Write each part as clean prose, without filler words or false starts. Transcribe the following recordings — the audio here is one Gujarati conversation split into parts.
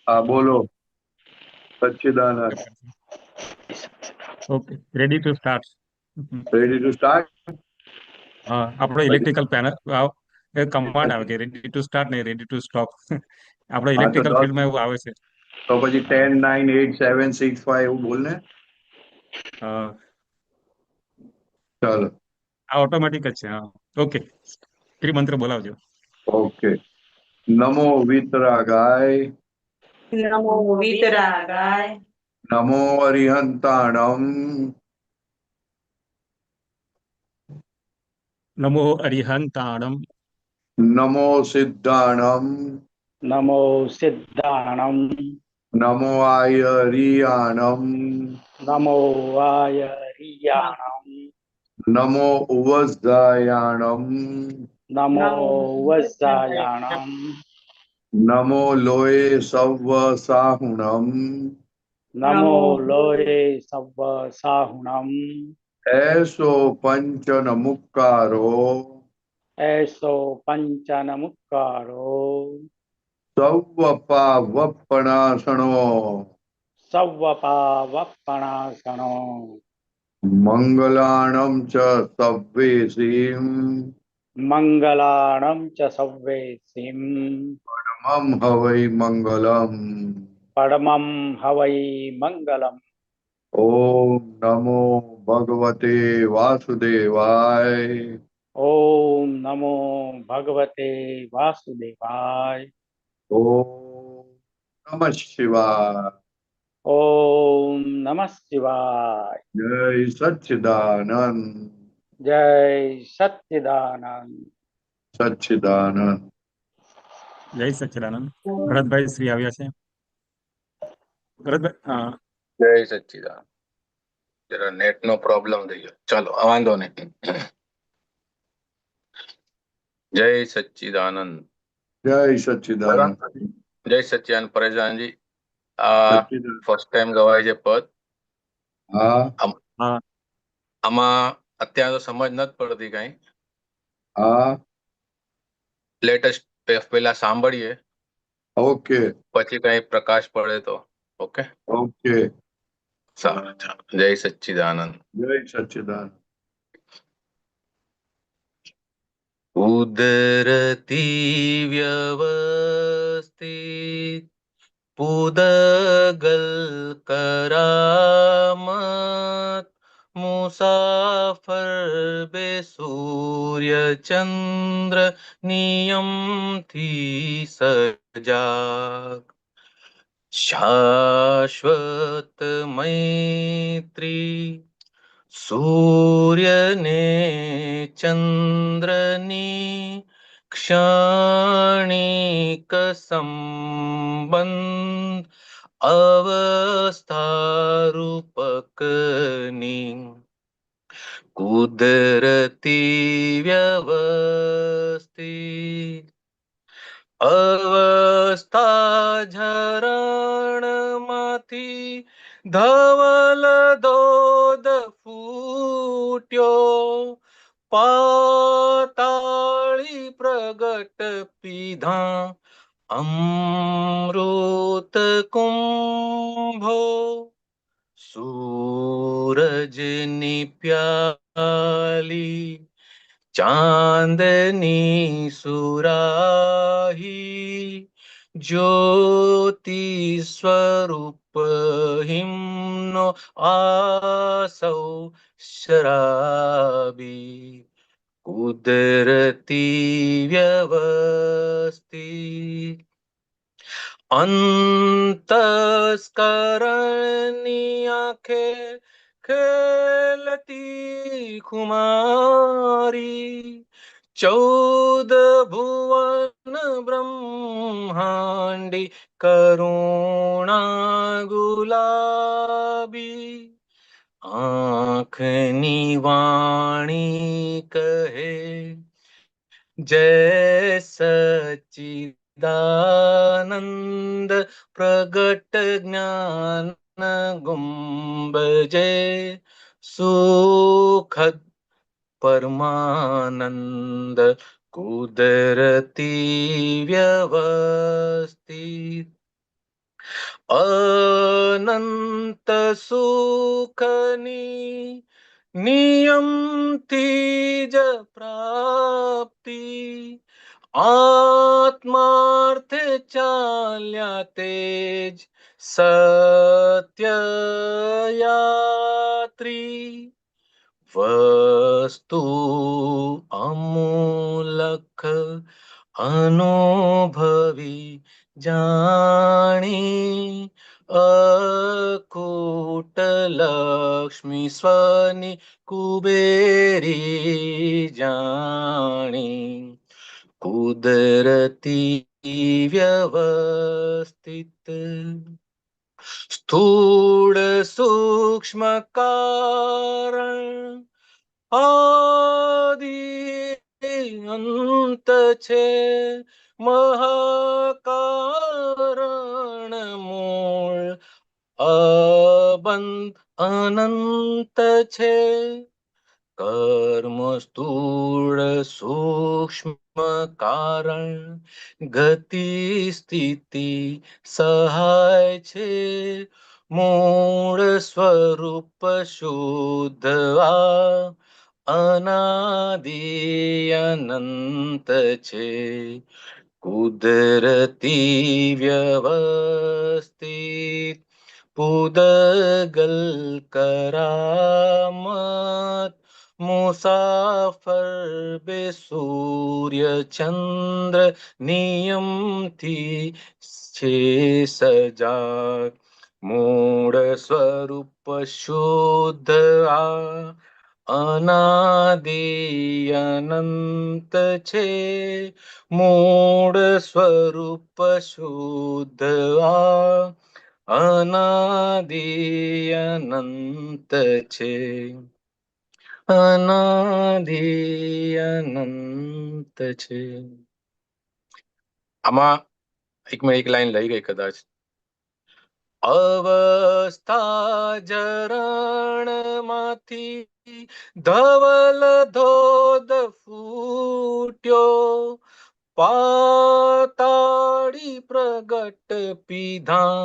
હા બોલો. Sachchidanand. Okay, ready to start. Ready to start. આપણો ઇલેક્ટ્રિકલ પેનલ કમાન્ડ આવે કે રેડી ટુ સ્ટાર્ટ ને રેડી ટુ સ્ટોપ. આપણો હા તો ઇલેક્ટ્રિકલ 10, ફિલ્ડમાં એવું આવે છે. તો પછી 10, 9, 8, 7, 6, 5 એવું બોલ ને. અ, ચાલો. આ ઓટોમેટિક જ છે. હા, ઓકે, ત્રિમંત્ર બોલાવજો. ઓકે. નમો વિતરાગાય. નમો વિતરાગાય. નમો અરિહંતાણમ. નમો અરિહંતાણમ. નમો સિદ્ધાણમ. નમો સિદ્ધાણમ. નમો આયરિયાણમ. નમો વાયરિયાણમ. નમો ઉવઝાયાણમ. નમો વજ્જાયાણમ. નમો લોય સવ્વ સાહુણમ. નમો લોય સવ્વ સાહુણમ. એસો પંચન મુક્કારો. એસો પંચન મુક્કારો. સૌવપા વપણાસણો. સવ્વપાવપણાસણો. મંગલાણમ ચ સવ્વેસીમ. મંગલાણમ ચ સવ્વે સિમ. મમ હવૈ મંગલમ. પરમં હવૈ મંગલમ. ઓમ નમો ભગવતે વાસુદેવાય. ઓમ નમો ભગવતે વાસુદેવાય. ઓમ નમઃ શિવાય. ઓમ નમઃ શિવાય. જય સચ્ચિદાનંદ. જય સચ્ચિદાનંદ. સચ્ચિદાનંદ. જય સચ્ચિદાનંદ. ભરતભાઈ શ્રી આવ્યા છે. ભરતભાઈ, હા. જય સચ્ચિદાનંદ. જરા નેટ નો પ્રોબ્લેમ થઈ ગયો. ચાલો, વાંધો નહીં. જય સચ્ચિદાનંદ. જય સચ્ચિદાનંદ. જય સચ્ચિદાનંદ પરેશાનજી. આ સચ્ચિદાનંદ. ફર્સ્ટ ટાઈમ ગવાય છે પદ. હા હા, આમાં અત્યારે તો સમજ નથી પડતી કઈ. હા. લેટેસ્ટ પેલા સાંભળીએ, ઓકે પછી કઈ પ્રકાશ પડે તો. Okay, okay. સારું, ચાલો. જય સચ્ચિદાનંદ. જય સચ્ચિદાનંદ. ઉદરતી વ્યવસ્થિત પૂદગલ કરામત મુસાફર બે સૂર્ય ચંદ્ર નિયમથી સજાગ શાશ્વત મૈત્રી સૂર્ય ને ચંદ્રની ક્ષણિક સંબંધ અવસ્થા રૂપકની કુદરતી વ્યવસ્થિત અવસ્થા ઝરણમાંથી ધવલ ધોધ ફૂટ્યો પાતાળી પ્રગટ પીધા અમૃત કુંભો સૂરજની પ્યાલી ચાંદની સુરાહી જ્યોતિ સ્વરૂપ હિમનો આસૌ શરાબી કુદરતી વ્યવસ્થિત અંતસ્કરણની આંખે ખેલતી ખુમારી 14 ભુવન બ્રહ્માંડી કરુણા ગુલાબી આંખની વાણી કહે જય સચ્ચિદાનંદ પ્રગટ જ્ઞાન ગુંબજે સુખદ પરમાનંદ કુદરતી વ્યવસ્થિત અનંત સુખની નિયમથી જ પ્રાપ્તિ આત્માર્થે ચાલ્યા તેજ સત્ય યાત્રી વસ્તુ અમૂલક અનુભવી જાણી અકૂટ લક્ષ્મી સ્વની કુબેરી જાણી કુદરતી વ્યવસ્થિત સ્થૂળ સૂક્ષ્મ કારણ આદિ અંત છે મહાકારણ મૂળ અબંધ અનંત છે કર્મ સ્થૂળ સૂક્ષ્મ કારણ ગતિ સ્થિતિ સહાય છે મૂળ સ્વરૂપ શુદ્ધ આ અનાદિ અનંત છે કુદરતી વ્યવસ્થિત પૂદગલ કરામત મુસાફર બે સૂર્ય ચંદ્ર નિયમથી છે સજાગ મૂળ સ્વરૂપ શુદ્ધ આ અનાદિ અનંત છે મૂળ સ્વરૂપ શુદ્ધ આ અનાદિ અનંત છે અનાદિ અનંત છે. આમાં એક લાઈન લઈ ગઈ કદાચ. અવસ્થા જરણ માંથી ધવલ ધોધ ફૂટ્યો પાતાળી પ્રગટ પીધા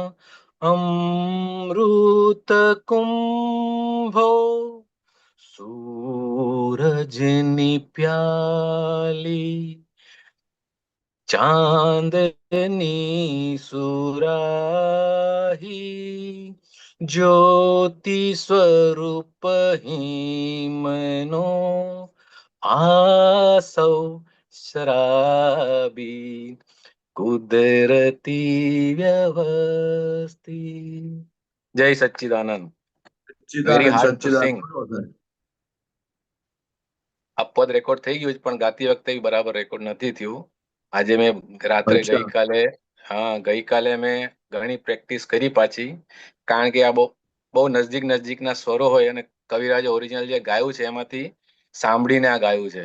અમૃત કુંભો સૂરજની પ્યાલી ચાંદની સુરાહી જ્યોતિ સ્વરૂપ હિમનો આસૌ શરાબી કુદરતી વ્યવસ્થિત. જય સચ્ચિદાનંદ. Very hard to sing. આ પદ રેકોર્ડ થઈ ગયું છે પણ ગાતી વખતે બરાબર રેકોર્ડ નથી થયું. આજે મેં રાત્રે ગઈકાલે મેં ઘણી પ્રેક્ટિસ કરી પાછી કારણ કે આ બહુ નજીકના સ્વરો હોય અને કવિરાજે ઓરિજિનલ જે ગાયું છે એમાંથી સાંભળીને આ ગાયું છે.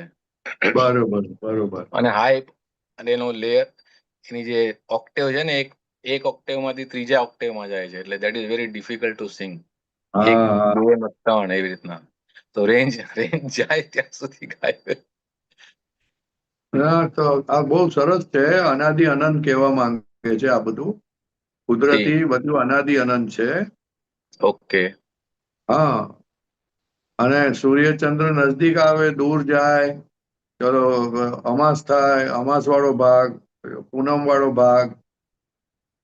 બરોબર. અને હાઈ અને એનો લેયર એની જે ઓક્ટેવ છે ને એક ઓક્ટેવ માંથી ત્રીજા ઓક્ટેવ માં જાય છે એટલે that is very difficult to sing. એક બે ને ત્રણ એવી રીતના તો રેન્જ જાય ત્યાં સુધી ગાય. તો આ બહુ સરસ છે. અનાદિ અનંત કહેવા માંગે છે આ બધું કુદરતી બધું અનાદિ અનંત છે. ઓકે. હા અને સૂર્યચંદ્ર નજદીક આવે દૂર જાય ચલો અમાસ થાય અમાસ વાળો ભાગ પૂનમ વાળો ભાગ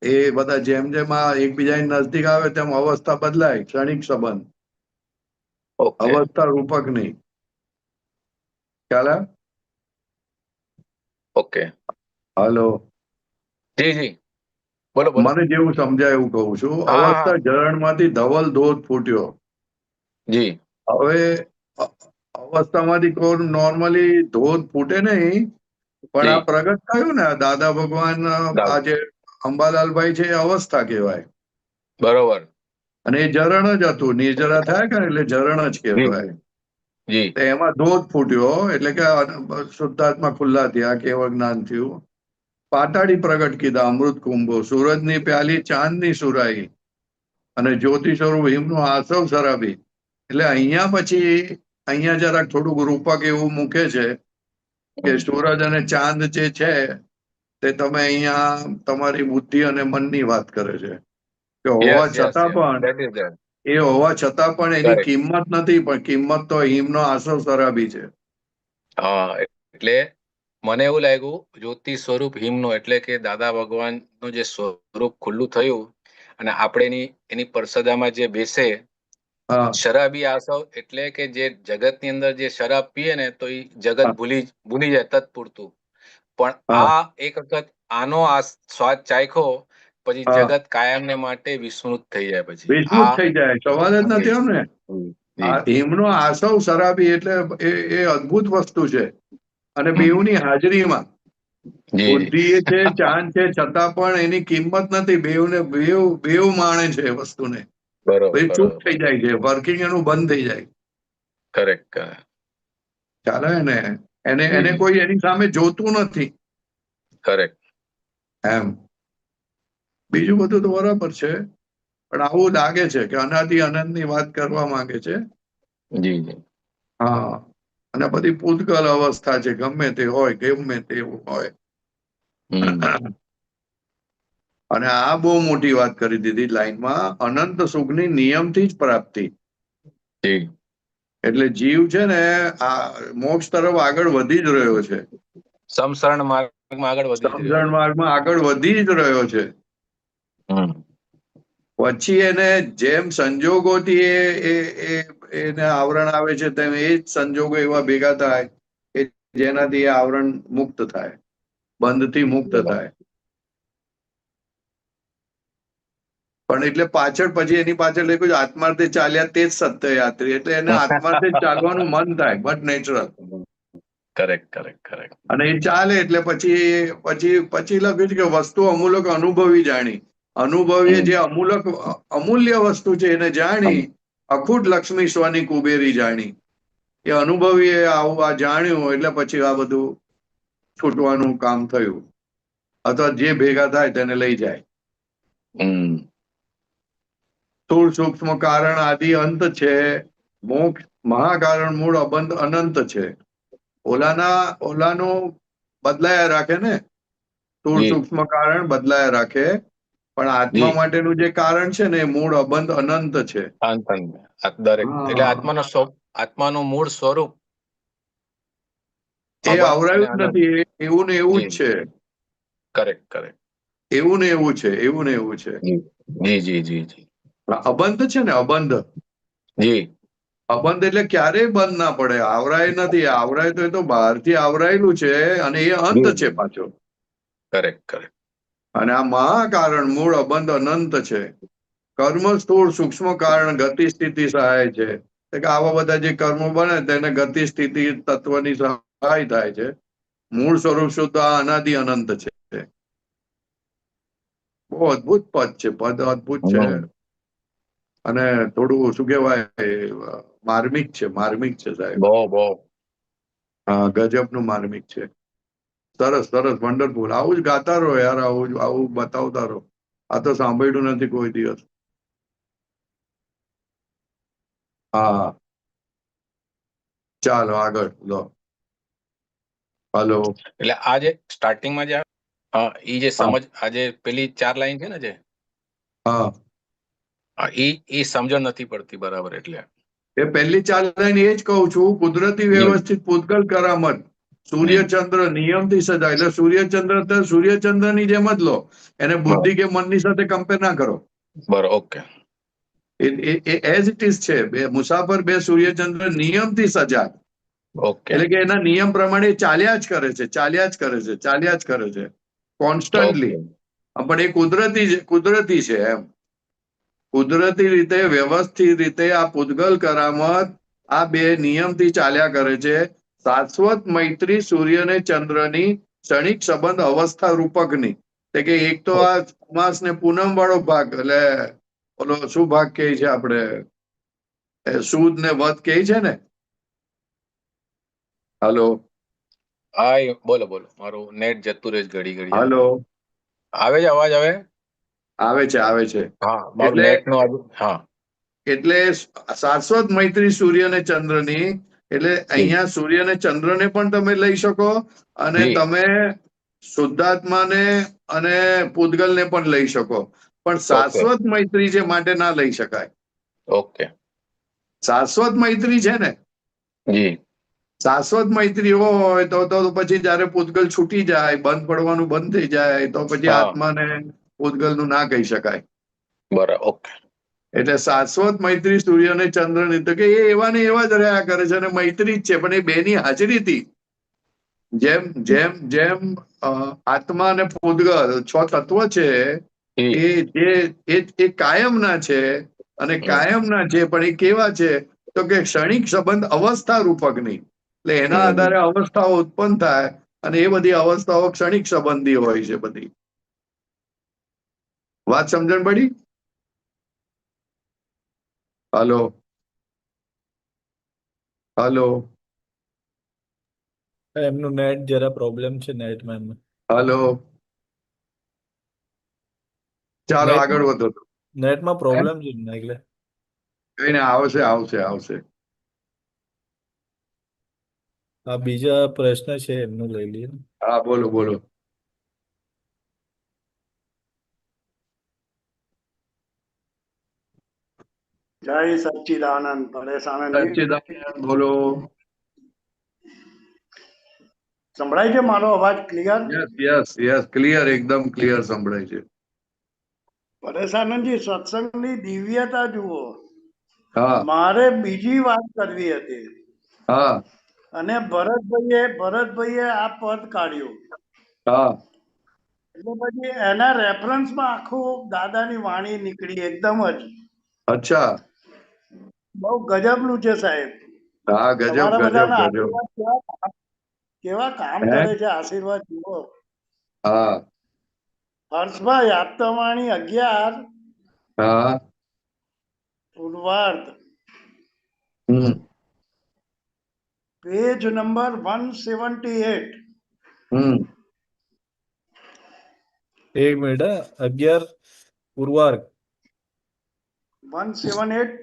એ બધા જેમ જેમ આ એકબીજાની નજદીક આવે તેમ અવસ્થા બદલાય ક્ષણિક સંબંધ અવસ્થા રૂપક નહીં ખ્યાલ. ઓકે. હાલો. જી બોલો. મને જેવું સમજાય એવું કહું છું. અવસ્થા ઝરણ માંથી ધવલ ધોધ ફૂટ્યો. જી. હવે અવસ્થામાંથી કોઈ નોર્મલી ધોધ ફૂટે નહીં પણ આ પ્રગટ થયું ને દાદા ભગવાન આજે અંબાલાલભાઈ છે એ અવસ્થા કહેવાય. બરોબર. અને એ ઝરણ જ હતું નિર્જરા થાય કે એટલે ઝરણ જ કહેવાય. એમાં ધોધ ફૂટ્યો એટલે કે શુદ્ધાત્મા ખુલ્લા થયા કેવળ જ્ઞાન થયું. પાતાળી પ્રગટ કીધા અમૃત કુંભો સૂરજની પ્યાલી ચાંદની સુરાઈ અને જ્યોતિ સ્વરૂપ હિમનું આસવ શરાબી. એટલે અહીંયા પછી અહીંયા જરાક થોડુંક રૂપક એવું મૂકે છે કે સૂરજ અને ચાંદ જે છે તે તમે અહીંયા તમારી બુદ્ધિ અને મનની વાત કરે છે કે હોવા Yes, yes, છતાં yes. પણ That is there. એ હોવા છતાં પણ એની Correct. કિંમત નથી, પણ કિંમત તો હિમનો આસવ શરાબી છે. હા, એટલે મને એવું લાગ્યું જ્યોતિ સ્વરૂપ હિમનો એટલે કે દાદા ભગવાનનું જે સ્વરૂપ ખુલ્લું થયું અને આપણે એની પરસદામાં જે બેસે, હા શરાબી આસવ એટલે કે જે જગતની અંદર જે શરાબ પીએ ને તો એ જગત ભૂલી જાય તત્પૂરતું. પણ હા આ એક વખત આનો આ સ્વાદ ચાખ્યો પછી હા જગત કાયમને માટે વિસ્મૃત થઈ જાય. પછી વિસ્મૃત આ થઈ જાય, સવાલ જ નથી એમ ને. જી આ હિમનો આસવ શરાબી એટલે એ અદ્ભુત વસ્તુ છે. અને બેઉની હાજરીમાં જી બુદ્ધિ એ છે, ચાંદ છે, છતાં પણ એની કિંમત નથી. બેઉ માણે છે એ વસ્તુને. પછી ચૂપ બરોબર થઈ જાય છે, વર્કિંગ એનું બંધ થઈ જાય. કરેક્ટ ચાલે ને, એને કોઈ એની સામે જોતું નથી કરેક્ટ એમ. બીજું બધું તો બરાબર છે, પણ આવું લાગે છે કે અનાદિ અનંતની વાત કરવા માંગે છે. જી જી હા, અને બધી પૂતગલ અવસ્થા છે, ગમે તે હોય, ગમે તેવું હોય. અને આ બહુ મોટી વાત કરી દીધી લાઈનમાં, અનંત સુખની નિયમથી જ પ્રાપ્તિ. જી એટલે જીવ છે ને આ મોક્ષ તરફ આગળ વધી જ રહ્યો છે, સમસરણ માર્ગમાં આગળ વધી જ રહ્યો સમજણ માર્ગમાં આગળ વધી જ રહ્યો છે. છે. પછી એને જેમ સંજોગોથી એને આવરણ આવે છે, તેમ એ જ સંજોગો એવા ભેગા થાય કે જેનાથી એ આવરણ મુક્ત થાય, બંધથી મુક્ત થાય. પણ એટલે પાછળ પછી એની પાછળ લખ્યું છે આત્માર્થે ચાલ્યા તે જ સત્ય યાત્રી. એટલે એને આત્માર્થે ચાલવાનું મન થાય, બટ નેચરલ. કરેક્ટ અને એ ચાલે એટલે પછી લખ્યું છે કે વસ્તુ અમૂલક અનુભવી જાણી. અનુભવીએ જે અમૂલ્ય વસ્તુ છે એને જાણી, અખૂટ લક્ષ્મી સ્વની કુબેરી જાણી. એ અનુભવીએ આવું આ જાણ્યું એટલે પછી આ બધું છૂટવાનું કામ થયું, અથવા જે ભેગા થાય તેને લઈ જાય. સ્થૂળ સૂક્ષ્મ કારણ આદિ અંત છે, મોક્ષ મહાકારણ મૂળ અબંધ અનંત છે. ઓલાનું બદલાયા રાખે ને, સ્થૂળ સૂક્ષ્મ કારણ બદલાયા રાખે, પણ આત્મા માટેનું જે કારણ છે ને એ મૂળ અબંધ અનંત છે. દરેક એટલે આત્માનું મૂળ સ્વરૂપ એ આવરાયું જ નથી, એવું ને એવું જ છે. કરેક્ટ એવું ને એવું છે, એવું ને એવું છે. જી અબંધ છે ને, અબંધ. જી અબંધ એટલે ક્યારેય બંધ ના પડે, આવરાય નથી. આવરાય તો એ તો બહારથી આવરાયેલું છે, અને એ અંત છે પાછો. કરેક્ટ અને આ મહાકારણ મૂળ અબંધ અનંત છે. કર્મ સ્થૂળ સૂક્ષ્મ કારણ ગતિ સ્થિતિ સહાય છે. કે આવા બધા જે કર્મો બને તેને ગતિ સ્થિતિ તત્વની સહાય થાય છે. મૂળ સ્વરૂપ શુદ્ધ આ અનાદિ અનંત છે. બહુ અદભુત પદ છે, પદ અદભુત છે. અને થોડું શું કહેવાય, માર્મિક છે સાહેબ. બહુ હા, ગજબનું માર્મિક છે. સરસ વન્ડરફુલ. આવું જ ગાતા રહો યાર, આવું બતાવતા રહો. આ તો સાંભળ્યું નથી કોઈ દિવસ. હા, ચાલો આગળ લો. હલો. એટલે આજે સ્ટાર્ટિંગમાં જે એ જે સમજ આજે પેલી 4 લાઈન છે ને જે એ સમજણ નથી પડતી બરાબર. એટલે એ પહેલી 4 લાઈન એ જ કહું છું, કુદરતી વ્યવસ્થિત પૂતગલ કરામત સૂર્યચંદ્ર નિયમથી સજાય. એટલે સૂર્યચંદ્ર ની જેમ જ લો એને, બુદ્ધિ કે મનની સાથે કમ્પેર ના કરો. બરાબર, ઓકે. એઝ ઇટ ઇઝ છે. બે મુસાફર, બે સૂર્યચંદ્ર નિયમથી સજાય. ઓકે, એટલે કે એના નિયમ પ્રમાણે ચાલ્યા જ કરે છે કોન્સ્ટન્ટલી. પણ એ કુદરતી છે એમ. કુદરતી રીતે વ્યવસ્થિત રીતે આ પૂતગલ કરામત આ બે નિયમથી ચાલ્યા કરે છે. શાશ્વત મૈત્રી સૂર્ય ને ચંદ્રની ક્ષણિક સંબંધ અવસ્થા રૂપકની. એટલે કે એક તો આ અમાસ ને પૂનમ વાળો ભાગ, એટલે ઓલો શું ભાગ કહે છે આપણે, સૂદ ને વધ કહે છે ને. હલો. હા, બોલો. મારું નેટ જતું રહે ઘડી. હલો. આવે છે અવાજ? આવે છે. હા, મારું નેટ નું હા. એટલે શાશ્વત મૈત્રી સૂર્ય ને ચંદ્રની, એટલે અહીંયા સૂર્ય ને ચંદ્રને પણ તમે લઈ શકો, અને તમે શુદ્ધાત્માને અને પૂતગલને પણ લઈ શકો, પણ શાશ્વત મૈત્રી છે માટે ના લઈ શકાય. ઓકે. શાશ્વત મૈત્રી છે ને, જી. શાશ્વત મૈત્રી હોય તો પછી જયારે પૂતગલ છૂટી જાય, બંધ પડવાનું બંધ થઈ જાય, તો પછી આત્માને પૂતગલનું ના કહી શકાય. બરાબર. ઓકે. એટલે શાશ્વત મૈત્રી સૂર્ય અને ચંદ્રની, તો કે એ એવા ને એવા જ રહ્યા કરે છે અને મૈત્રી જ છે, પણ એ બેની હાજરીથી જેમ જેમ જેમ આત્મા અને પૂતગલ 6 તત્વ છે એ કાયમના છે, અને કાયમના છે પણ એ કેવા છે તો કે ક્ષણિક સંબંધ અવસ્થા રૂપક નહીં. એટલે એના આધારે અવસ્થાઓ ઉત્પન્ન થાય, અને એ બધી અવસ્થાઓ ક્ષણિક સંબંધી હોય છે. બધી વાત સમજણ પડી? હલો હલો એમનું નેટ જરા પ્રોબ્લેમ છે નેટમાં એમને. હલો, ચાલો આગળ વધો. નેટમાં પ્રોબ્લેમ છે ને એટલે કઈ ને, આવશે આવશે આવશે. આ બીજા પ્રશ્ન છે એમનું લઈ લઈએ. હા, બોલો બોલો. જય સચ્ચિદાનંદ. પરેશાનંદજી સચ્ચિદાનંદ બોલો. સંભળાય છે મારો અવાજ clear? Yes yes yes, clear, એકદમ ક્લિયર સંભળાય છે. પરેશાનંદજી, સત્સંગની દિવ્યતા જુઓ. હા મારે બીજી વાત કરવી હતી, હા અને ભરતભાઈએ આ પદ કાઢ્યું, હા એટલે પછી એના રેફરન્સમાં આખું દાદાની વાણી નીકળી એકદમ જ. અચ્છા. બહુ ગજબનું છે સાહેબ. હા, ગજબ તમારા ગજબ બધાના ગજબ. આશીર્વાદ કેવા કામ કરે છે, આશીર્વાદ જુઓ. હા હર્ષભાઈ, આપતાવાણી 11 હા પૂર્વાર્ધ, પેજ નંબર 178. એક મિનિટ, 11 પૂર્વાર્ધ 178.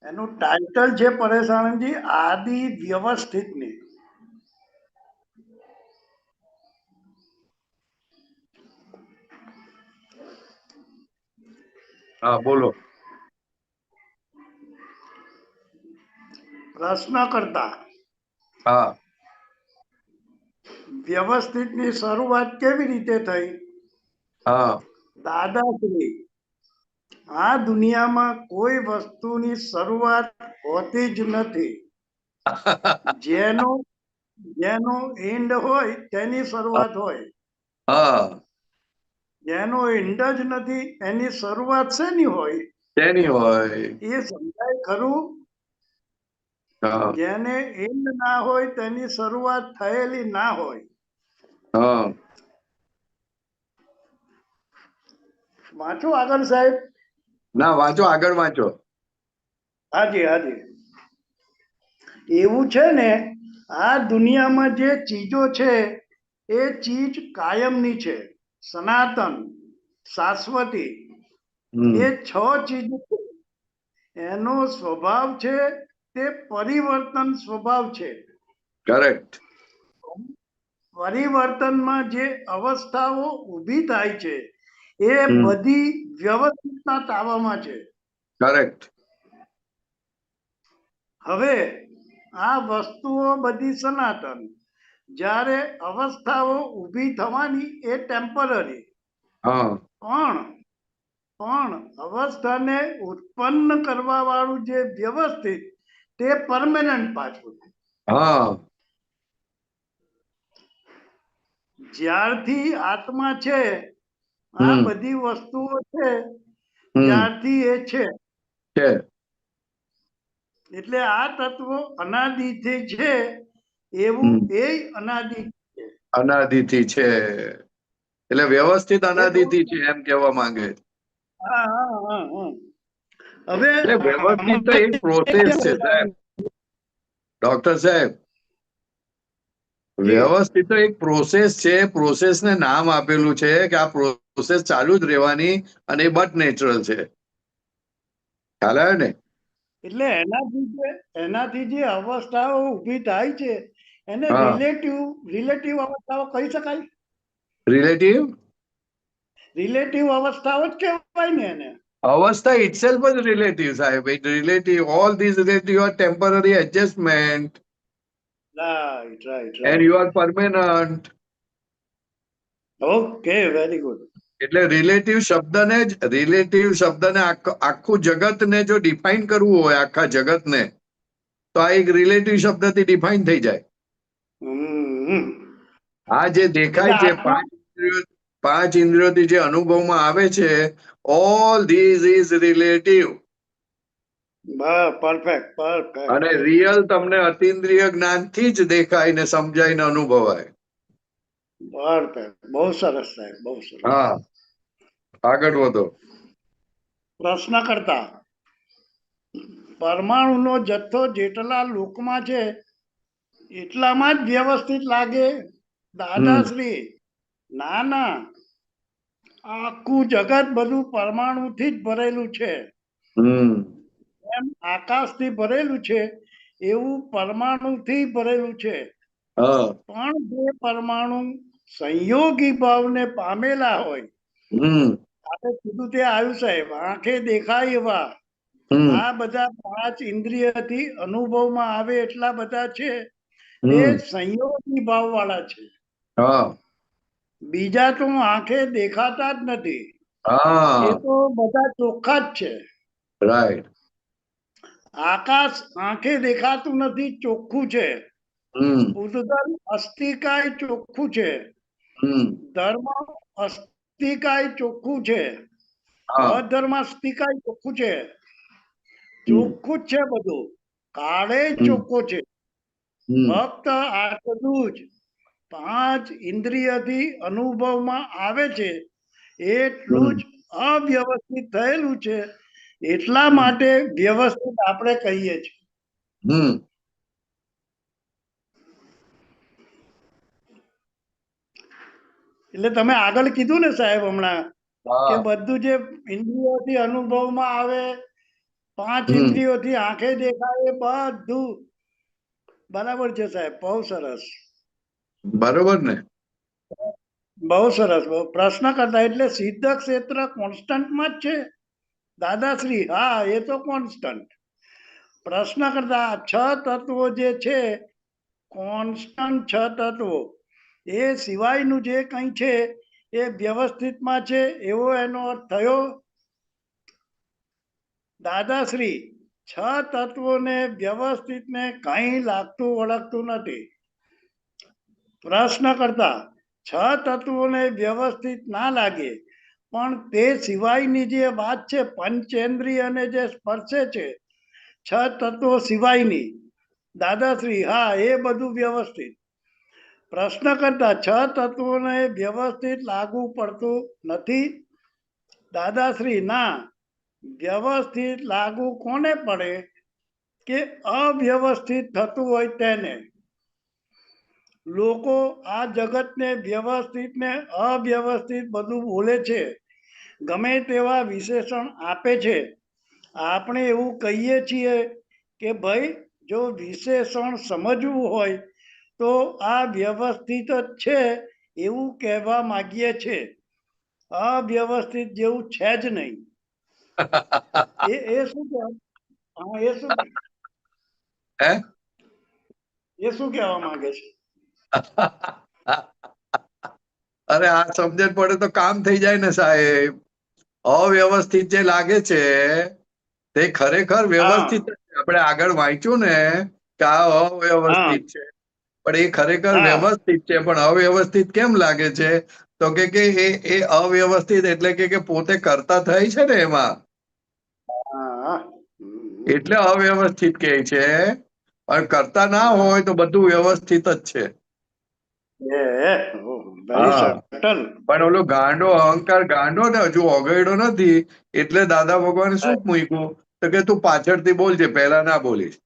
એનું ટાઇટલ છે પરેશાનજી, આદિ વ્યવસ્થિતની. હા બોલો. પ્રશ્ન કરતા હા વ્યવસ્થિતની શરૂઆત કેવી રીતે થઈ? હા દાદાશ્રી, આ દુનિયામાં કોઈ વસ્તુની શરૂઆત હોતી જ નથી. જેનો એન્ડ હોય તેની શરૂઆત હોય. હા, જેનો એન્ડ જ નથી એની શરૂઆત શેની હોય? તેની હોય. એ સમજાય ખરું? હા જેને એન્ડ ના હોય તેની શરૂઆત થયેલી ના હોય. હા વાંચો આગળ સાહેબ. ના, વાંચો, આગળ વાંચો. હાજી હાજી. એવું છે ને, આ દુનિયામાં જે ચીજો છે એ ચીજ કાયમની છે, સનાતન, શાશ્વતી. એ 6 ચીજ છે. એનો સ્વભાવ છે તે પરિવર્તન સ્વભાવ છે. કરેક્ટ. પરિવર્તનમાં જે અવસ્થાઓ ઊભી થાય છે એ બધી વ્યવસ્થિતના તાબામાં છે. કરેક્ટ. હવે આ વસ્તુઓ બધી સનાતન, જ્યારે અવસ્થાઓ ઊભી થવાની એ ટેમ્પરરી. હા પણ અવસ્થાને ઉત્પન્ન કરવા વાળું જે વ્યવસ્થિત તે પરમેનન્ટ પાછું. હા જ્યારથી આત્મા છે, આ બધી વસ્તુઓ છે ત્યારથી એ છે. એટલે આ તત્વો અનાદિથી છે, એવું એ અનાદિ છે. અનાદિથી છે, એટલે વ્યવસ્થિત અનાદિથી છે એમ કહેવા માંગે. હવે એટલે વ્યવસ્થિત તો એક પ્રોસેસ છે સાહેબ. ડોક્ટર સાહેબ, વ્યવસ્થિત તો એક પ્રોસેસ છે. પ્રોસેસને નામ આપેલું છે કે આ પ્રોસેસ ચાલુ જ રહેવાની, અને એ બટ નેચરલ છે. ખ્યાલ આવ્યો ને? એટલે એનાથી જે અવસ્થાઓ ઊભી થાય છે એને હા. રિલેટિવ અવસ્થાઓ કહી શકાય. રિલેટિવ અવસ્થાઓ જ કહેવાય ને એને. અવસ્થા itself is relative, સાહેબ. It relative, all these relative are temporary adjustment right and you are permanent. Okay, very good. એટલે રિલેટિવ શબ્દને આખું જગતને જો ડિફાઇન કરવું હોય, આખા જગતને, તો આ એક રિલેટિવ શબ્દથી ડિફાઇન થઈ જાય. આ જે દેખાય છે, પાંચ ઇન્દ્રિયોથી જે અનુભવમાં આવે છે, all these is relative. Perfect. અને રિયલ તમને અતિન્દ્રિય જ્ઞાનથી જ દેખાય ને સમજાય ને અનુભવાય. પરફેક્ટ. બહુ સરસ સાહેબ, બહુ સરસ. હા, આગળ વધો. પ્રશ્ન કરતા પરમાણુનો જથ્થો જેટલા લોકમાં છે એટલામાં જ વ્યવસ્થિત લાગે? દાદાશ્રી, ના, આખું જગત બધું પરમાણુથી જ ભરેલું છે. એમ આકાશથી ભરેલું છે એવું પરમાણુથી ભરેલું છે. પણ જે પરમાણુ સંયોગી ભાવને પામેલા હોય, આપણે કીધું તે આવ્યું સાહેબ, આંખે દેખાય એવા આ બધા 5 ઇન્દ્રિયથી અનુભવમાં આવે એટલા બધા છે એ સંયોગી ભાવ વાળા છે. બીજા તો આંખે દેખાતા જ નથી, એ તો બધા ચોખ્ખા જ છે. રાઈટ. આકાશ આંખે દેખાતું નથી, ચોખ્ખું છે. ઉદ્ગલ અસ્થિકાય ચોખ્ખું છે. ધર્મ અસ્થિકાય ચોખ્ખું છે. અધર્મ અસ્થિકાય ચોખ્ખું છે. ચોખ્ખું જ છે બધું, કાળે ચોખ્ખો છે. ફક્ત આટલું જ 5 ઇન્દ્રિયથી અનુભવમાં આવે છે એટલું જ અવ્યવસ્થિત થયેલું છે. એટલા માટે વ્યવસ્થિત આપણે કહીએ છીએ. એટલે તમે આગળ કીધું ને સાહેબ હમણાં કે બધું જે ઇન્દ્રિયોથી અનુભવમાં આવે, 5 ઇન્દ્રિયોથી આંખે દેખાય, બધું બરાબર છે સાહેબ. બહુ સરસ. બરોબર ને? બહુ સરસ. પ્રશ્ન કરતા એટલે સિદ્ધ ક્ષેત્ર કોન્સ્ટન્ટમાં જ છે દાદાશ્રી? હા, એ તો કોન્સ્ટન્ટ. પ્રશ્ન કરતા 6 તત્વો જે છે કોન્સ્ટન્ટ 6 તત્વો, એ સિવાયનું જે કંઈ છે એ વ્યવસ્થિતમાં છે એવો એનો અર્થ થયો? દાદાશ્રી, 6 તત્વોને વ્યવસ્થિતને કંઈ લાગતું વળગતું નથી. પ્રશ્ન કરતા 6 તત્વોને વ્યવસ્થિત ના લાગે, પણ તે સિવાયની જે વાત છે પંચેન્દ્રિય અને જે સ્પર્શે છે 6 તત્વો સિવાયની, દાદાશ્રી, હા, એ બધું વ્યવસ્થિત. પ્રશ્ન કરતા 6 તત્વોને વ્યવસ્થિત લાગુ પડતું નથી? દાદાશ્રી, ના, વ્યવસ્થિત લાગુ કોને પડે? કે અવ્યવસ્થિત થતું હોય તેને. લોકો આ જગતને વ્યવસ્થિત ને અવ્યવસ્થિત બધું બોલે છે, ગમે તેવા વિશેષણ આપે છે. આપણે એવું કહીએ છીએ કે ભાઈ જો વિશેષણ સમજવું હોય તો આ વ્યવસ્થિત જ છે એવું કહેવા માંગીએ છીએ. અવ્યવસ્થિત જેવું છે જ નહીં. એ શું કહેવા માંગે છે? અરે, આ સમજણ પડે તો કામ થઈ જાય ને સાહેબ. અવ્યવસ્થિત જે લાગે છે તે ખરેખર વ્યવસ્થિત. આપણે આગળ વાંચ્યું ને કે આ અવ્યવસ્થિત છે, પણ એ ખરેખર વ્યવસ્થિત છે. પણ અવ્યવસ્થિત કેમ લાગે છે? તો કે એ અવ્યવસ્થિત એટલે કે પોતે કરતા થઈ છે ને એમાં, એટલે અવ્યવસ્થિત કહે છે. પણ કરતા ના હોય તો બધું વ્યવસ્થિત જ છે. પણ ઓલો ગાંડો અહંકાર ગાંડો ને હજુ ઓગળ્યો નથી, એટલે દાદા ભગવાને શું મૂક્યું? તો કે તું પાછળથી બોલજે, પહેલા ના બોલીશ.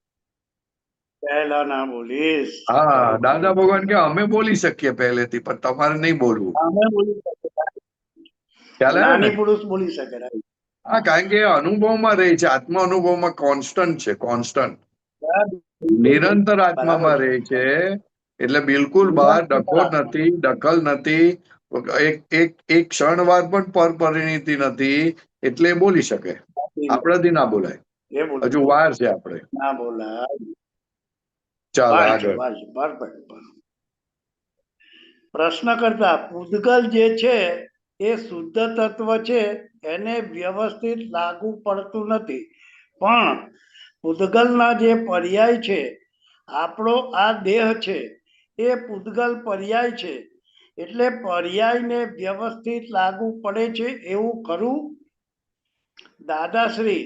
હા, દાદા ભગવાન કે અમે બોલી શકીએ પહેલેથી, પણ તમારે નહીં બોલવું. નાની પુરુષ બોલી શકે. હા, કારણ કે એ અનુભવમાં રહે છે, આત્મા અનુભવમાં કોન્સ્ટન્ટ છે, કોન્સ્ટન્ટ નિરંતર આત્મામાં રહે છે. એટલે બિલકુલ બહાર ડખો નથી, દખલ નથી, એક ક્ષણવાર પણ પરપરિણીતિ નથી. એટલે એ બોલી શકે, આપણાથી ના બોલાય. એ બોલ હજુ વાર છે આપણે. ના બોલાય. ચાલો વાર છે, આગળ. વાર છે, perfect. પ્રશ્ન કરતા પૂતગલ જે છે એ શુદ્ધ તત્વ છે, એને વ્યવસ્થિત લાગુ પડતું નથી. પણ પૂતગલના જે પર્યાય છે, આપણો આ દેહ છે એ પૂતગલ પર્યાય છે, એટલે પર્યાયને વ્યવસ્થિત લાગુ પડે છે એવું ખરું? દાદાશ્રી,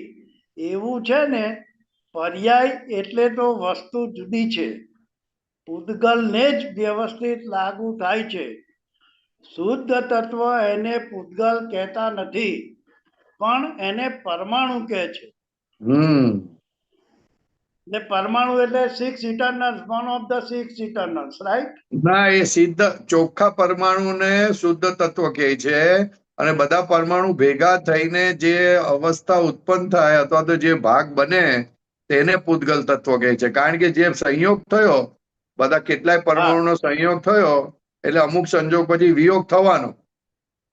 એવું છે ને, પર્યાય એટલે તો વસ્તુ જુદી છે, પૂતગલને જ વ્યવસ્થિત લાગુ થાય છે. શુદ્ધ તત્વ એને પૂતગલ કહેતા નથી, પણ એને પરમાણુ કહે છે. એટલે પરમાણુ એટલે 6 ઇટરનલ્સ, વન ઓફ ધ 6 ઇટરનલ્સ, રાઈટ? ના, એ સીધા ચોખ્ખા પરમાણુને શુદ્ધ તત્વ કહે છે. અને બધા પરમાણુ ભેગા થઈને જે અવસ્થા ઉત્પન્ન થાય અથવા તો જે ભાગ બને તેને પૂતગલ તત્વ કહે છે. કારણ કે જે સંયોગ થયો, બધા કેટલાય પરમાણુનો સંયોગ થયો, એટલે અમુક સંજોગ પછી વિયોગ થવાનો,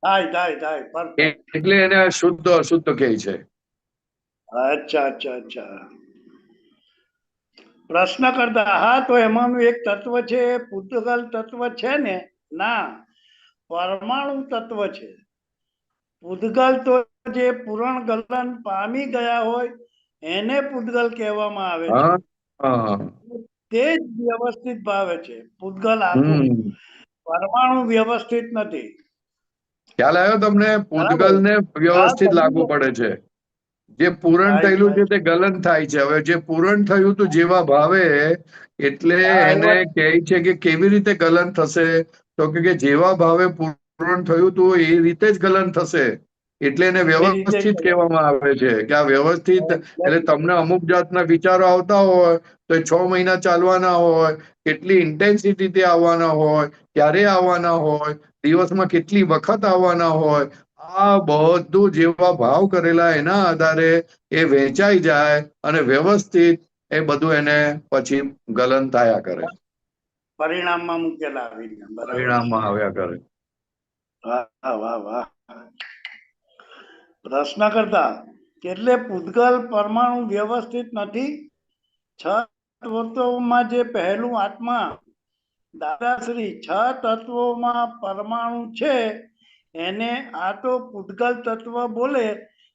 થાય perfect. એટલે એને શુદ્ધ અશુદ્ધ કહે છે. અચ્છા. પ્રશ્ન કરતા, હા, તો એમાંનું એક તત્વ છે પૂતગલ તત્વ છે ને? ના, પરમાણુ તત્વ છે. પૂતગલ તો જે પૂરણ ગલન પામી ગયા હોય એને પૂતગલ કહેવામાં આવે છે. તે જ વ્યવસ્થિત ભાવે છે. પૂતગલ આખું, પરમાણુ વ્યવસ્થિત નથી. ખ્યાલ આવ્યો તમને? પૂતગલ ને વ્યવસ્થિત લાગુ પડે છે. જે પૂરણ થયેલું છે તે ગલન થાય છે. હવે જે પૂરણ થયું હતું જેવા ભાવે, એટલે એને કહે છે કે કેવી રીતે ગલન થશે? તો કે જેવા ભાવે પૂરણ થયું હતું એ રીતે જ ગલન થશે. એટલે એને વ્યવસ્થિત કહેવામાં આવે છે કે આ વ્યવસ્થિત. એટલે તમને અમુક જાતના વિચારો આવતા હોય તો 6 મહિના ચાલવાના હોય, કેટલી ઇન્ટેન્સિટીથી આવવાના હોય, ક્યારે આવવાના હોય, દિવસમાં કેટલી વખત આવવાના હોય, આ બધું જેવા ભાવ કરેલા એના આધારે એ વહેંચાઈ જાય અને વ્યવસ્થિત એ બધું એને પછી ગલન થયા કરે, પરિણામમાં મૂકેલા પરિણામમાં આવ્યા કરે. વાહ. પ્રશ્ન કરતા, એટલે પૂતગલ પરમાણુ વ્યવસ્થિત નથી. 6 તત્વોમાં જે પહેલું આત્મા, દાદાશ્રી, 6 તત્વોમાં પરમાણુ છે, એને આ તો પૂતગલ તત્વ બોલે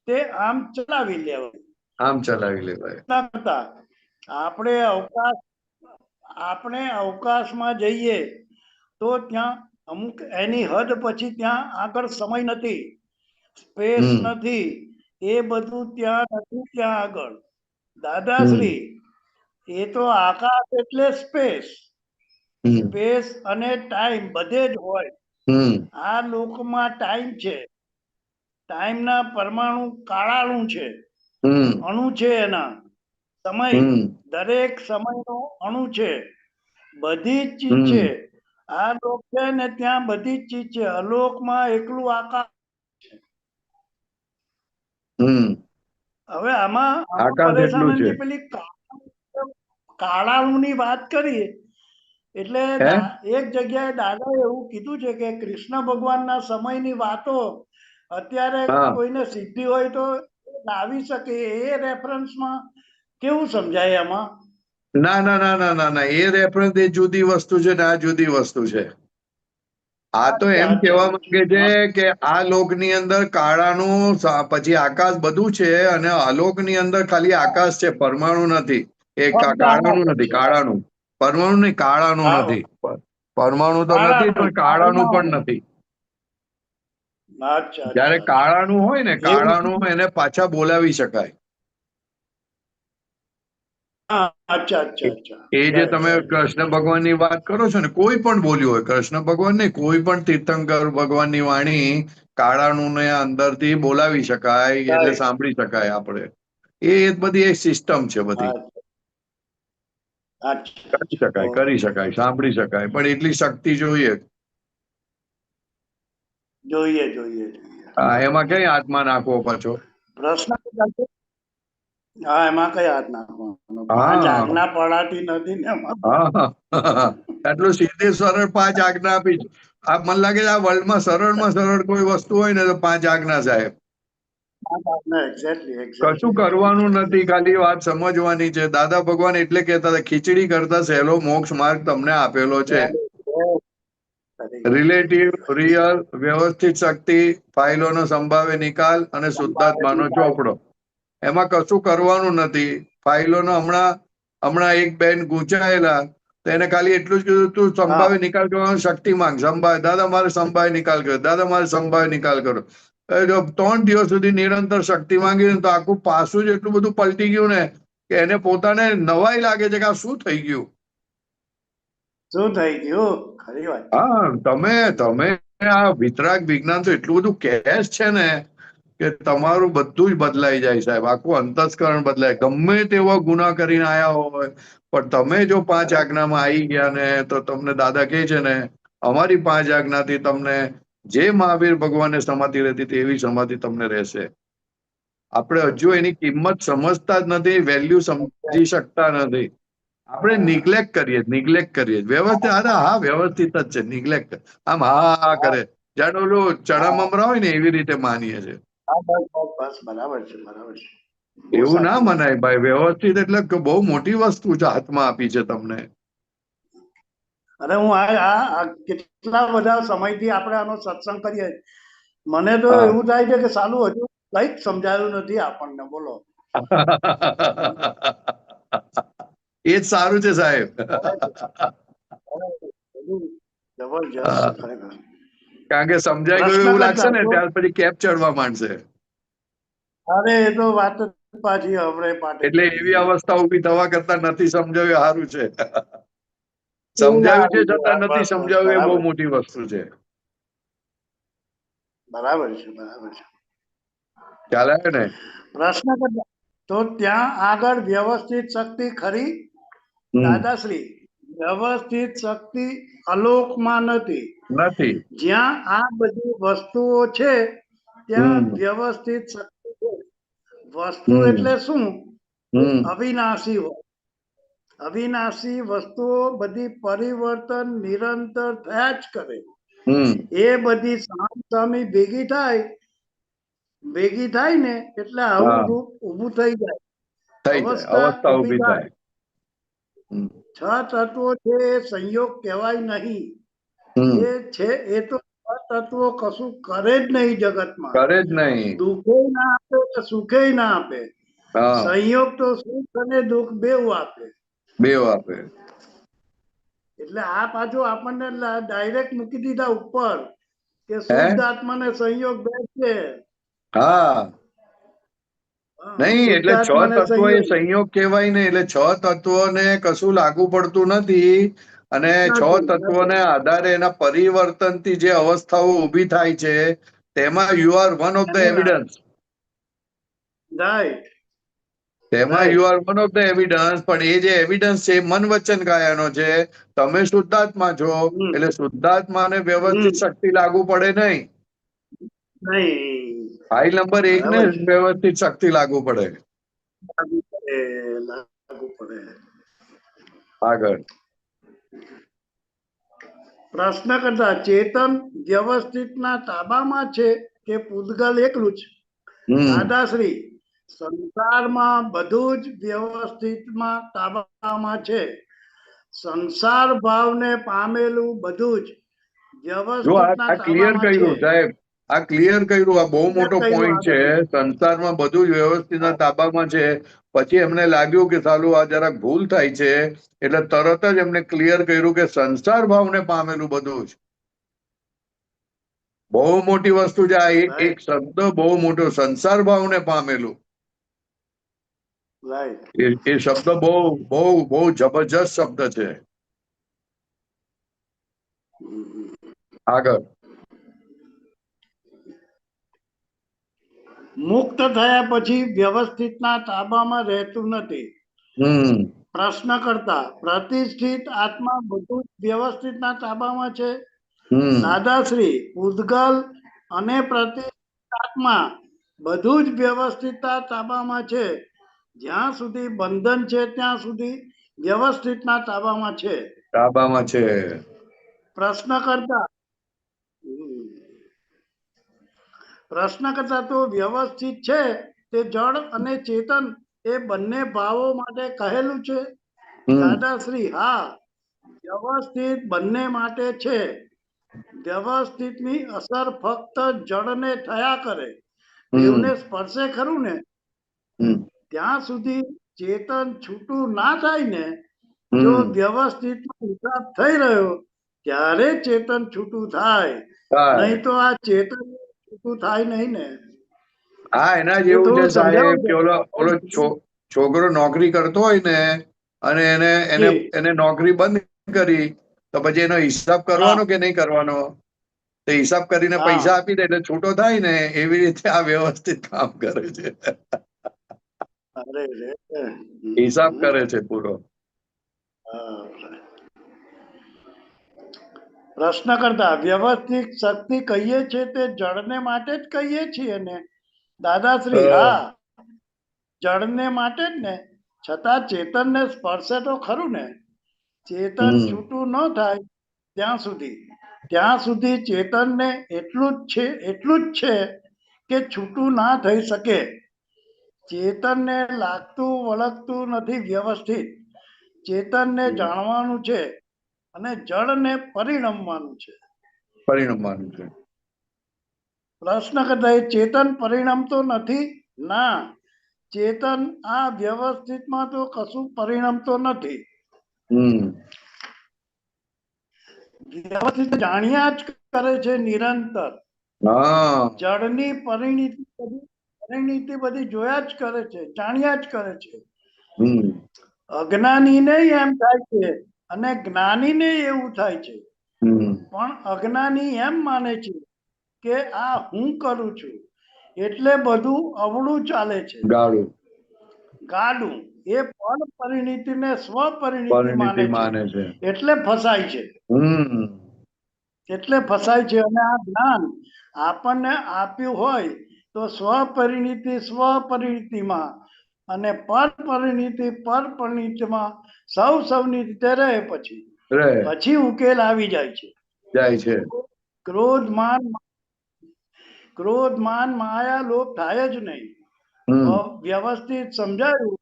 તે આમ ચલાવી લેવાય. આપણે અવકાશમાં જઈએ તો ત્યાં અમુક એની હદ પછી ત્યાં આગળ સમય નથી, સ્પેસ નથી, એ બધું ત્યાં નથી. ત્યાં આગળ દાદાશ્રી, એ તો આકાશ એટલે સ્પેસ અને ટાઈમ બધે જ હોય. આ લોકમાં ટાઈમ છે, ટાઈમના પરમાણુ કાળાનું છે, અણુ છે, એના સમય, દરેક સમયનો અણુ છે, બધી જ ચીજ છે. આ લોક છે ને ત્યાં બધી જ ચીજ છે. અલોકમાં એકલું આકાશ છે. હવે આમાં પરેશાનંદજી પેલી કાળાણુની વાત કરી, એટલે એક જગ્યાએ દાદાએ એવું કીધું છે કે કૃષ્ણ ભગવાનના સમયની વાતો અત્યારે કોઈને સિદ્ધિ હોય તો લાવી શકે. એ રેફરન્સમાં કેવું સમજાય એમાં? ના, એ રેફરન્સ એ જુદી વસ્તુ છે ને આ જુદી વસ્તુ છે. આ તો એમ કહેવા માંગે છે કે આ લોકની અંદર કાળાનું પછી આકાશ બધું છે, અને અલોકની અંદર ખાલી આકાશ છે, પરમાણુ નથી. એ કાળાનું નથી, કાળાનું. પરમાણુ નહીં, કાળાનું નથી. પરમાણુ તો નથી પણ કાળાનું પણ નથી. જયારે કાળાનું હોય ને, કાળાનું એને પાછા બોલાવી શકાય. એ જે તમે કૃષ્ણ ભગવાનની વાત કરો છો ને, કોઈ પણ બોલ્યું હોય, કૃષ્ણ ભગવાન ને કોઈ પણ તીર્થંકર ભગવાનની વાણી કાળાનું ને અંદરથી બોલાવી શકાય, એટલે સાંભળી શકાય આપણે. એ બધી એક સિસ્ટમ છે બધી. કરી શકાય, સાંભળી શકાય, પણ એટલી શક્તિ જોઈએ. એમાં કઈ આત્મા નાખવો પાછો. પ્રશ્ન કરતા હા એમાં કઈ હાથ નાખવાનો? પાંચ હા. આજ્ઞા પડાતી નથી ને એમાં. હા એટલું સીધે સરળ 5 આજ્ઞા આપી છે. આ મને લાગે છે આ વર્લ્ડમાં સરળ કોઈ વસ્તુ હોય ને તો 5 આજ્ઞા, સાહેબ. એક્ઝેક્ટલી કશું કરવાનું નથી, ખાલી વાત સમજવાની છે. દાદા ભગવાન એટલે કહેતા હતા, ખીચડી કરતા સહેલો મોક્ષ માર્ગ તમને આપેલો છે. રિલેટિવ, રિયલ, વ્યવસ્થિત શક્તિ, ફાઇલોનો સંભાવ્ય નિકાલ અને શુદ્ધાત્માનો ચોપડો. એમાં કશું કરવાનું નથી. ફાઇલોનો હમણાં એક બેન ગૂંચાયેલા, તો એને ખાલી એટલું જ કીધું, તું સંભાવ્ય નિકાલ કરવાનો શક્તિ માંગ. સંભાવ્ય, દાદા મારે સંભાવ્ય નિકાલ કરો, દાદા મારે સંભાવ્ય નિકાલ કરો. 3 દિવસ સુધી નિરંતર શક્તિ માંગી, તો આખું પાસું જ એટલું બધું પલટી ગયું ને કે એને પોતાને નવાઈ લાગે છે કે આ શું થઈ ગયું. શું થઈ ગયું? ખરી વાત. હા, તમે આ વિતરાગ વિજ્ઞાન તો એટલું બધું કેશ છે ને કે તમારું બધું જ બદલાઈ જાય, સાહેબ. આખું અંતસ્કરણ બદલાય. ગમે તેવા ગુના કરીને આયા હોય, પણ તમે જો 5 આજ્ઞામાં આવી ગયા ને, તો તમને દાદા કહે છે ને, અમારી 5 આજ્ઞાથી તમને જે મહાવીર ભગવાનને સમાધિ રહેતી હતી એવી સમાધિ તમને રહેશે. આપણે હજુ એની કિંમત સમજતા જ નથી, વેલ્યુ સમજી શકતા નથી. આપણે નિગ્લેક્ટ કરીએ વ્યવસ્થિત. હા, વ્યવસ્થિત જ છે. નિગ્લેક્ટ આમ હા કરે, જાણે ઓલું ચણા મમરા હોય ને એવી રીતે માનીએ છે. બસ બરાબર છે. એવું ના મનાય ભાઈ. વ્યવસ્થિત એટલે બહુ મોટી વસ્તુ છે, હાથમાં આપી છે તમને. અરે હું આ કેટલા બધા સમયથી આપણે આનો સત્સંગ કરીએ, મને તો હા. એવું થાય છે કે સાલું હજુ કઈક સમજાયું નથી આપણને. બોલો. એ જ સારું છે, સાહેબ. જબરજસ્ત ખરેખર. કારણ કે સમજાઈ ગયું એવું લાગશે ને ત્યાર પછી કેપ ચડવા માંડશે. અરે એ તો વાત જ પાછી હવે પાટે. એટલે એવી અવસ્થા ઉભી થવા કરતા નથી સમજાવ્યું સારું છે. સમજાવ્યું છે છતાં નથી સમજાવ્યું, એ બહુ મોટી વસ્તુ છે. બરાબર છે. ખ્યાલ આવે ને? પ્રશ્ન કરતા તો ત્યાં આગળ વ્યવસ્થિત શક્તિ ખરી? દાદાશ્રી, વ્યવસ્થિત શક્તિ અલોકમાં નથી. જ્યાં આ બધી વસ્તુઓ છે ત્યાં વ્યવસ્થિત શક્તિ છે. વસ્તુ એટલે શું? અવિનાશી હોય. અવિનાશી વસ્તુઓ બધી પરિવર્તન નિરંતર થયા જ કરે. એ બધી સામસામી ભેગી થાય ને એટલે આવું રૂપ ઊભું થઈ જાય. અવસ્થા ઊભી થાય. 6 તત્વો છે એ સંયોગ કહેવાય નહીં. એ છે એ તો 6 તત્વો કશું કરે જ નહીં જગતમાં. દુઃખે ના આપે કે સુખે ના આપે. સંયોગ તો સુખ અને દુઃખ બેવ આપે. એટલે આ પાછું આપણને ડાયરેક્ટ મૂકી દીધા ઉપર કે શુદ્ધ આત્માને સંયોગ બેસે. નહીં, એટલે 6 તત્વો એ સંયોગ કહેવાય નહીં. એટલે 6 તત્વોને કશું લાગુ પડતું નથી. અને 6 તત્વોને આધારે એના પરિવર્તનથી જે અવસ્થાઓ ઊભી થાય છે તેમાં you are one of the evidence. તેમાં you are one of the evidence. પણ એ જે એવિડન્સ છે એ મન વચન કાયાનો છે. તમે શુદ્ધાત્મા છો એટલે શુદ્ધાત્માને વ્યવસ્થિત શક્તિ લાગુ પડે નહીં. ફાઇલ નંબર 1 ને વ્યવસ્થિત શક્તિ લાગુ પડે. આગળ પ્રશ્ન કરતા ચેતન વ્યવસ્થિતના તાબામાં છે કે પૂતગલ એકલું છે? દાદાશ્રી, સંસારમાં બધું જ વ્યવસ્થિતમાં તાબામાં છે. સંસાર ભાવને પામેલું બધું જ વ્યવસ્થિતના તાબામાં છે. સાહેબ, આ ક્લિયર કર્યું. આ બહુ મોટો પોઈન્ટ છે. સંસારમાં બધું જ વ્યવસ્થિતના તાબામાં છે. પછી એમને લાગ્યું કે સાલું આ જરાક ભૂલ થાય છે, એટલે તરત જ એમને ક્લિયર કર્યું કે સંસાર ભાવને પામેલું બધું જ. બહુ મોટી વસ્તુ છે આ. એક શબ્દ બહુ મોટો, સંસાર ભાવને પામેલું. એ શબ્દ બહુ બહુ બહુ જબરજસ્ત શબ્દ છે. આગળ મુક્ત થયા પછી વ્યવસ્થિતના તાબામાં રહેતું નથી. પ્રશ્ન કરતા પ્રતિષ્ઠિત આત્મા બધું વ્યવસ્થિતના તાબામાં છે? દાદાશ્રી, પૂતગલ અને પ્રતિષ્ઠિત આત્મા બધું જ વ્યવસ્થિતતા તાબામાં છે. જ્યાં સુધી બંધન છે ત્યાં સુધી વ્યવસ્થિતના તાબામાં છે. તાબામાં છે. પ્રશ્ન કરતા તો વ્યવસ્થિત છે તે જળ અને ચેતન એ બંને ભાવો માટે કહેલું છે. દાદાશ્રી હા, વ્યવસ્થિત બંને માટે છે. વ્યવસ્થિતની અસર ફક્ત જળને થયા કરે, દેવને સ્પર્શે ખરું ને, ત્યાં સુધી ચેતન છૂટું ના થાય ને. જો વ્યવસ્થિત હિસાબ થઈ રહ્યો ત્યારે ચેતન છૂટું થાય, નહીં તો આ ચેતન છૂટું થાય નહીં ને. હા, એના જેવું છે સાહેબ કે ઓલો છોકરો નોકરી કરતો હોય ને અને એને નોકરી બંધ કરી તો પછી એનો હિસાબ કરવાનો કે નહીં કરવાનો? તો હિસાબ કરીને પૈસા આપી દે એટલે છૂટો થાય ને, એવી રીતે આ વ્યવસ્થિત કામ કરે છે. હિસાબ કરે છે પૂરો. પ્રશ્ન કરતા વ્યવસ્થિત શક્તિ કહીએ છીએ તે જળને માટે જ કહીએ છીએ ને? દાદાશ્રી હા, જળને માટે જ ને, છતાં ચેતનને સ્પર્શે તો ખરું ને. ચેતન છૂટું ન થાય ત્યાં સુધી ચેતનને એટલું જ છે કે છૂટું ના થઈ શકે. ચેતનને લાગતું વળગતું નથી વ્યવસ્થિત. ચેતનને જાણવાનું છે અને જળને પરિણમવાનું છે. પ્રશ્ન કરતા ચેતન પરિણમતો નથી? ના, ચેતન આ વ્યવસ્થિતમાં તો કશું પરિણમતો નથી. વ્યવસ્થિત જાણ્યા જ કરે છે નિરંતર. જળની પરિણીતિ બધી જોયા જ કરે છે, જાણ્યા જ કરે છે. અજ્ઞાનીને એમ થાય છે અને જ્ઞાનીને એવું થાય છે. પણ અજ્ઞાની એમ માને છે કે આ હું કરું છું એટલે બધું અવળું ચાલે છે, ગાડું. એ પર પરિણીતિને સ્વપરિણીતિ માને છે એટલે ફસાય છે. અને આ જ્ઞાન આપણને આપ્યું હોય તો સ્વપરિણીતિમાં અને પરપરિણીતિમાં સૌની રીતે રહે. પછી ઉકેલ આવી જાય છે. ક્રોધ માન માયા લોભ થાય જ નહીં. વ્યવસ્થિત સમજાયું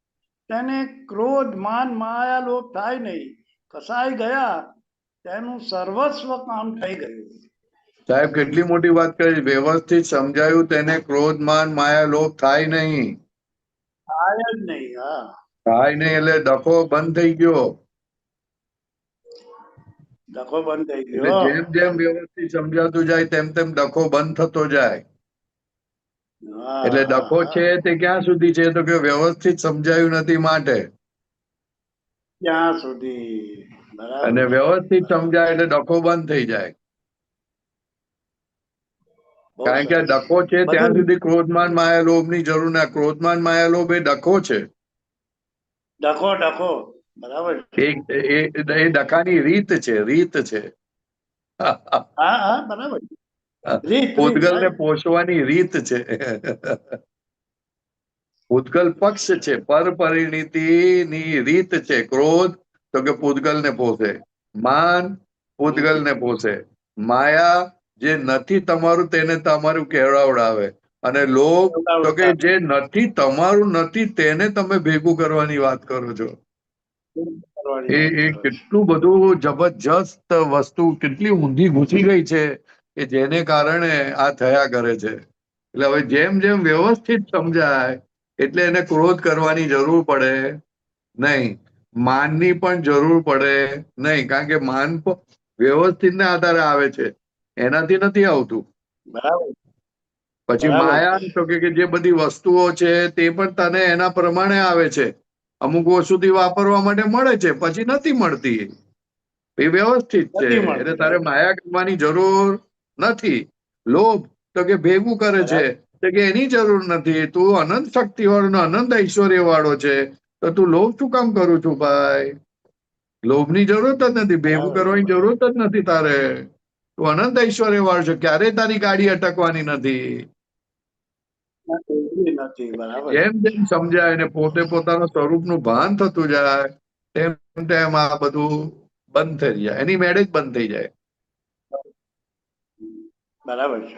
તેને ક્રોધ માન માયા લોભ થાય નહીં. કસાઈ ગયા તેનું સર્વસ્વ કામ થઈ ગયું. સાહેબ કેટલી મોટી વાત કરી. વ્યવસ્થિત સમજાયું તેને ક્રોધ માન માયા લોભ થાય નહીં. થાય જ નહીં. હા, થાય નહીં એટલે ડખો બંધ થઈ ગયો. ડખો બંધ થઈ ગયો. જેમ જેમ વ્યવસ્થિત સમજાતું જાય તેમ તેમ ડખો બંધ થતો જાય. એટલે ડખો છે તે ક્યાં સુધી છે? તો કે વ્યવસ્થિત સમજાયું નથી માટે. ત્યાં સુધી. અને વ્યવસ્થિત સમજાય એટલે ડખો બંધ થઈ જાય. કારણ કે ડખો છે ત્યાં સુધી ક્રોધમાન માયા લોભ ની જરૂર ના. ક્રોધમાન માયા લોભ એ ડખો છે. ડખો બરાબર. એ ડખાની રીત છે. બરાબર. પૂતગલ ને પોષવાની રીત છે. પૂતગલ પક્ષ છે, પર પરિણીતિ ની રીત છે. ક્રોધ તો કે પૂતગલ ને પોષે, માન પૂતગલ ને પોષે, માયા જે નથી તમારું તેને તમારું કહેવડાવે, અને લોભ તો કે જે નથી તમારું નથી તેને તમે ભેગું કરવાની વાત કરો છો. એ કેટલું બધું જબરજસ્ત વસ્તુ, કેટલી ઊંધી ઘૂસી ગઈ છે કે જેને કારણે આ થયા કરે છે. એટલે હવે જેમ જેમ વ્યવસ્થિત સમજાય એટલે એને ક્રોધ કરવાની જરૂર પડે નહીં, માનની પણ જરૂર પડે નહીં. કારણ કે માન વ્યવસ્થિત ને આધારે આવે છે, એનાથી નથી આવતું. પછી માયા તો કે જે બધી વસ્તુઓ છે તે પણ તને એના પ્રમાણે આવે છે. અમુક સુધી વાપરવા માટે મળે છે, પછી નથી મળતી. એ વ્યવસ્થિત છે એટલે તારે માયા કરવાની જરૂર નથી. લોભ તો કે ભેગું કરે છે તો કે એની જરૂર નથી. તું અનંત શક્તિ વાળો ને અનંત ઐશ્વર્ય વાળો છે તો તું લોભ શું કામ કરું છું ભાઈ? લોભની જરૂરત જ નથી, ભેગું કરવાની જરૂરત જ નથી તારે. તું અનંત ઐશ્વર્ય વાળો છે, ક્યારેય તારી ગાડી અટકવાની નથી. નથી. બરાબર. જેમ જેમ સમજાય ને પોતે પોતાના સ્વરૂપનું ભાન થતું જાય તેમ તેમ આ બધું બંધ થઈ જાય, એની મેળે જ બંધ થઈ જાય. બરાબર છે.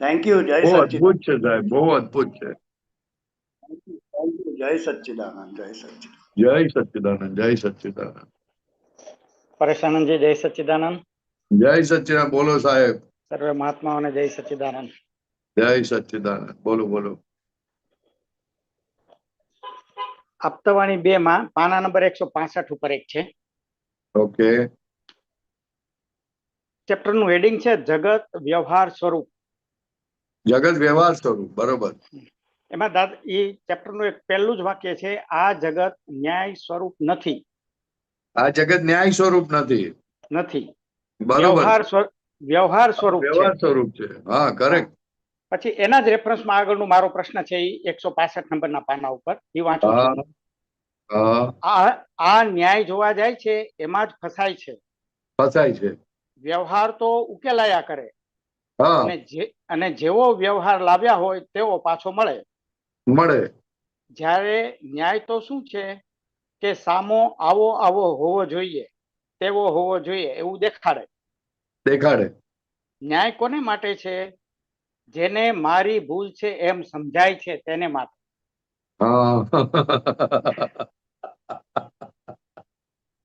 Thank you. જય બહુ સચ્ચિદાનંદ. અદભુત છે સાહેબ, બહુ અદભુત છે. જય સચ્ચિદાનંદ. જય સચ્ચિદાનંદ. જય સચ્ચિદાનંદ, જય સચ્ચિદાનંદ, પરેશાનંદજી જય સચ્ચિદાનંદ. જય સચ્ચિદાનંદ. બોલો સાહેબ. સર્વે મહાત્માઓને જય સચ્ચિદાનંદ. જય સચ્ચિદાનંદ. બોલો બોલો. આપતાવાણી 2 માં પાના નંબર 165 ઉપર એક છે. ઓકે. ચેપ્ટર નું હેડિંગ છે જગત વ્યવહાર સ્વરૂપ. જગત વ્યવહાર સ્વરૂપ. બરોબર. એમાં દાદા એ ચેપ્ટર નું એક પહેલું જ વાક્ય છે, આ જગત ન્યાય સ્વરૂપ નથી. આ જગત ન્યાય સ્વરૂપ નથી. નથી. બરોબર. વ્યવહાર સ્વરૂપ છે. વ્યવહાર સ્વરૂપ છે. હા, કરેક્ટ. પછી એના જ રેફરન્સમાં આગળનો મારો પ્રશ્ન છે એ 165 નંબરના પાના ઉપર એ વાંચું છું. આ ન્યાય જોવા જાય છે એમાં જ ફસાય છે. ફસાય છે. વ્યવહાર તો ઉકેલાયા કરે હા, અને જેવો વ્યવહાર લાવ્યા હોય તેવો પાછો મળે. જ્યારે ન્યાય તો શું છે કે સામો આવો આવો હોવો જોઈએ, તેવો હોવો જોઈએ એવું દેખાડે. ન્યાય કોને માટે છે? જેને મારી ભૂલ છે એમ સમજાય છે તેને માટે.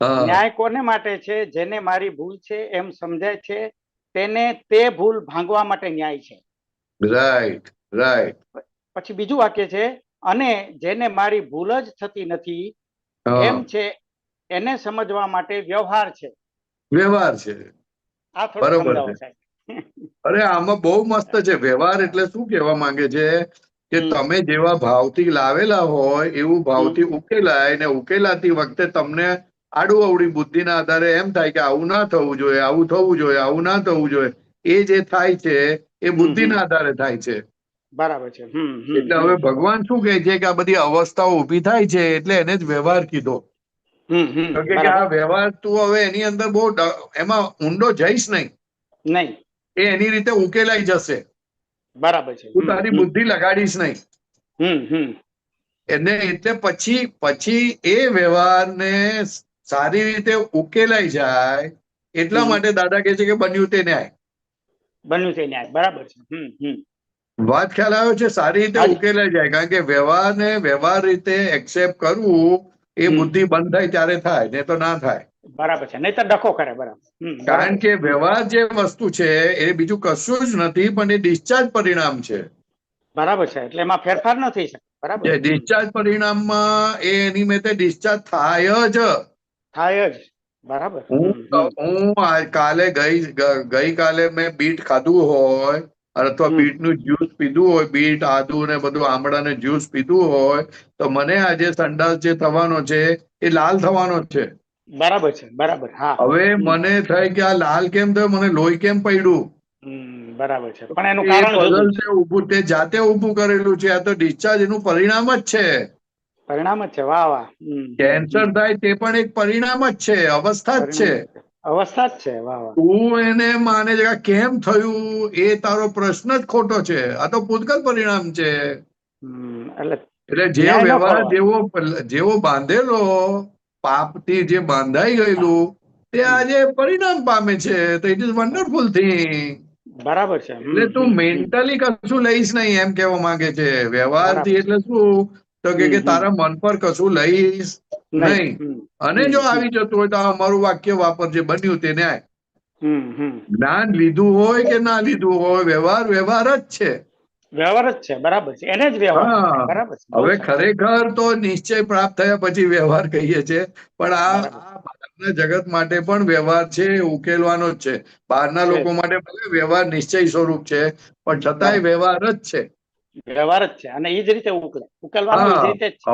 ન્યાય કોને માટે છે? જેને મારી ભૂલ છે એમ સમજાય છે તેને તે ભૂલ ભાંગવા માટે ન્યાય છે. Right, right. પછી બીજું વાક્ય છે, અને જેને મારી ભૂલ જ થતી નથી એમ છે એને સમજવા માટે વ્યવહાર છે. વ્યવહાર છે. આ થોડું સમજાવો સાહેબ. અરે આમાં બહુ મસ્ત છે. વ્યવહાર એટલે શું કહેવા માંગે છે કે તમે જેવા ભાવથી લાવેલા હોય એવું ભાવથી ઉકેલાય, ને ઉકેલાતી વખતે તમને આડું અવળી બુદ્ધિના આધારે એમ થાય કે આવું ના થવું જોઈએ, આવું થવું જોઈએ, આવું ના થવું જોઈએ. એ જે થાય છે એ બુદ્ધિના આધારે થાય છે. બરાબર છે. એટલે હવે ભગવાન શું કહે છે કે આ બધી અવસ્થાઓ ઊભી થાય છે એટલે એને જ વ્યવહાર કીધો. કે આ વ્યવહાર તું હવે એની અંદર બહુ એમાં ઊંડો જઈશ નહીં. એ એની રીતે ઉકેલાઈ જશે. બરાબર છે. તું તારી બુદ્ધિ લગાડીશ નહીં. એને એટલે પછી એ વ્યવહારને સારી રીતે ઉકેલાઈ જાય એટલા માટે દાદા કહે છે કે બન્યું તે ન્યાય. બરાબર છે. વાત ખ્યાલ આવ્યો છે? સારી રીતે ઉકેલાઈ જાય, કારણ કે વ્યવહારને વ્યવહાર રીતે એક્સેપ્ટ કરવું એ બુદ્ધિ બંધ થાય ત્યારે થાય, નહીં તો ના થાય. બરાબર છે. નહીં તો ડખો કરે. બરાબર. કારણ કે વ્યવહાર જે વસ્તુ છે એ બીજું કશું જ નથી પણ એ ડિસ્ચાર્જ પરિણામ છે. બરાબર છે. એટલે એમાં ફેરફાર ન થઈ શકે. બરાબર. ડિસ્ચાર્જ પરિણામમાં એ એની મેતે ડિસ્ચાર્જ થાય જ. બરાબર. હું ગઈકાલે મેં બીટ ખાધું હોય અથવા બીટનું જ્યુસ પીધું હોય, બીટ આદુ ને બધું આમળાને જ્યુસ પીધું હોય તો મને આજે સંડાસ જે થવાનો છે એ લાલ થવાનો છે. બરાબર છે. બરાબર. હા. હવે મને થાય કે આ લાલ કેમ થયો, મને લોહી કેમ પડ્યું. બરાબર છે. પણ એનું કારણ ઊભું તે જાતે ઊભું કરેલું છે. આ તો ડિસ્ચાર્જ એનું પરિણામ જ છે. પરિણામ જ છે. વાહ વાહ. કેન્સર થાય તે પણ એક પરિણામ જ છે, અવસ્થા જ છે. અવસ્થા જ છે. વાહ વાહ. તું એને માને છે કે કેમ થયું એ તારો પ્રશ્ન જ ખોટો છે. આ તો પૂતગલ પરિણામ છે. એટલે જે વ્યવહાર જેવો બાંધેલો પાપથી જે બાંધાઈ ગયેલું તે આજે પરિણામ પામે છે. તો ઇટ ઇઝ વન્ડરફુલ થિંગ. બરાબર છે. એટલે તું મેન્ટલી કશું લઈશ નહીં એમ કેવા માંગે છે. વ્યવહારથી એટલે શું તો કે તારા મન પર કશું લઈશ નહીં. અને જો આવી જતું હોય તો અમારું વાક્ય વાપરજે, બન્યું તે ન્યાય. જ્ઞાન લીધું હોય કે ના લીધું હોય, વ્યવહાર જ છે. વ્યવહાર જ છે. બરાબર છે. એને જ વ્યવહાર. બરાબર છે. હવે ખરેખર તો નિશ્ચય પ્રાપ્ત થયા પછી વ્યવહાર કહીએ છીએ, પણ આ બહારના જગત માટે પણ વ્યવહાર છે, ઉકેલવાનો જ છે. બહારના લોકો માટે ભલે વ્યવહાર નિશ્ચય સ્વરૂપ છે પણ છતાંય વ્યવહાર જ છે. વ્યવહાર જ છે. અને એ જ રીતે ઉકેલવાનો એ જ રીતે જ છે.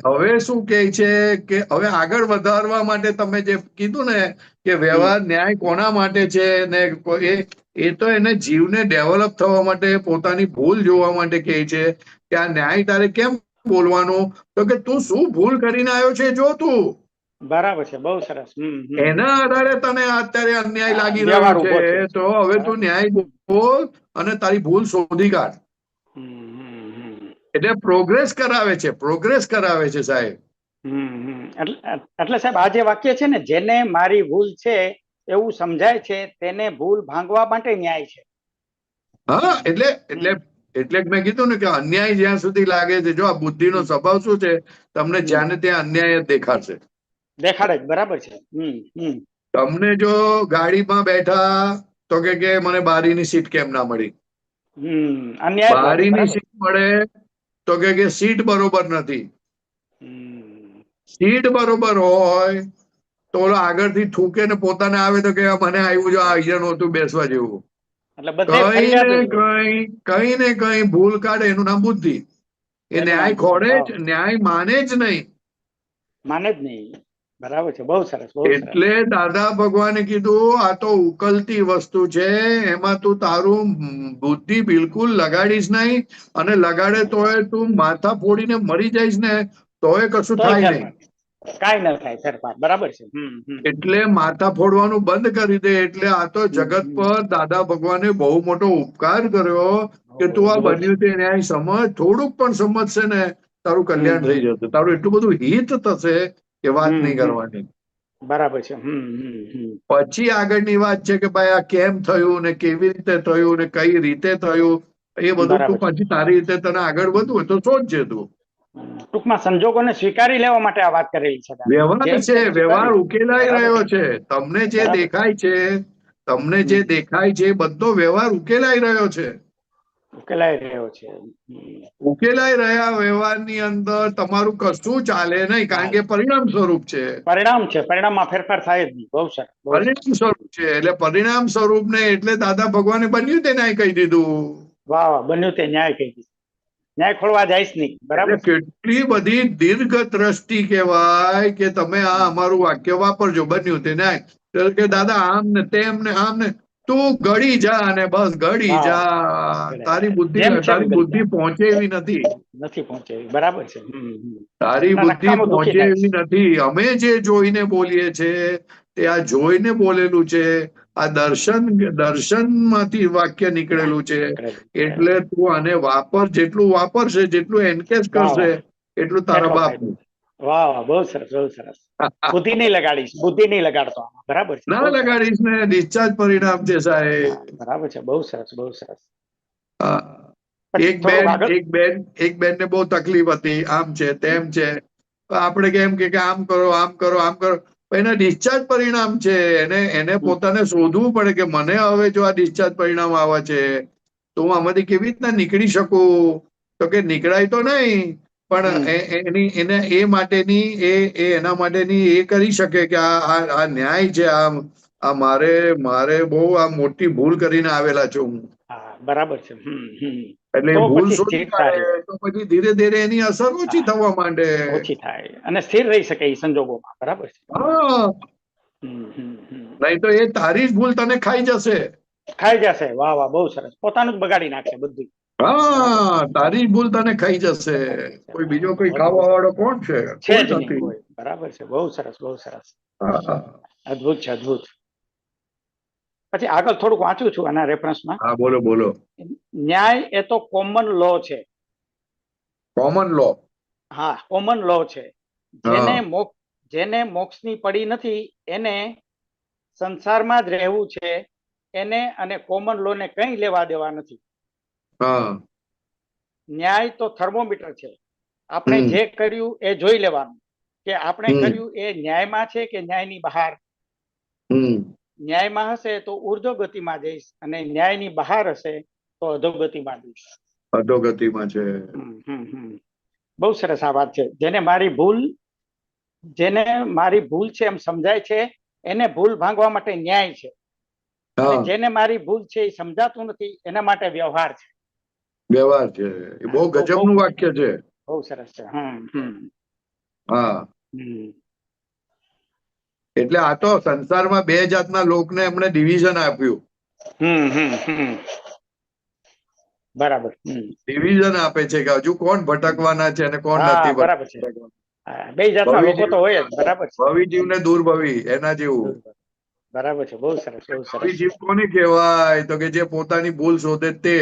હવે શું કહે છે કે હવે આગળ વધારવા માટે તમે જે કીધું ને કે વ્યવહાર ન્યાય કોના માટે છે ને એ તો એને જીવને ડેવલપ થવા માટે, પોતાની ભૂલ જોવા માટે કહે છે કે આ ન્યાય તારે કેમ બોલવાનું, તો કે તું શું ભૂલ કરીને આવ્યો છે જો તું. બરાબર છે. બહુ સરસ. એના આધારે તને અત્યારે અન્યાય લાગી રહ્યો છે તો હવે તું ન્યાય બોલ અને તારી ભૂલ શોધી કાઢ. એટલે પ્રોગ્રેસ કરાવે છે સાહેબ. એટલે સાહેબ આ જે વાક્ય છે ને, જેને મારી ભૂલ છે એવું સમજાય છે તેને ભૂલ ભાંગવા માટે ન્યાય છે. હા, એટલે મેં કીધું ને કે અન્યાય જ્યાં સુધી લાગે છે, જો આ બુદ્ધિનો સ્વભાવ શું છે, તમને જ્યાં ને ત્યાં અન્યાય જ દેખાડશે. દેખાડે જ, બરાબર છે. તમને જો ગાડીમાં બેઠા તો કે મને બારીની સીટ કેમ ના મળી, અન્યાય બારીની સીટ મળે તો કે સીટ બરોબર નથી. સીટ બરોબર હોય તો ઓલો આગળથી થૂકે ને પોતાને આવે તો કે મને આવ્યું જો અહીંયા નહોતું બેસવા જેવું. કઈ ને કઈ ભૂલ કાઢે, એનું નામ બુદ્ધિ. એ ન્યાય ખોડે જ, ન્યાય માને જ નહીં. માને જ નહીં. બરાબર છે, બહુ સરસ. એટલે દાદા ભગવાને કીધું આ તો ઉકલતી વસ્તુ છે, એમાં તું તારું બુદ્ધિ બિલકુલ લગાડીશ નહીં, અને લગાડે તોય તું માથા ફોડીને મરી જઈશ ને તોય કશું થાય નહીં. કાઈ ન થાય ફેરફાર. બરાબર છે. એટલે માથા ફોડવાનું બંધ કરી દે. એટલે આ તો જગત પર દાદા ભગવાને બહુ મોટો ઉપકાર કર્યો કે તું આ બન્યું તે ન્યાય સમજ. થોડુંક પણ સમજશે ને તારું કલ્યાણ થઈ જશે, તારું એટલું બધું હિત થશે કે વાત નહીં કરવાની. બરાબર છે. પછી આગળની વાત છે કે ભાઈ આ કેમ થયું ને કેવી રીતે થયું ને કઈ રીતે થયું, એ બધું તું પછી તારી રીતે તને આગળ વધવું હોય તો શોધજે તું. ટૂંકમાં સંજોગોને સ્વીકારી લેવા માટે આ વાત કરેલી છે. વ્યવહાર છે, વ્યવહાર ઉકેલાઈ રહ્યો છે. તમને જે દેખાય છે, તમને જે દેખાય છે એ બધો વ્યવહાર ઉકેલાઈ રહ્યો છે. ઉકેલાઈ રહ્યા વ્યવહારની અંદર તમારું કશું ચાલે નહીં, કારણ કે પરિણામ સ્વરૂપ છે. પરિણામમાં ફેરફાર થાય જ નહીં. બહુ સરસ. પરિણામ સ્વરૂપ છે, એટલે પરિણામ સ્વરૂપ ને એટલે દાદા ભગવાને બન્યું તે ન્યાય કહી દીધું. વાહ, બન્યું તે ન્યાય કહી દીધું. ન્યાય ખોળવા જાય નહીં. બરાબર. કેટલી બધી દીર્ઘ દ્રષ્ટિ કહેવાય કે તમે આ અમારું વાક્ય વાપરજો, બન્યું તે ન્યાય. કે દાદા આમ ને તેમ ને આમ ને, તું ગળી જા અને બસ ગળી જા. તારી બુદ્ધિ પહોંચે એવી નથી પહોંચે. બરાબર છે. તારી બુદ્ધિ પહોંચે એવી નથી. અમે જે જોઈને બોલીએ છે તે આ જોઈને બોલેલું છે. આ દર્શન માંથી વાક્ય નીકળેલું છે. એટલે તું આને વાપર, જેટલું વાપરશે, જેટલું એન્કેજ કરશે એટલું તારા બાપનું. વાહ, બહુ સરસ, બહુ સરસ. બુદ્ધિ નહીં લગાડીશ, બુદ્ધિ નહીં લગાડતો. બરાબર છે. ના લગાડીશ ને ડિસ્ચાર્જ પરિણામ છે સાહેબ. બરાબર છે. બહુ સરસ, બહુ સરસ. એક બેન ને બહુ તકલીફ હતી, આમ છે તેમ છે. આપણે કેમ કે આમ કરો આમ કરો આમ કરો, એના ડિસ્ચાર્જ પરિણામ છે. એને પોતાને શોધવું પડે કે મને હવે જો આ ડિસ્ચાર્જ પરિણામ આવે છે તો હું આમાંથી કેવી રીતના નીકળી શકું. તો કે નીકળાય તો નહીં, પણ એને એ માટેની એના માટેની એ કરી શકે કે આ ન્યાય છે. આ મારે બહુ આ મોટી ભૂલ કરીને આવેલા છું હું. બરાબર છે. એટલે ભૂલ શોધી કાઢે તો પછી ધીરે ધીરે એની અસર ઓછી થવા માંડે, ઓછી થાય અને સ્થિર રહી શકે એ સંજોગોમાં. બરાબર છે. હા, નહીં તો એ તારી જ ભૂલ તને ખાઈ જશે. વાહ વાહ, બહુ સરસ. પોતાનું જ બગાડી નાખે બધું. હા, તારી જ ભૂલ તને ખાઈ જશે. કોઈ બીજો કોઈ ખાવા વાળો કોણ છે? બરાબર છે. બહુ સરસ, બહુ સરસ. અદભુત છે, અદભુત. પછી આગળ થોડુંક વાંચું છું આના રેફરન્સમાં. હા, બોલો બોલો. ન્યાય એ તો કોમન લો છે. કોમન લો? હા, કોમન લો છે. જેને મોક્ષની પડી નથી એને સંસારમાં જ રહેવું છે. એને અને કોમન લો ને કઈ લેવા દેવા નથી. ન્યાય તો થર્મોમીટર છે. આપણે જે કર્યું એ જોઈ લેવાનું કે આપણે કર્યું એ ન્યાયમાં છે કે ન્યાયની બહાર. ન્યાયમાં હશે તો ઉર્ધ્વ ગતિમાં જઈશ, અને ન્યાયની બહાર હશે તો અધોગતિમાં જઈશ. અધોગતિમાં છે. બહુ સરસ આ વાત છે. જેને મારી ભૂલ છે એમ સમજાય છે, એને ભૂલ ભાંગવા માટે ન્યાય છે. અને જેને મારી ભૂલ છે એ સમજાતું નથી એના માટે વ્યવહાર છે. વ્યવહાર છે. એ બહુ ગજબનું વાક્ય છે. બહુ સરસ છે. હા, એટલે આ તો સંસારમાં બે જાતના લોકને એમણે ડિવિઝન આપ્યું. બરાબર. ડિવિઝન આપે છે કે હજુ કોણ ભટકવાના છે અને કોણ નથી. બરાબર છે. બે જાતના લોકો તો હોય જ. બરાબર છે. ભવિજીવ ને દુર્ભવી, એના જેવું. બરાબર છે, બહુ સરસ, બહુ આવી સરસ. જીવ કોને કહેવાય? તો કે જે પોતાની ભૂલ શોધે તે.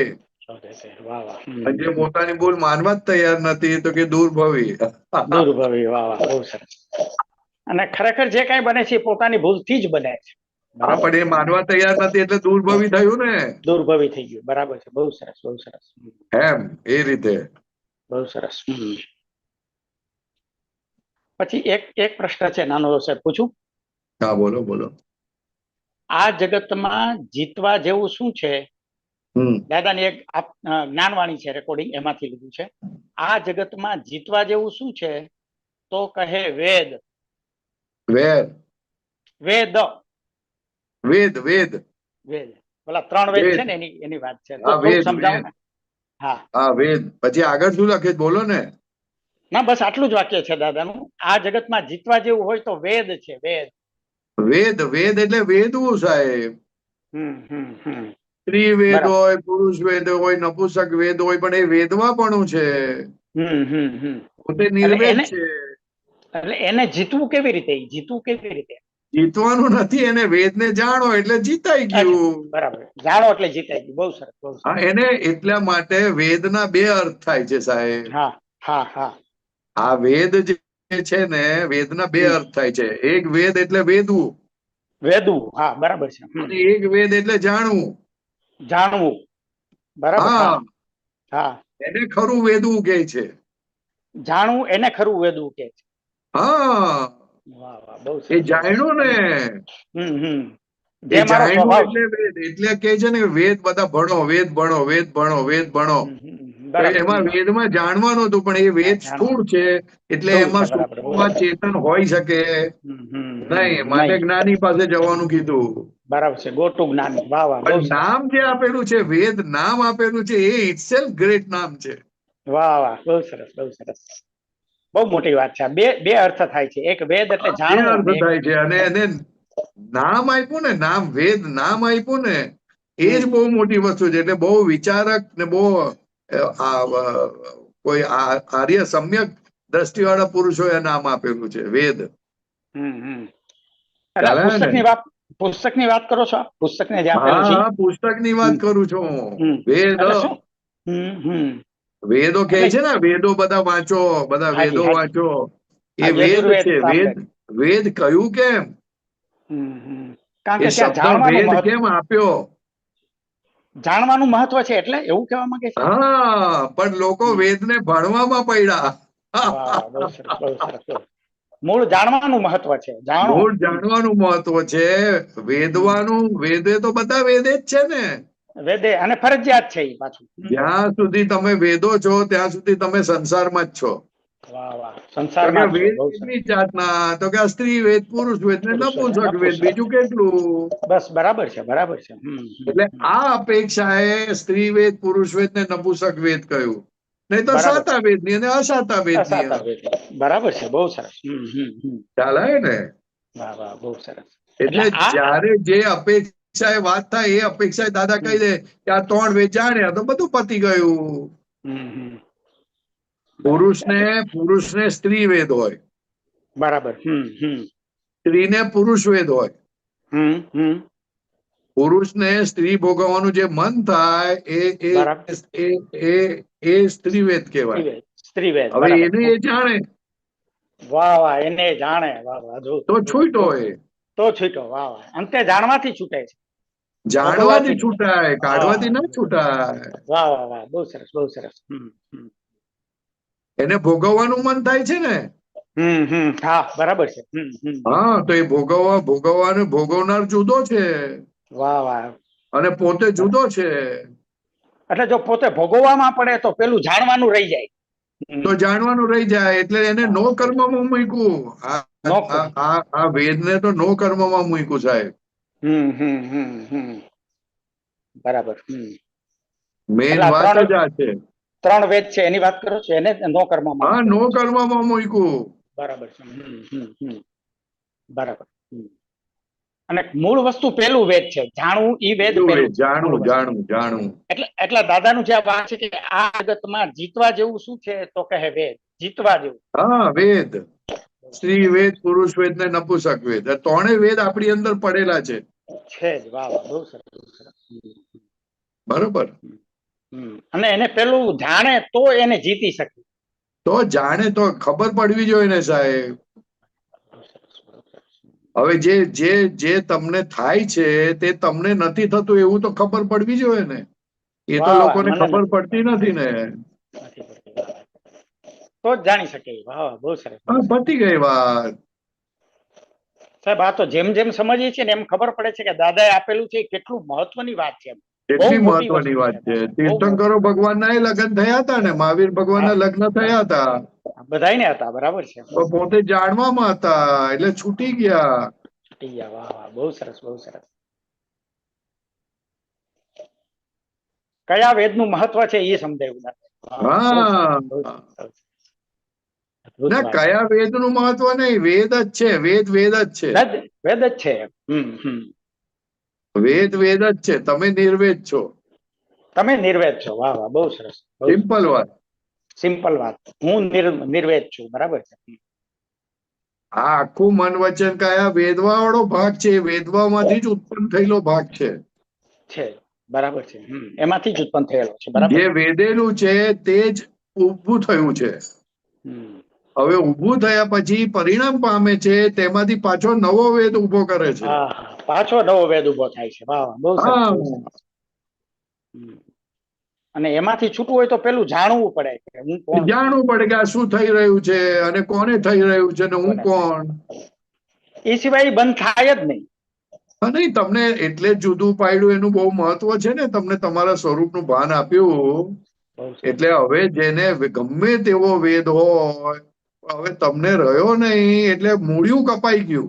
શોધે છે. વાહ વાહ. અને જે પોતાની ભૂલ માનવા જ તૈયાર નથી તો કે દુર્ભવી. દુર્ભવી. વાહ વાહ, બહુ સરસ. અને ખરેખર જે કઈ બને છે એ પોતાની ભૂલથી જ બને છે. હા, પણ એ માનવા તૈયાર નથી એટલે દુર્ભવી થયું ને. દુર્ભવી થઈ ગયું. બરાબર છે, બહુ સરસ, બહુ સરસ. એમ એ રીતે. બહુ સરસ. પછી એક પ્રશ્ન છે નાનો, સાહેબ પૂછું? હા, બોલો બોલો. આ જગતમાં જીતવા જેવું શું છે? દાદાની એક જ્ઞાનવાણી છે, રેકોર્ડિંગ એમાંથી લીધું છે. આ જગતમાં જીતવા જેવું શું છે? તો કહે વેદ. વેદ. વેદ. વેદ વેદ વેદ. પેલા 3 વેદ છે ને એની વાત છે. તો થોડુંક સમજાવો ને. હા, વેદ. પછી આગળ શું લખે બોલો ને. ના, બસ આટલું જ વાક્ય છે દાદાનું. આ જગતમાં જીતવા જેવું હોય તો વેદ છે, વેદ. વેદ વેદ એટલે વેદવું સાહેબ. સ્ત્રી વેદ હોય, પુરુષ વેદ હોય, નપુંસક વેદ હોય, પણ એ વેદવાપણું છે. પોતે નિર્વેદ છે. એટલે એને જીતવું કેવી રીતે? જીતવું કેવી રીતે? જીતવાનું નથી, એને વેદને જાણો એટલે જીતાઈ ગયું. બરાબર, જાણો એટલે જીતાઈ ગયું. બહુ સરસ, બહુ સરસ. હા, એને એટલા માટે વેદના 2 અર્થ થાય છે સાહેબ. હા હા હા. આ વેદ જે છે ને, વેદના 2 અર્થ થાય છે. એક વેદ એટલે વેદવું. વેદવું, હા, બરાબર છે. અને એક વેદ એટલે જાણવું. જાણવું, બરાબર. હા, હા. એને ખરું વેદવું કહે છે. જાણવું એને ખરું વેદવું કહે છે. હા, વાહ વાહ, બહુ સરસ. એ જાણ્યું ને. જે મારો જાણ્યું સ્વભાવ. એટલે વેદ. એટલે કે છે ને વેદ બધા ભણો, વેદ ભણો, વેદ ભણો, વેદ ભણો. એમાં વેદમાં જાણવાનું હતું, પણ એ વેદ સ્થૂળ છે એટલે એમાં સૂક્ષ્મમાં ચેતન હોઈ શકે નહીં, માટે જ્ઞાની પાસે જવાનું કીધું. બરાબર છે, ગો ટુ જ્ઞાની. વાહ વાહ, બહુ પણ સરસ. નામ જે આપેલું છે, વેદ નામ આપેલું છે, એ ઇટસેલ્ફ ગ્રેટ નામ છે. વાહ વાહ, બહુ સરસ, બહુ સરસ. બહુ મોટી વાત છે. બે અર્થ થાય છે. એક વેદ એટલે બે જાણવું. અર્થ થાય છે. અને એને નામ આપ્યું ને, નામ વેદ નામ આપ્યું ને, એ જ બહુ મોટી વસ્તુ છે. એટલે બહુ વિચારક ને બહુ કોઈ આર્ય સમ્યક દ્રષ્ટિવાળા પુરુષોએ નામ આપેલું છે વેદ. પુસ્તકની વાત કરો છો? પુસ્તકને જે આપેલું છે? હા, પુસ્તકની વાત કરું છું. વેદ. વેદો કહે છે ને, વેદો બધા વાંચો, બધા વેદો વાંચો. એ વેદ છે. વેદ કયું કેમ? કારણ એ કે ત્યાં શબ્દ જાણવાનું વેદ મહત્વ. કેમ આપ્યો? જાણવાનું મહત્વ છે એટલે એવું કહેવા માંગે છે. હા, પણ લોકો વેદને ભણવામાં પડ્યા. બહુ સરસ, બહુ સરસ. મૂળ જાણવાનું મહત્વ છે. મૂળ જાણવાનું મહત્વ છે. વેદવાનું, વેદે તો બધા વેદે જ છે ને. વેદે અને ફરજિયાત છે એ પાછું. જ્યાં સુધી તમે વેદો છો ત્યાં સુધી તમે સંસારમાં જ છો. વાહ વાહ, સંસારમાં વેદ કેટલી જાતના? તો કે સ્ત્રી વેદ, પુરુષ વેદ ને નપુંસક વેદ, બીજું કેટલું? બસ, બરાબર છે, બરાબર છે. એટલે આ અપેક્ષાએ સ્ત્રી વેદ, પુરુષ વેદ ને નપુંસક વેદ કહ્યું. નહીં તો સાતા વેદ ની અને અસાતા વેદ ની. બરાબર છે, બહુ સરસ. ખ્યાલ આવે ને? વાહ વાહ, બહુ સરસ. એટલે જયારે જે અપેક્ષાએ વાત થાય એ અપેક્ષાએ દાદા કહી દે કે આ 3 વેદ જાણ્યા તો બધું પતી ગયું. પુરુષને સ્ત્રી વેદ હોય. બરાબર. સ્ત્રીને પુરુષ વેદ હોય. પુરુષને સ્ત્રી ભોગવવાનું જે મન થાય એ સ્ત્રી વેદ કહેવાય. સ્ત્રીવેદ. હવે એને એ જાણે. વાહ વાહ, એને જાણે. વાહ વાહ, તો છૂટો હોય. તો છૂટો. વાહ વાહ, અંતે જાણવાથી છૂટે છે. જાણવાથી છૂટાય, કાઢવાથી ના છૂટાય. વાહ વાહ વાહ, બહુ સરસ, બહુ સરસ. એને ભોગવવાનું મન થાય છે ને. હા, બરાબર છે. હા, તો એ ભોગવનાર જુદો છે. વાહ વાહ. અને પોતે જુદો છે. એટલે જો પોતે ભોગવવામાં પડે તો પેલું જાણવાનું રહી જાય. તો જાણવાનું રહી જાય એટલે એને નો કર્મમાં મૂક્યું. આ વેદને તો નો કર્મમાં મૂક્યું સાહેબ. બરાબર. મેન વાત જ આ છે. 3 વેદ છે એની વાત કરો છો, એને નો કર્મમાં. હા, નો કર્મમાં મૂક્યું. બરાબર છે. બરાબર. અને મૂળ વસ્તુ પેલું વેદ છે. જાણવું ઈ વેદ પેલું. જાણવું. એટલે દાદાનું જે વાત છે કે આ જગતમાં જીતવા જેવું શું છે? તો કહે વેદ. જીતવા જેવું. હા, વેદ. સ્ત્રી વેદ, પુરુષ વેદ ને નપુંસક વેદ, આ ત્રણેય વેદ આપણી અંદર પડેલા છે. છે જ. વાહ વાહ, બહુ સરસ, બહુ સરસ. બરોબર. અને એને પેલું જાણે તો એને જીતી શકે. તો જાણે તો ખબર પડવી જોઈએ ને સાહેબ. હવે જે તમને થાય છે તે તમને નથી થતું એવું તો ખબર પડવી જોઈએ ને. એ તો વાહ, વાહ, લોકોને મને ખબર નથી પડતી નથી ને. નથી પડતી. તો જ જાણી શકે. વાહ વાહ, બહુ સરસ, બહુ હા, સરસ. પતી ગઈ વાત. સાહેબ આ તો જેમ જેમ સમજીએ છીએ ને એમ ખબર પડે છે કે દાદાએ આપેલું છે એ કેટલું મહત્વની વાત છે. કેટલી બહુ મોટી મહત્વની વસ્તુ વાત છે. દાદા. બહુ તીર્થંકરો ભગવાનના એ લગ્ન થયા હતા ને, મહાવીર ભગવાનના લગ્ન થયા હતા. બધાયને હતા, બરાબર છે. પણ પોતે જાણવામાં હતા એટલે છૂટી ગયા. છૂટી ગયા. વાહ વાહ, બહુ સરસ, બહુ સરસ. કયા વેદનું મહત્વ છે એ સમજાયું દાદા. વાહ, બહુ સરસ, બહુ હા, સરસ. અદ્ભુત ના વાત. કયા વેદનું મહત્વ નહીં, વેદ જ છે. વેદ વેદ જ છે. વેદ જ છે. વેદ વેદ જ છે. તમે નિર્વેદ છો. તમે નિર્વેદ છો. વાહ વાહ, બહુ સરસ. સિમ્પલ વાત. સિમ્પલ વાત. હું નિર્વેદ છું, બરાબર છે. આ આખું મન વચન કાયા વેદવા વાળો ભાગ છે. વેદવામાંથી જ ઉત્પન્ન થયેલો ભાગ છે. છે, બરાબર છે. એમાંથી જ ઉત્પન્ન થયેલો છે, બરાબર. જે વેદેલું છે તે જ ઊભું થયું છે. હવે ઊભું થયા પછી પરિણામ પામે છે, તેમાંથી પાછો નવો વેદ ઊભો કરે છે. હા, પાછો નવો વેદ ઉભો થાય છે. વાહ વાહ, બહુ સરસ, હા, બહુ સરસ. અને એમાંથી છૂટવું હોય તો પેલું જાણવું પડે કે હું કોણ છું. જાણવું પડે કે આ શું થઈ રહ્યું છે અને કોને થઈ રહ્યું છે ને હું કોને થાય. કોણ. એ સિવાય બંધ થાય જ નહીં. હા, નહીં તમને એટલે જ જુદું પાડ્યું એનું બહુ મહત્વ છે ને. તમને તમારા સ્વરૂપનું ભાન આપ્યું. બહુ સરસ. એટલે હવે જેને ગમે તેવો વેદ હોય, હવે તમને રહ્યો નહીં એટલે મૂળિયું કપાઈ ગયું.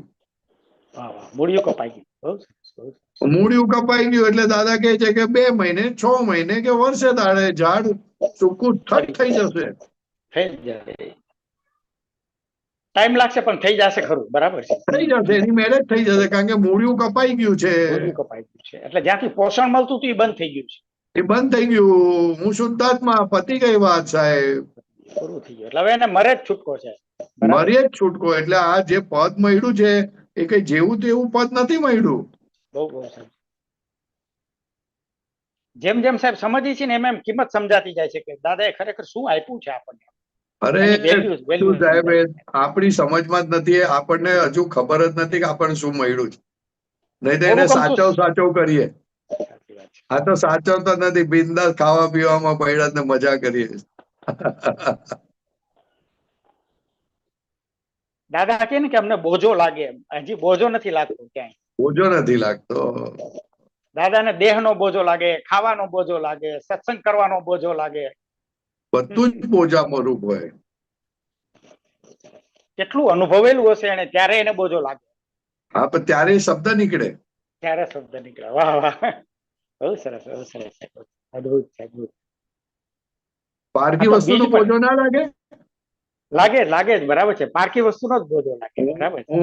વાહ વાહ, મૂળિયું કપાઈ ગયું. બહુ સરસ, બહુ સરસ. મૂળિયું કપાઈ ગયું એટલે દાદા કહે છે કે 2 મહિને, 6 મહિને કે વર્ષે દાડે ઝાડ સૂકું થટ થઈ જશે. થઈ જાય. ટાઈમ લાગશે પણ થઈ જશે ખરું, બરાબર છે. થઈ જશે, એની મેરેજ થઈ જશે કારણ કે મૂળિયું કપાઈ ગયું છે. મૂળિયું કપાઈ ગયું છે એટલે જ્યાંથી પોષણ મળતું હતું એ બંધ થઈ ગયું છે. એ બંધ થઈ ગયું. હું શુદ્ધાત્મા, પતી ગઈ વાત સાહેબ. પૂરું થઈ ગયું એટલે હવે એને મરે જ છૂટકો છે. બરાબર. મરીએ જ છૂટકો. એટલે આ જે પદ મળ્યું છે એ કઈ જેવું તેવું પદ નથી મળ્યું. બહુ બહુ સરસ. જેમ જેમ સાહેબ સમજીએ છીએ ને એમ એમ કિંમત સમજાતી જાય છે કે દાદાએ ખરેખર શું આપ્યું છે આપણને. અરે એની વેલ્યુ શું સાહેબ, સમજાય. આપણી સમજમાં જ નથી. આપણને હજુ ખબર જ નથી કે આપણને શું મળ્યું છે. નહીં તો એને થોડુંક અમથું સાચવ કરીએ. સાચી વાત છે. આ તો સાચવતા નથી. બિંદાસ ખાવા પીવામાં પડ્યા ને મજા કરીએ. દાદા કહે ને કે અમને બોજો લાગે, હજી બોજો નથી લાગતો ક્યાંય. બોજો નથી લાગતો. દાદાને દેહનો બોજો લાગે, ખાવાનો બોજો લાગે, સત્સંગ કરવાનો બોજો લાગે. બધું જ બોજામાં રૂપ હોય. કેટલું અનુભવેલું હશે એને ત્યારે એને બોજો લાગે. હા, પણ ત્યારે શબ્દ નીકળે. ત્યારે શબ્દ નીકળે. વાહ વાહ, બહુ સરસ, બહુ સરસ. અદભુત છે, અદભુત. પારકી આ તો બીજ વસ્તુનો પણ બોજો ના લાગે. લાગે જ, બરાબર છે. પારકી વસ્તુનો જ બોજો લાગે, બરાબર છે.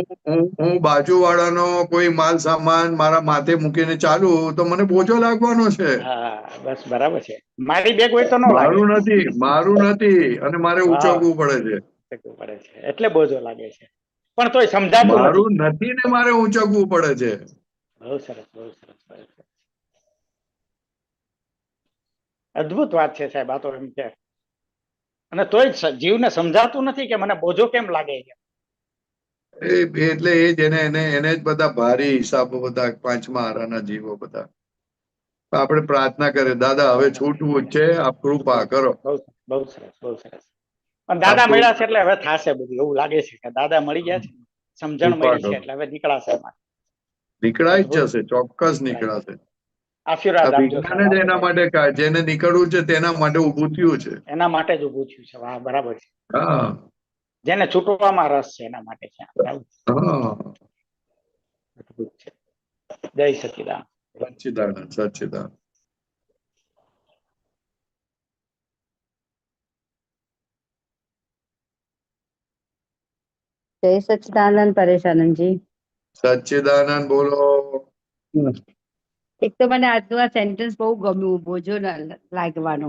હું બાજુ વાળાનો કોઈ માલ સામાન મારા માથે મૂકીને ચાલુ તો મને બોજો લાગવાનો છે. હા, બસ બરાબર છે. મારી બેગ હોય તો ન લાગે. મારું નથી અને મારે ઉચકવું પડે છે. પડે છે એટલે બોજો લાગે છે. પણ તોય સમજાતું નથી. મારું નથી ને મારે ઉચકવું પડે છે. બહુ સરસ, બહુ સરસ, બહુ સરસ. અદ્ભુત વાત છે સાહેબ, આ તો એમ છે. અને તોય જીવને સમજાતું નથી કે મને બોજો કેમ લાગે છે. એટલે એ જ એને જ બધા ભારી હિસાબો, બધા પાંચમા આરાના જીવો બધા. આપણે પ્રાર્થના કરીએ દાદા હવે છૂટવું જ છે, આપ કૃપા કરો. બહુ સરસ, બહુ સરસ. પણ દાદા મળ્યા છે એટલે હવે થશે બધું. એવું લાગે છે કે દાદા મળી ગયા છે, સમજણ કૃપા મળી છે કરો. એટલે હવે નીકળાશે. નીકળાઈ જ જશે, ચોક્કસ નીકળાશે. આશીર્વાદ આપજો વિજ્ઞાન સાહેબ. જ એના માટે જેને નીકળવું છે તેના માટે ઉભું થયું છે. એના માટે જ ઉભું થયું છે. વાહ, બરાબર છે. હા, જેને છૂટવામાં રસ છે એના માટે છે. હા. અદભુત છે. જય સચિદાનંદ. સચ્ચિદાનંદ, સચ્ચિદાનંદ. જય સચ્ચિદાનંદ પરેશાનંદજી. સચ્ચિદાનંદ બોલો. એક તો મને આજનું આ સેન્ટેન્સ બહુ ગમ્યું, બોજો લાગવાનો.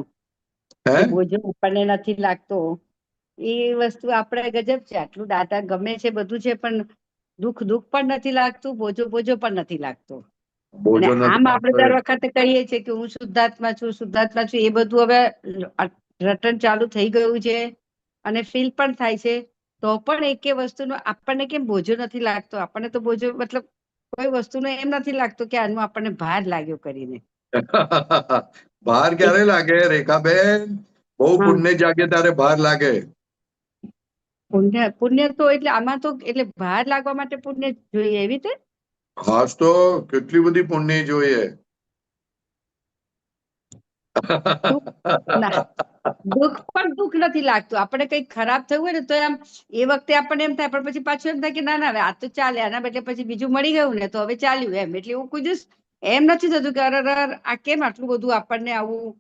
હે? એ બોજો આપણને નથી લાગતો એ વસ્તુ આપણે ગજબ છે. આટલું દાતા ગમે છે, બધું છે, પણ દુઃખ પણ નથી લાગતું, બોજો પણ નથી લાગતો. બોજો અને નથી આમ આપણે દર લાગતો. વખતે કહીએ છીએ કે હું શુદ્ધાત્મા છું, એ બધું હવે રટણ ચાલુ થઈ ગયું છે અને ફીલ પણ થાય છે. તો પણ એકે વસ્તુનો આપણને કેમ બોજો નથી લાગતો? આપણને તો બોજો મતલબ કોઈ વસ્તુનો એમ નથી લાગતો કે આનો આપણને ભાર લાગ્યો કરીને. ભાર ક્યારે લાગે રેખાબેન? બહુ હા. પુણ્ય જાગે ત્યારે ભાર લાગે. પુણ્ય તો એટલે આમાં તો એટલે ભાર લાગવા માટે પુણ્ય જોઈએ એવી રીતે? ખાસ તો કેટલી બધી પુણ્ય જોઈએ. ના, દુઃખ નથી લાગતું. આપણે કઈક ખરાબ થયું હોય ને તો આમ એ વખતે આપણને એમ થાય, પણ પછી પાછું એમ થાય કે ના હવે આ તો ચાલે, આના બદલે પછી બીજું મળી ગયું ને તો હવે ચાલ્યું એમ. એટલે એવું કોઈ દિવસ એમ નથી થતું કે અરે આ કેમ આટલું બધું આપણને આવું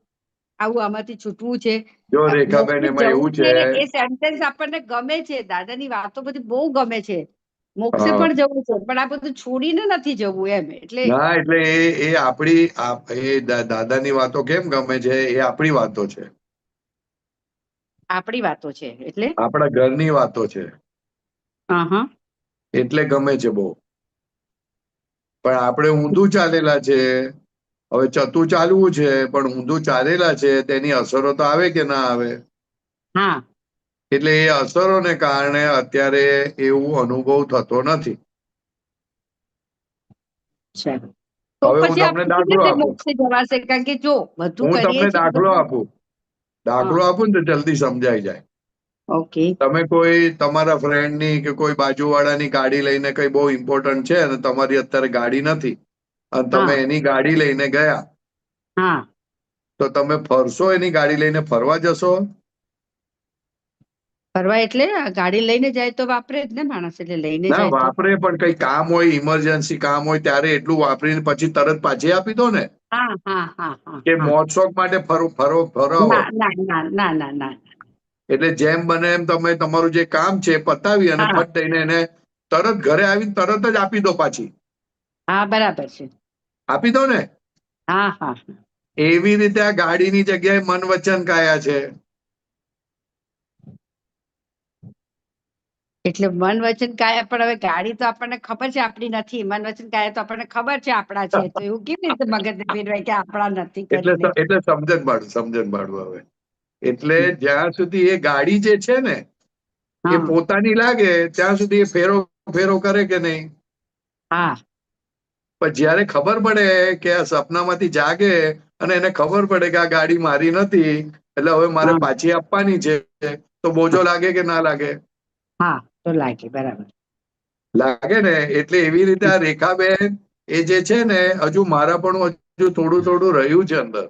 આમાંથી છૂટવું છે. જો રેખાબેન મોક્ષે એમાં એવું જવું છે. છે એ સેન્ટેન્સ આપણને ગમે છે. દાદાની વાતો બધી બહુ ગમે છે. મોક્ષે હા. પણ જવું છે, પણ આ બધું છોડીને નથી જવું એમ. એટલે ના એટલે એ આપણી દાદાની વાતો કેમ ગમે છે? એ આપણી વાતો છે, આપણી વાતો છે એટલે આપણા ઘરની વાતો છે, હા. એટલે ગમે છે બહુ. પણ આપણે ઊંધું ચાલેલા છે. હવે ચતું ચાલવું છે, પણ ઊંધું ચાલેલા છે, તેની અસરો તો આવે કે ના આવે? હા. એટલે એ અસરોને કારણે અત્યારે એવું અનુભવ થતો નથી. તો હવે હું પછી તમને આપણે કેવી દાખલો રીતે આપું. મોક્ષે જવાશે? કારણ કે જો બધું હું કરીએ તમને છીએ દાખલો બધું. આપું. હા. દાખલો આપું ને તો જલ્દી સમજાઈ જાય. ઓકે. તમે કોઈ તમારા ફ્રેન્ડની કે કોઈ બાજુવાળાની ગાડી લઈને કઈ બહુ ઇમ્પોર્ટન્ટ છે અને તમારી અત્યારે ગાડી નથી અને તમે હા. એની ગાડી લઈને ગયા, હા. તો તમે ફરશો? એની ગાડી લઈને ફરવા જશો? ફરવા એટલે ગાડી લઈને જાય તો વાપરે જ ને માણસ, એટલે લઈને ના જાય તો. વાપરે, પણ કઈ કામ હોય, ઇમરજન્સી કામ હોય ત્યારે એટલું વાપરીને પછી તરત પાછી આપી દો ને. હા. કે મોજ શોખ માટે ફરાવો. ના ના ના ના ના ના. એટલે જેમ બને એમ તમે તમારું જે કામ છે પતાવી અને હા. ફટ દઈને એને તરત ઘરે આવીને તરત જ આપી દો પાછી. હા, બરાબર છે. આપી દો ને. હા. એવી રીતે આ ગાડીની જગ્યાએ મન વચન કાયા છે. એટલે મન વચન કાયા, પણ હવે ગાડી તો આપણને ખબર છે આપણી નથી. મન વચન કાયા તો આપણને ખબર છે આપણા છે. તો એવું કેવી રીતે મગજને ફેરવાય કે આપણા નથી કરીને? એટલે સમજણ પાડું હવે. એટલે જ્યાં સુધી એ ગાડી જે છે ને એ હા. પોતાની લાગે ત્યાં સુધી એ ફેરો કરે કે નહીં? હા. પણ જયારે ખબર પડે કે આ સપનામાંથી જાગે અને એને ખબર પડે કે આ ગાડી મારી નથી, એટલે હવે મારે હા. પાછી આપવાની છે, તો બોજો લાગે કે ના લાગે? હા, તો લાગે. બરાબર. લાગે ને. એટલે એવી રીતે આ રેખાબેન એ જે છે ને, હજુ મારા પણ હજુ થોડું રહ્યું છે અંદર.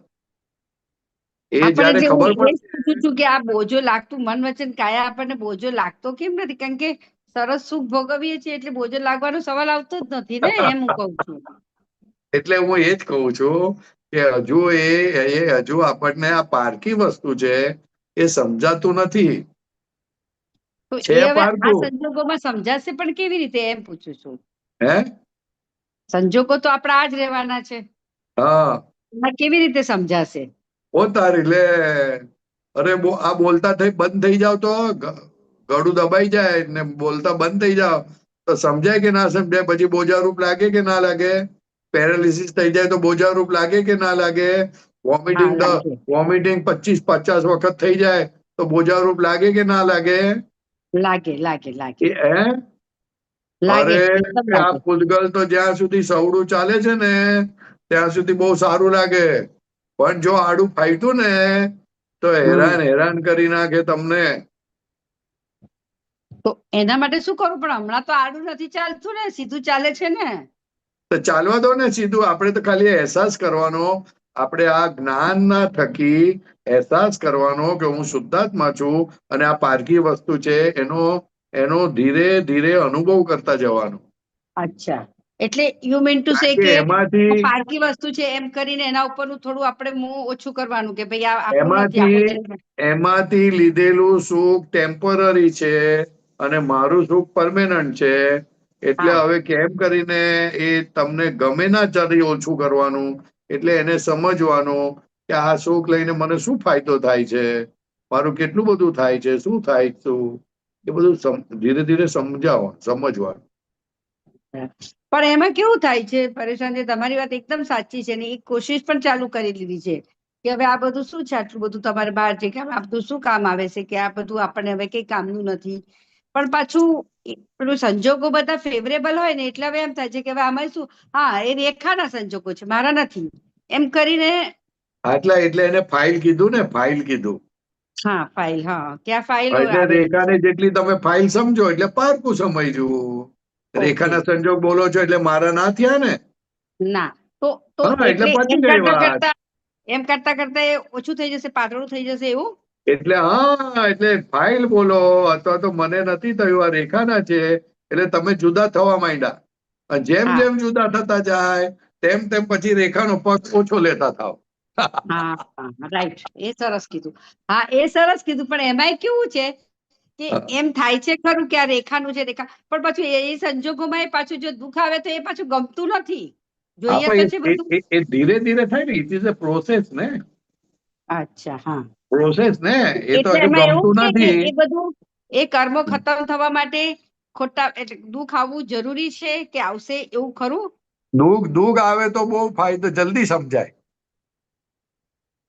એ આપણે જયારે જે હું ખબર એ જ પડશે. પૂછું છું કે આ બોજો લાગતું, મન વચન કાયા આપણને બોજો લાગતો કેમ નથી? કારણ કે સરસ સુખ ભોગવીએ છીએ એટલે બોજો લાગવાનો સવાલ આવતો જ નથી ને, એમ હું કઉ છું. એટલે હું એ જ કહું છું કે હજુ આપણને આ પારકી વસ્તુ છે એ સમજાતું નથી. તો છે એ હવે આ પારકું. સંજોગોમાં સમજાશે પણ કેવી રીતે, એમ પૂછું છું. હે? સંજોગો તો આપણા આ જ રહેવાના છે. હા. એમાં કેવી રીતે સમજાશે? તારી લે. અરે આ બોલતા બંધ થઈ જાવ તો ગળું દબાઈ જાય ને, બોલતા બંધ થઈ જાવ તો સમજાય કે ના સમજાય? પછી બોજારૂપ લાગે કે ના લાગે? પેરાલિસિસ થઈ જાય તો બોજારૂપ લાગે કે ના લાગે? હા, વોમિટિંગ લાગે. વોમિટિંગ 25-50 વખત થઈ જાય તો બોજારૂપ લાગે કે ના લાગે? લાગે. અરે એકદમ આ લાગે. પૂતગલ તો જ્યાં સુધી સવડું ચાલે છે ને ત્યાં સુધી બહુ સારું લાગે, પણ જો આડું ફાઈટું ને તો હેરાન કરી નાખે તમને. તો એના માટે શું કરવું? પણ હમણાં તો આડું નથી ચાલતું ને, સીધું ચાલે છે ને. તો ચાલવા દો ને સીધું. આપણે તો ખાલી અહેસાસ કરવાનો. આપણે આ જ્ઞાન ના થકી અહેસાસ કરવાનો કે હું શુદ્ધાત્મા છું અને આ પારકી વસ્તુ છે એનો ધીરે ધીરે અનુભવ કરતા જવાનો. અચ્છા, એટલે યુ મીન ટુ સે કારણ કે કે એમાંથી પારકી વસ્તુ છે એમ કરીને એના ઉપરનું થોડું આપણે મોહ ઓછું કરવાનું કે ભાઈ આ આપણું નથી, એમાંથી આપણે એમાંથી લીધેલું સુખ ટેમ્પરરી છે અને મારું સુખ પરમેનન્ટ છે. એટલે હા. હવે કેમ કરીને એ તમને ગમે ના ચાલી ઓછું કરવાનું. એટલે એને સમજવાનું કે આ સુખ લઈને મને શું ફાયદો થાય છે, મારું કેટલું બધું થાય છે, શું થાય શું, એ બધું ધીરે ધીરે સમજવાનું. પણ એમાં કેવું થાય છે પરેશાન, તમારી વાત એકદમ સાચી છે ને એક કોશિશ પણ ચાલુ કરી લીધી છે કે હવે આ બધું શું છે, આટલું બધું તમારે બહાર છે કે આ બધું શું કામ આવે છે, કે આ બધું આપણને હવે કઈ કામનું નથી. પણ પાછું પેલું સંજોગો બધા ફેવરેબલ હોય ને એટલે હવે એમ થાય છે કે હવે આમાં શું, હા એ રેખાના સંજોગો છે, મારા નથી, એમ કરીને. એટલે એને ફાઇલ કીધું ને, ફાઇલ કીધું. હા ફાઇલ, હા ક્યાં ફાઇલ એટલે રેખાને જેટલી તમે ફાઇલ સમજો એટલે પારકું સમજવું. રેખાના સંજોગ બોલો છો એટલે મારા ના થયા ને. ના તો એટલે પતી ગઈ વાત. એમ કરતા કરતા એ ઓછું થઈ જશે, પાતળું થઈ જશે એવું. એટલે એટલે ફાઇલ બોલો અથવા તો મને નથી થયું, આ રેખાના છે એટલે તમે જુદા થવા માંડ્યા. જેમ જેમ જુદા થતા જાય તેમ તેમ પછી રેખાનો પગ ઓછો લેતા થાવ. હા રાઈટ, એ સરસ કીધું. હા એ સરસ કીધું. પણ એમાંય કેવું છે કે એમ થાય છે ખરું કે આ રેખાનું છે, રેખા, પણ પાછું એ સંજોગોમાં પાછું જો દુઃખ આવે તો એ પાછું ગમતું નથી. જોઈએ તો છે બધું. એ ધીરે ધીરે થાય ને, ઇટ ઇઝ અ પ્રોસેસ ને. અચ્છા, હા પ્રોસેસ ને, એ તો એટલે હજુ એમાં એવું ગમતું છે કે નથી. એ બધું એ કર્મો ખતમ થવા માટે ખોટા એટલે દુઃખ આવવું જરૂરી છે કે આવશે એવું ખરું? દુઃખ આવે તો બહુ ફાયદો, જલ્દી સમજાય.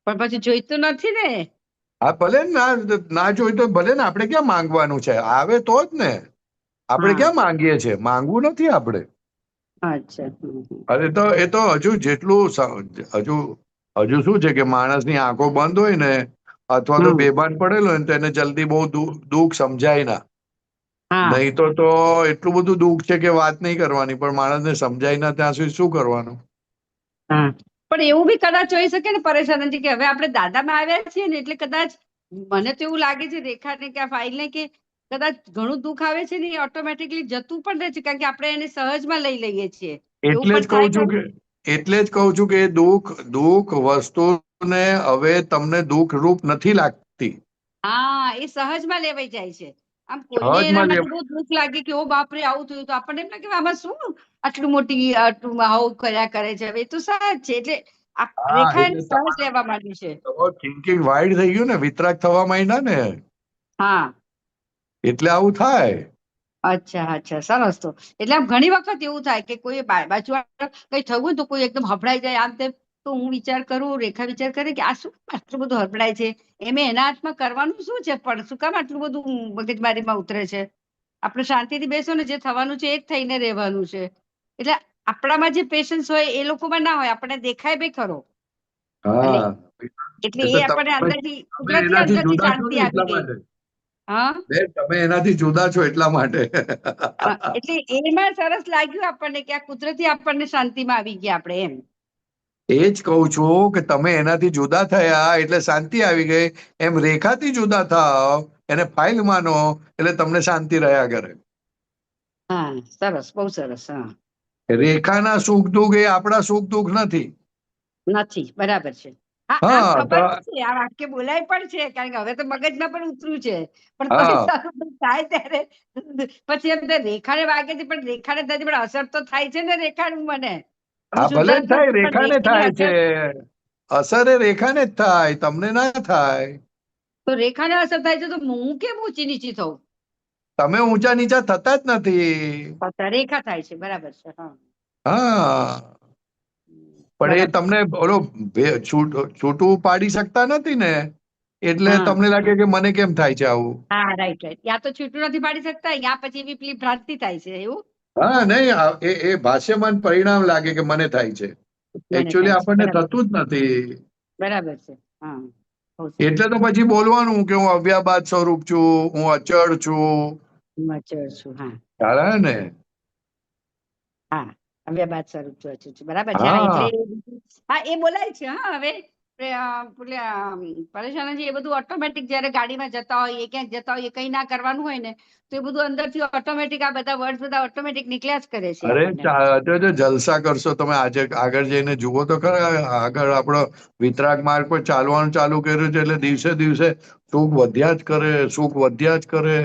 પણ પછી જોઈતું નથી ને. હા ભલે ના જોઈ તો ભલે ને, આપણે ક્યાં માંગવાનું છે, આવે તો જ ને. આપણે ક્યાં માંગીએ છીએ, માંગવું નથી આપણે. અચ્છા. અરે તો એ તો હજુ જેટલું હજુ શું છે કે માણસની આંખો બંધ હોય ને અથવા તો બેભાન પડેલો હોય ને તો એને જલ્દી બહુ દુઃખ સમજાય ના. નહીં તો એટલું બધું દુઃખ છે કે વાત નહીં કરવાની, પણ માણસને સમજાય ના ત્યાં સુધી શું કરવાનું. પણ એવું બી કદાચ હોઈ શકે ને પરેશાનજી, કે હવે આપણે દાદામાં આવ્યા છીએ ને એટલે કદાચ મને તો એવું લાગે છે રેખાને કે આ ફાઇલને કે કદાચ ઘણું દુઃખ આવે છે ને એ ઓટોમેટિકલી જતું પણ રહે છે, કારણ કે આપણે એને સહજમાં લઈ લઈએ છીએ. એટલે જ કહું છું કે દુઃખ વસ્તુને હવે તમને દુઃખ રૂપ નથી લાગતી. હા એ સહજમાં લેવાઈ જાય છે. આમ કોઈને એના સહજમાં માટે બહુ દુઃખ લાગે કે ઓ બાપરે આવું થયું, તો આપણને એમ લાગે આમાં શું આટલું મોટી આવું કર્યા કરે છે. હવે એ તો સહજ છે, એટલે રેખા એને સહજ લેવા માંડી છે. થિંકિંગ વાઇડ થઈ ગયું ને, વિતરાગ થવા માંડ્યા ને. હા એટલે આવું થાય. અચ્છા, સરસ. તો એટલે આમ ઘણી વખત એવું થાય કે કોઈ બાજુ કઈ થયું ને તો કોઈ એકદમ હફડાઈ જાય આમ તેમ, તો હું વિચાર કરું, રેખા વિચાર કરે કે આ શું આટલું બધું હફડાય છે, એના હાથમાં કરવાનું શું છે, પણ શું કામ આટલું બધું મગજમારીમાં ઉતરે છે. આપણે શાંતિથી બેસો ને, જે થવાનું છે એ જ થઈને રહેવાનું છે. એટલે આપણામાં જે પેશન્સ હોય એ લોકોમાં ના હોય, આપણને દેખાય બી ખરો. એટલે એ આપણને અંદરથી કુદરતી અંદરથી શાંતિ આપી ગઈ. તમે એનાથી જુદા છો એટલા માટે. એટલે એમાં સરસ લાગ્યું આપણને કે આ કુદરતી આપણને શાંતિમાં આવી ગયા આપણે, એમ. એ જ કહું છું કે તમે એનાથી જુદા થયા એટલે શાંતિ આવી ગઈ. એમ રેખાથી જુદા થાવ, એને ફાઇલ માનો એટલે તમને શાંતિ રહ્યા કરે. હા સરસ, બહુ સરસ. રેખાના સુખ દુઃખ એ આપણા સુખ દુઃખ નથી. બરાબર છે. હા ખબર છે, આ વાક્ય બોલાય પણ છે, કારણ કે હવે તો મગજમાં પણ ઉતર્યું છે. પણ થાય ત્યારે પછી એમ રેખાને વાગે છે, પણ રેખાને થાય પણ અસર તો થાય છે ને રેખાનું મને. હા ભલે જ થાય, રેખાને થાય છે. અસર એ રેખાને જ થાય, તમને ના થાય. તો રેખાને અસર થાય છે તો હું કેમ ઊંચી નીચી થઉં? તમે ઊંચા નીચા થતા જ નથી. રેખા થાય છે, બરાબર છે. હા પણ એ તમને બોલો છૂટું પાડી શકતા નથી ને, એટલે તમને લાગે કે મને કેમ થાય છે આવું. હા રાઈટ. યા તો છૂટું નથી પાડી શકતા, યા પછી એવી પેલી ભ્રાંતિ થાય છે એવું. હા નહીં, એ ભાષ્યમાન પરિણામ લાગે કે મને થાય છે, એકચ્યુઅલી આપણને થતું જ નથી. બરાબર છે. એટલે તો પછી બોલવાનું કે હું અવ્યાબાદ સ્વરૂપ છું, હું અચળ છું. ખ્યાલ ને. હા અવ્યાબાદ સ્વરૂપ છું, બરાબર છે. એટલે હા એ બોલાય છે. હવે પરેશાનજી, એ બધું ઓટોમેટિક જયારે ગાડીમાં જતા હોય, ક્યાંક જતા હોય, કઈ ના કરવાનું હોય ને, તો એ બધું અંદરથી ઓટોમેટિક આ બધા વર્ડ બધા ઓટોમેટિક નીકળ્યા જ કરે છે. અરે જલસા કરશો તમે. આજે આગળ જઈને જુઓ તો ખરા, આગળ આપણો વિતરાગ માર્ગ પર ચાલવાનું ચાલુ કર્યું છે એટલે દિવસે દિવસે સુખ વધ્યા જ કરે, સુખ વધ્યા જ કરે.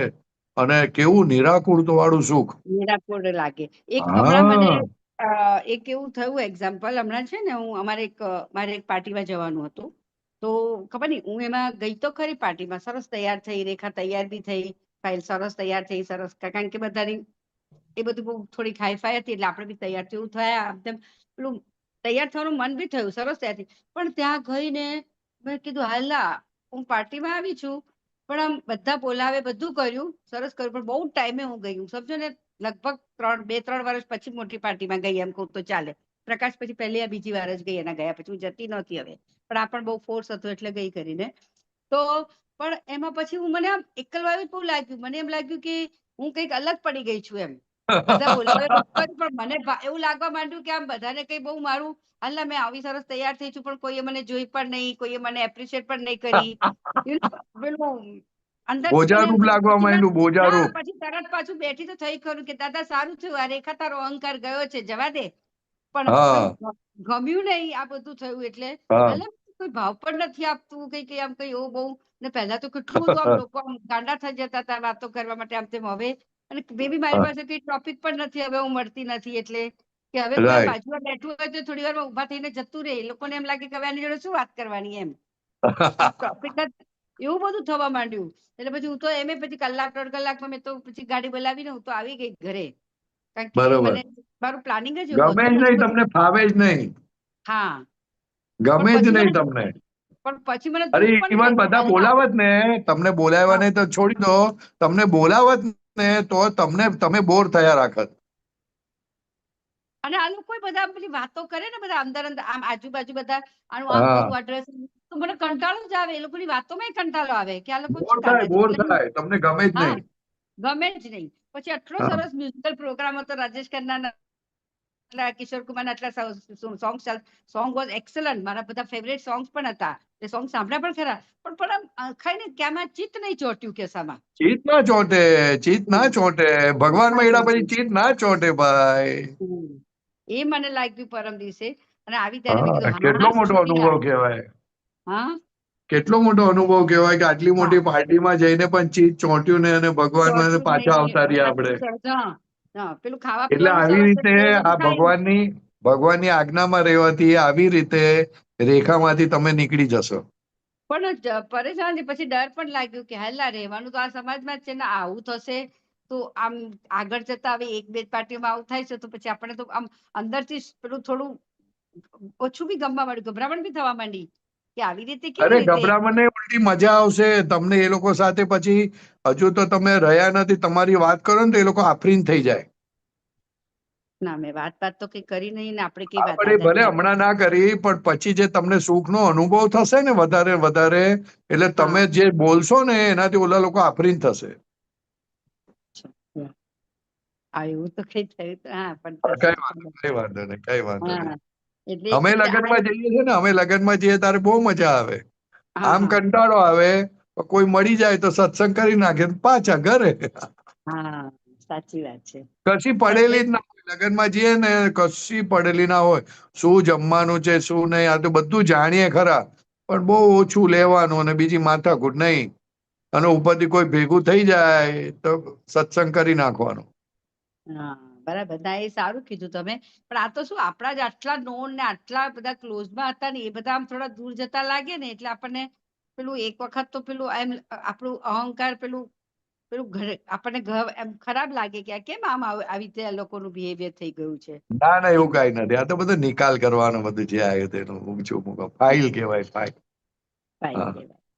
અને કેવું નિરાકુરતા વાળું સુખ. નિરાકુર લાગે. હમણાં મને એક એવું થયું એક્ઝામ્પલ. હમણાં છે ને, મારે એક પાર્ટીમાં જવાનું હતું, તો ખબર નહીં હું એમાં ગઈ તો ખરી પાર્ટીમાં, સરસ તૈયાર થઈ, રેખા તૈયાર બી થઈ, ફાઇલ સરસ તૈયાર થઈ, સરસ કારણ કે બધાની એ બધું બહુ થોડી હાઈફાઈ હતી એટલે આપણે બી તૈયાર થયું થયા, એકદમ પેલું તૈયાર થવાનું મન બી થયું, સરસ તૈયાર થઈ. પણ ત્યાં ગઈને મેં કીધું હાલા હું પાર્ટીમાં આવી છું, પણ આમ બધા બોલાવે, બધું કર્યું, સરસ કર્યું, પણ બહુ ટાઈમે હું ગઈ. સમજો ને લગભગ 2-3 વર્ષ પછી મોટી પાર્ટીમાં ગઈ એમ કહું તો ચાલે. પ્રકાશ પછી પહેલી આ બીજી વાર જ ગઈ, એના ગયા પછી હું જતી નહોતી હવે, પણ આ પણ બહુ ફોર્સ હતો એટલે ગઈ કરીને. તો પણ એમાં પછી હું મને આમ એકલવાયું બહુ લાગ્યું, મને એમ લાગ્યું કે હું કંઈક અલગ પડી ગઈ છું એમ. બધા બોલાવે પણ મને એવું લાગવા માંડ્યું કે આમ બધાને કઈ બહુ મારું હાલા મેં આવી સરસ તૈયાર થઈ છું પણ કોઈએ મને જોઈ પણ નહીં, કોઈએ મને એપ્રિશિએટ પણ નહીં કરી. બોજારૂપ લાગવા માંડ્યું, બોજારૂપ. પછી તરત પાછું બેઠી તો થઈ ખરું કે દાદા સારું થયું, આ રેખા તારો અહંકાર ગયો છે, જવા દે. પણ ગમ્યું નહીં આ બધું થયું એટલે કોઈ ભાવ પણ નથી આપતું, કઈ આમ કઈ એવું બહુ. ને પહેલા તો કેટલું બધું આમ લોકો આમ ગાંડા થઈ જતા હતા વાતો કરવા માટે આમ તેમ. હવે અને બેબી મારી પાસે કઈ ટોપિક પણ નથી હવે, હું મળતી નથી એટલે કે હવે કોઈ બાજુમાં બેઠું હોય તો થોડી વાર ઉભા થઈને જતું રહે. એ લોકોને એમ લાગે કે હવે આની જોડે શું વાત કરવાની એમ. ટોપિક એવું બધું થવા માંડ્યું એટલે પછી હું તો એમ પછી 1-1.5 કલાકમાં મેં તો પછી ગાડી બોલાવીને હું તો આવી ગઈ ઘરે, કારણ કે મને મારું પ્લાનિંગ જ એવું ગમે જ નહીં, તમને ફાવે જ નહીં. હા, ગમે જ નહીં તમને. પણ પછી મને અરે ઇવન બધા બોલાવત ને, તમને બોલાવ્યા નહીં તો છોડી દો, તમને બોલાવત ને તો તમે બોર થયા રાખત. અને આ લોકો બધા પેલી વાતો કરે ને બધા અંદર અંદર આમ આજુબાજુ બધા આનું આમ કરવું, એડ્રેસ તો મને કંટાળો જ આવે. એ લોકોની વાતોમાં કંટાળો આવે કે આ લોકો બોર થાય, તમને ગમે જ નહીં. ગમે જ નહીં. પછી આટલો સરસ મ્યુઝિકલ પ્રોગ્રામ હતો રાજેશ ખન્ના, કિશોર કુમાર આટલા સોંગ વોઝ એક્સલન્ટ. મારા બધા ફેવરેટ સોંગ્સ પણ હતા, એ સોંગ સાંભળ્યા પણ ખરા. પણ ખાઈને ક્યાંમાં ચિત્ત નહીં ચોટ્યું કેસામાં. ચિત્ત ના ચોટે, ચિત્ત ના ચોટે. ભગવાન મળ્યા પછી ચિત્ત ના ચોટે ભાઈ. એ મને લાગ્યું પરમ દિવસે. અને આવી ત્યારે મેં કીધું કેટલો મોટો અનુભવ કહેવાય. હા, કેટલો મોટો અનુભવ કહેવાય કે આટલી મોટી પાર્ટીમાં જઈને પણ ચીજ ચોંટ્યું ને અને ભગવાન પાછા આવતા રહ્યા આપણે. પેલું ખાવા એટલે આવી રીતે આ ભગવાનની આજ્ઞામાં રહેવાથી આવી રીતે રેખામાંથી તમે નીકળી જશો. પણ પરેશાન પછી ડર પણ લાગ્યું કે હાલા રહેવાનું તો આ સમાજમાં જ છે ને, આવું થશે તો આમ આગળ જતા હવે 1-2 પાર્ટીમાં આવું થાય છે તો પછી આપણે તો આમ અંદરથી પેલું થોડું ઓછું બી ગમવા માંડ્યું, ગભરામણ બી થવા માંડી કે આવી રીતે કેવી રીતે. ગભરામણ નહીં, ઉલટી મજા આવશે તમને એ લોકો સાથે. પછી હજુ તો તમે રહ્યા નથી, તમારી વાત કરો ને તો એ લોકો આફરીન થઈ જાય. ના મેં વાત તો કઈ કરી નહીં ને આપણે કઈ વાત ભલે હમણાં ના કરી, પણ પછી જે તમને સુખનો અનુભવ થશે ને વધારે એટલે તમે જે બોલશો ને એનાથી ઓલા લોકો આફરીન થશે. એવું તો કઈ થયું પણ કઈ વાંધો નહીં. અમે લગ્નમાં જઈએ છીએ ને, અમે લગ્નમાં જઈએ ત્યારે બહુ મજા આવે. આમ કંટાળો આવે, કોઈ મળી જાય તો સત્સંગ કરી નાખે, પાછા ઘરે. સાચી વાત છે. કશી પડેલી જ ના હોય લગ્નમાં જઈએ ને, કશી પડેલી ના હોય. શું જમવાનું છે શું નહીં આ તો બધું જાણીએ ખરા, પણ બહુ ઓછું લેવાનું અને બીજી માથાકૂટ નહીં. અને ઉપરથી કોઈ ભેગું થઈ જાય તો સત્સંગ કરી નાખવાનું. બરાબર. ના એ સારું કીધું તમે. પણ આ તો શું આપણા જ આટલા નોન ને આટલા બધા ક્લોઝમાં હતા ને એ બધા આમ થોડા દૂર જતા લાગે ને એટલે આપણને પેલું એક વખત તો પેલું એમ આપણું અહંકાર પેલું આપણને એમ ખરાબ લાગે કે કેમ આમ આવી રીતે આ લોકોનું બિહેવિયર થઈ ગયું છે. ના એવું કઈ નથી. આ તો બધું નિકાલ કરવાનો બધું જે આવ્યું તેનું ઊંચું મૂકો. ફાઇલ કહેવાય, ફાઇલ.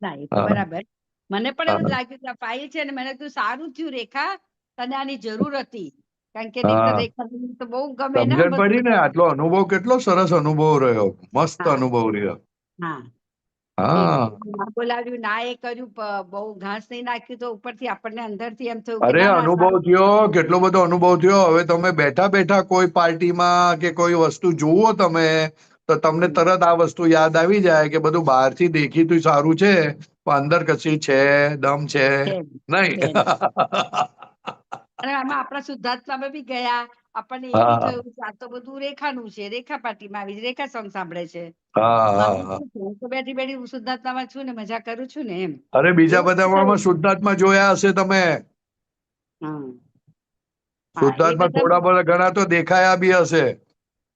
ના એ તો બરાબર. મને પણ એવું જ લાગ્યું કે આ ફાઇલ છે ને મને તો સારું થયું રેખા તને આની જરૂર હતી, કારણ કે રેખા તો બહુ ગમે ને. સમજણ પડી ને. આટલો અનુભવ કેટલો સરસ અનુભવ રહ્યો, મસ્ત અનુભવ રહ્યો. બોલાવ્યું ના એ કર્યું, બહુ ઘાસ નહીં નાખ્યું તો ઉપરથી આપણને અંદરથી એમ થયું. અરે અનુભવ થયો, કેટલો બધો અનુભવ થયો. હવે તમે બેઠા કોઈ પાર્ટીમાં કે કોઈ વસ્તુ જુઓ તમે તો તમને તરત આ વસ્તુ યાદ આવી જાય કે બધું બહારથી દેખીતું સારું છે પણ અંદર કશી છે દમ છે નહીં. અને આમાં આપણા શુદ્ધાત્મામાં બી ગયા, આપણને એ બી થયું કે આ તો બધું રેખાનું છે, રેખા પાર્ટીમાં આવી રેખા સોંગ સાંભળે છે. બેઠી બેઠી શુદ્ધાત્મામાં છું ને મજા કરું છું ને એમ. અરે બીજા બધામાં શુદ્ધાત્મા જોયા હશે તમે. શુદ્ધાત્મા થોડા બધા ઘણા તો દેખાયા બી હશે.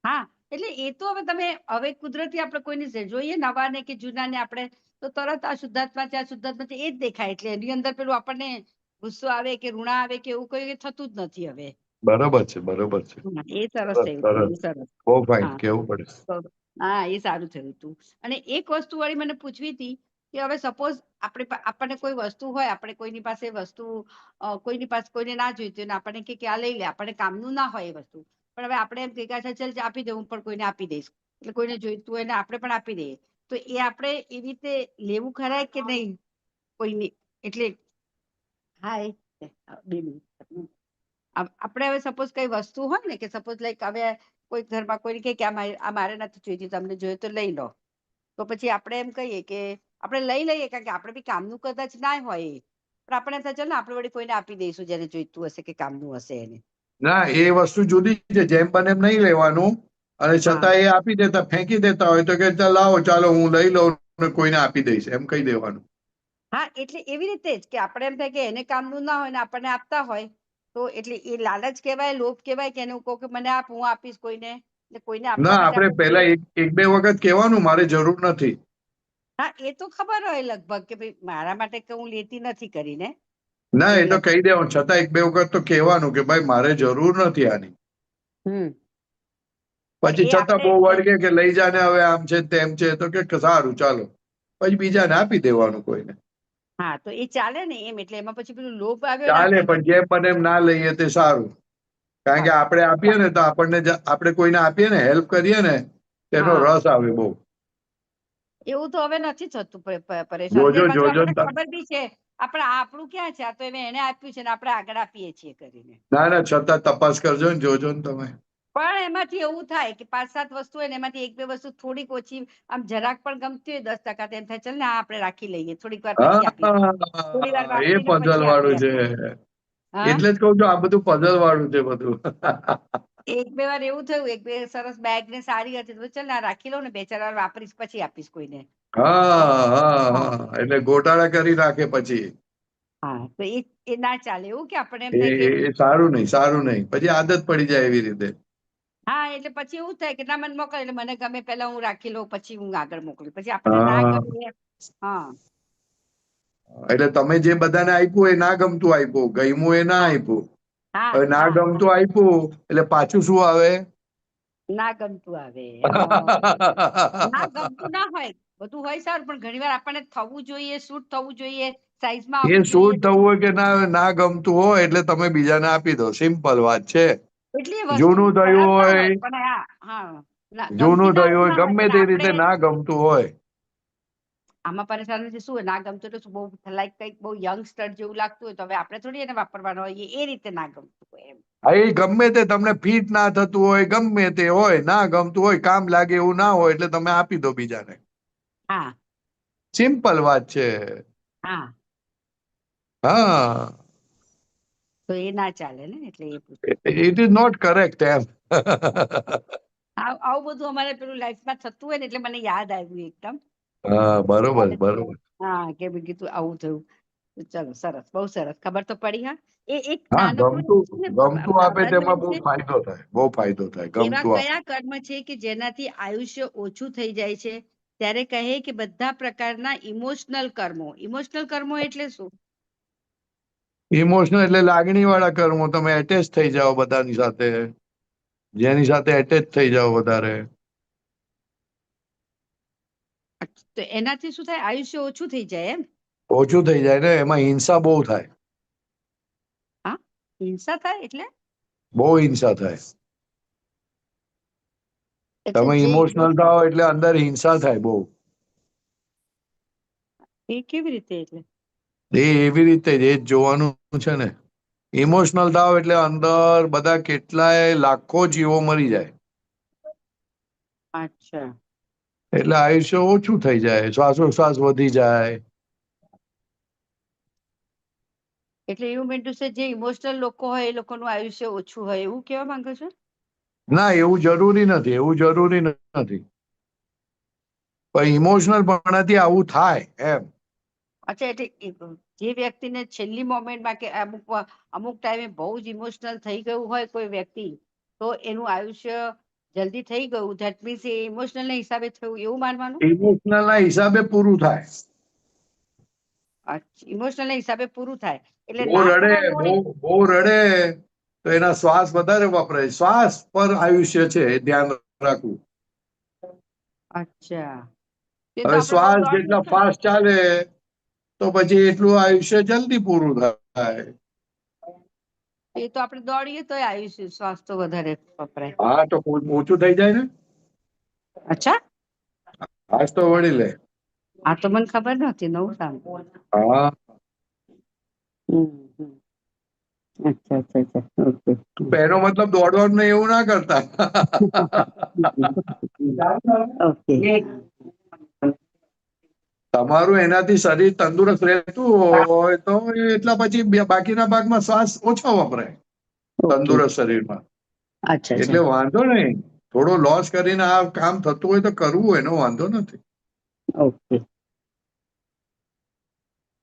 હા એટલે એ તો હવે તમે હવે કુદરતી આપણે કોઈને જોઈએ નવા ને કે જૂના ને આપણે તો તરત આ શુદ્ધાત્મા છે, આ શુદ્ધાત્મા છે એ જ દેખાય. એટલે એની અંદર પેલું આપણને ગુસ્સો આવે કે ઋણા આવે કે એવું કઈ થતું જ નથી હવે. બરોબર છે, બરોબર છે. એ સરસ થયું, સરસ, સરસ. બહુ ફાઇન, હા કેવું પડે. હા, એ સારું થયું હતું. અને એક વસ્તુ વાળી મને પૂછવી હતી કે હવે સપોઝ આપણને કોઈ વસ્તુ હોય, આપણે કોઈની પાસે વસ્તુ કોઈની પાસે કોઈને ના જોઈતી હોય ને આપણને કે આ લઈ લે, આપણને કામનું ના હોય એ વસ્તુ, પણ હવે આપણે એમ કે ચાલ આપી દઉં, હું પણ કોઈને આપી દઈશ, એટલે કોઈને જોઈતું હોય ને આપણે પણ આપી દઈએ, તો એ આપણે એવી રીતે લેવું ખરાય કે નહીં કોઈની? એટલે હાય 2 મિનિટ. આપણે હવે સપોઝ કઈ વસ્તુ હોય ને કે સપોઝ લાઈક હવે કોઈ ઘરમાં કોઈ કે આ મારે નથી જોઈતી, તમને જોઈએ તો લઈ લો, તો પછી આપણે એમ કહીએ કે આપણે લઈ લઈએ કારણ કે આપણે બી કામનું કદાચ ના હોય, પણ આપણે એમ થાય ચાલ ને આપણે વળી કોઈને આપી દઈશું જેને જોઈતું હશે કે કામનું હશે એને. ના, એ વસ્તુ જુદી છે. જેમ બને એમ નહીં લેવાનું, અને છતાં એ આપી દેતા, ફેંકી દેતા હોય તો કે લાવો, ચાલો હું લઈ લઉં ને કોઈને આપી દઈશ, એમ કહી દેવાનું. હા, એટલે એવી રીતે જ કે આપણે એમ થાય કે એને કામનું ના હોય ને આપણને આપતા હોય, તો એટલે એ લાલચ કહેવાય, લોભ કહેવાય કે એને કહું કે મને આપ, હું આપીશ કોઈને, એટલે કોઈને આપવા ના, માટે આપણે પહેલા એક બે વખત કહેવાનું મારે જરૂર નથી. હા, એ તો ખબર હોય લગભગ કે ભાઈ મારા માટે કે હું લેતી નથી કરીને. ના, એ તો કહી દેવાનું, છતાં એક બે વખત તો કહેવાનું કે ભાઈ મારે જરૂર નથી આની. પછી છતાં બહુ વળગે કે લઈ જાને, હવે આમ છે તેમ છે, તો કે સારું ચાલો, પછી બીજાને આપી દેવાનું કોઈને. હા, તો એ ચાલે ને એમ, એટલે એમાં પછી પેલું લોભ આવ્યો ના ચાલે, પણ કહેવાય. જેમ બને એમ ના લઈએ તે સારું. કારણ કે આપણે આપીએ ને તો આપણે કોઈને આપીએ ને, હેલ્પ કરીએ ને, તેનો રસ આવે બહુ. એવું તો હવે નથી થતું પરેશ. જોજો અત્યારે પાછું જોજો આપણને ખબર બી છે આપણું ક્યાં છે, આ તો એને આપ્યું છે ને આપણે આગળ આપીએ છીએ કરીને. ના ના, છતાં તપાસ કરજો ને, જોજો ને તમે. પણ એમાંથી એવું થાય કે 5-7 વસ્તુ હોય ને એમાંથી 1-2 વસ્તુ થોડીક ઓછી આમ જરાક પણ ગમતી હોય 10% એમ થાય ચાલ ને આપણે રાખી લઈએ, થોડીક વાર પછી આપી દઈએ, થોડી વાર હા, એ વાપરીને પઝલ પછી વાળું છે. આપીએ. એટલે જ કહું છું, આ બધું પઝલ વાળું છે બધું. 1-2 વાર એવું થયું, 1-2 સરસ બેગ ને સારી હતી તો ચાલ ને રાખી લઉં ને 2-4 વાર વાપરીશ પછી આપીશ કોઈને. હા હા હા, એટલે ગોટાળા કરી રાખે પછી. હા, તો એ ના ચાલે. એવું કે આપણે એમ થાય કે એ સારું નહીં, સારું નહીં, પછી આદત પડી જાય એવી રીતે. હા, એટલે પછી એવું થાય કે ના મને મોકલ, એટલે મને ગમે પેલા હું રાખી લઉં પછી હું આગળ મોકલું, પછી આપણે ના હા, ગમે. હા, એટલે તમે જે બધાને આપ્યું એ ના ગમતું આપ્યું, ગમ્યું એ ના આપ્યું. હા, હવે ના હા, ગમતું આપ્યું એટલે પાછું શું આવે? ના ગમતું આવે. ના ગમતું ના હોય, બધું હોય સારું, પણ ઘણી વાર આપણને થવું જોઈએ, શૂટ થવું જોઈએ, સાઈઝમાં એ આવવું જોઈએ. સૂટ થવું હોય કે ના ગમતું હોય એટલે તમે બીજાને આપી દો, સિમ્પલ વાત છે. એટલે એ વસ્તુ જૂનું થયું ખરાબ ના હોય, હોય, પણ હા, ગમતી જૂનું ના થયું એવું હોય, ના હોય, ગમે પણ તે રીતે આપણે ના ગમતું હોય. આમાં પરેશાન શું હોય, ના ગમતું એટલે બહુ લાઈક કંઈક બહુ યંગસ્ટર જેવું લાગતું હોય તો હવે આપણે થોડી એને વાપરવાનો હોય, એ રીતે ના ગમતું હોય એમ. હા, એ ગમે તે તમને ફિટ ના થતું હોય, ગમે તે હોય, ના ગમતું હોય, કામ લાગે એવું ના હોય એટલે તમે આપી દો બીજાને. હા, સિમ્પલ વાત છે. હા, હા, તો એ ના ચાલે ને, એટલે એ ઇટ ઇઝ નોટ કરેક્ટ એમ. આવું બધું અમારે પેલું લાઈફમાં થતું હોય ને એટલે મને યાદ આવ્યું એકદમ. હા, બરોબર બરોબર. હા, કે મેં કીધું આવું થયું. ચલો સરસ, બહુ સરસ, ખબર તો પડી. હા, એ એક હા, નાનકડું છે ને, ગમતું આપે બાબાજી તેમાં એમ બહુ છે, ફાયદો થાય, બહુ ફાયદો થાય, એવા ગમતું આપે. કયા કર્મ છે કે જેનાથી આયુષ્ય ઓછું થઈ જાય છે? ત્યારે કહે કે બધા પ્રકારના ઇમોશનલ કર્મો એટલે શું? ઇમોશનલ એટલે લાગણી વાળા કર્મો, તમે એટેચ થઈ જાઓ બધાની સાથે, જેની સાથે એટેચ થઈ જાઓ વધારે. તો એનાથી શું થાય? આયુષ્ય ઓછું થઈ જાય એમ? ઓછું થઈ જાય ને, એમાં હિંસા બહુ થાય. હા, હિંસા થાય એટલે? બહુ હિંસા થાય. એટલે તમે જે ઇમોશનલ થાઓ એટલે અંદર હિંસા થાય બહુ. એ કેવી રીતે? એટલે એવી રીતે જ, એ જ જોવાનું છે ને. ઇમોશનલ થાવ એટલે અંદર બધા કેટલાય લાખો જીવો મરી જાય. અચ્છા, એટલે આયુષ્ય ઓછું થઈ જાય, શ્વાસોશ્વાસ વધી જાય. એટલે એવું મીન ટુ સે જે ઇમોશનલ લોકો હોય એ લોકોનું આયુષ્ય ઓછું હોય, એવું કહેવા માંગો છો? ના, એવું જરૂરી નથી, એવું જરૂરી નથી. પણ ઇમોશનલ પણાથી આવું થાય એમ. અચ્છા, એટલે જે વ્યક્તિને છેલ્લી મોમેન્ટમાં કે અમુક ટાઈમે બહુ જ ઇમોશનલ થઈ ગયું હોય કોઈ વ્યક્તિ, તો એનું આયુષ્ય જલ્દી થઈ ગયું ધેટ મીન્સ એ ઇમોશનલ ના હિસાબે થયું એવું માનવાનું? ઇમોશનલ ના હિસાબે પૂરું થાય. ઇમોશનલ ના હિસાબે પૂરું થાય એટલે બહુ ના રડે, કરવા દોડી. બહુ રડે તો એના શ્વાસ વધારે વપરાય. શ્વાસ પર આયુષ્ય છે, એ ધ્યાન રાખવું. અચ્છા. હવે શ્વાસ જેટલા ફાસ્ટ ચાલે તો પછી એટલું આયુષ્ય જલ્દી પૂરું થાય. એ તો આપણે દોડીએ તો આયુષ્ય શ્વાસ તો વધારે વપરાય. હા, તો ઓછું થઈ જાય ને. અચ્છા, આજ તો વળી લે. આ તો મને ખબર નહોતી, નવું સાંભળ્યું. હા, અચ્છા અચ્છા અચ્છા, ઓકે. એનો મતલબ દોડવાનું નહીં એવું ના કરતા. ઓકે. તમારું એનાથી શરીર તંદુરસ્ત રહેતું હોય તો એટલા પછી બાકીના ભાગમાં શ્વાસ ઓછો વપરાય તંદુરસ્ત શરીરમાં. અચ્છા એટલે અચ્છા, વાંધો નહીં. થોડો લોસ કરીને આ કામ થતું હોય તો કરવું, એનો વાંધો નથી. ઓકે.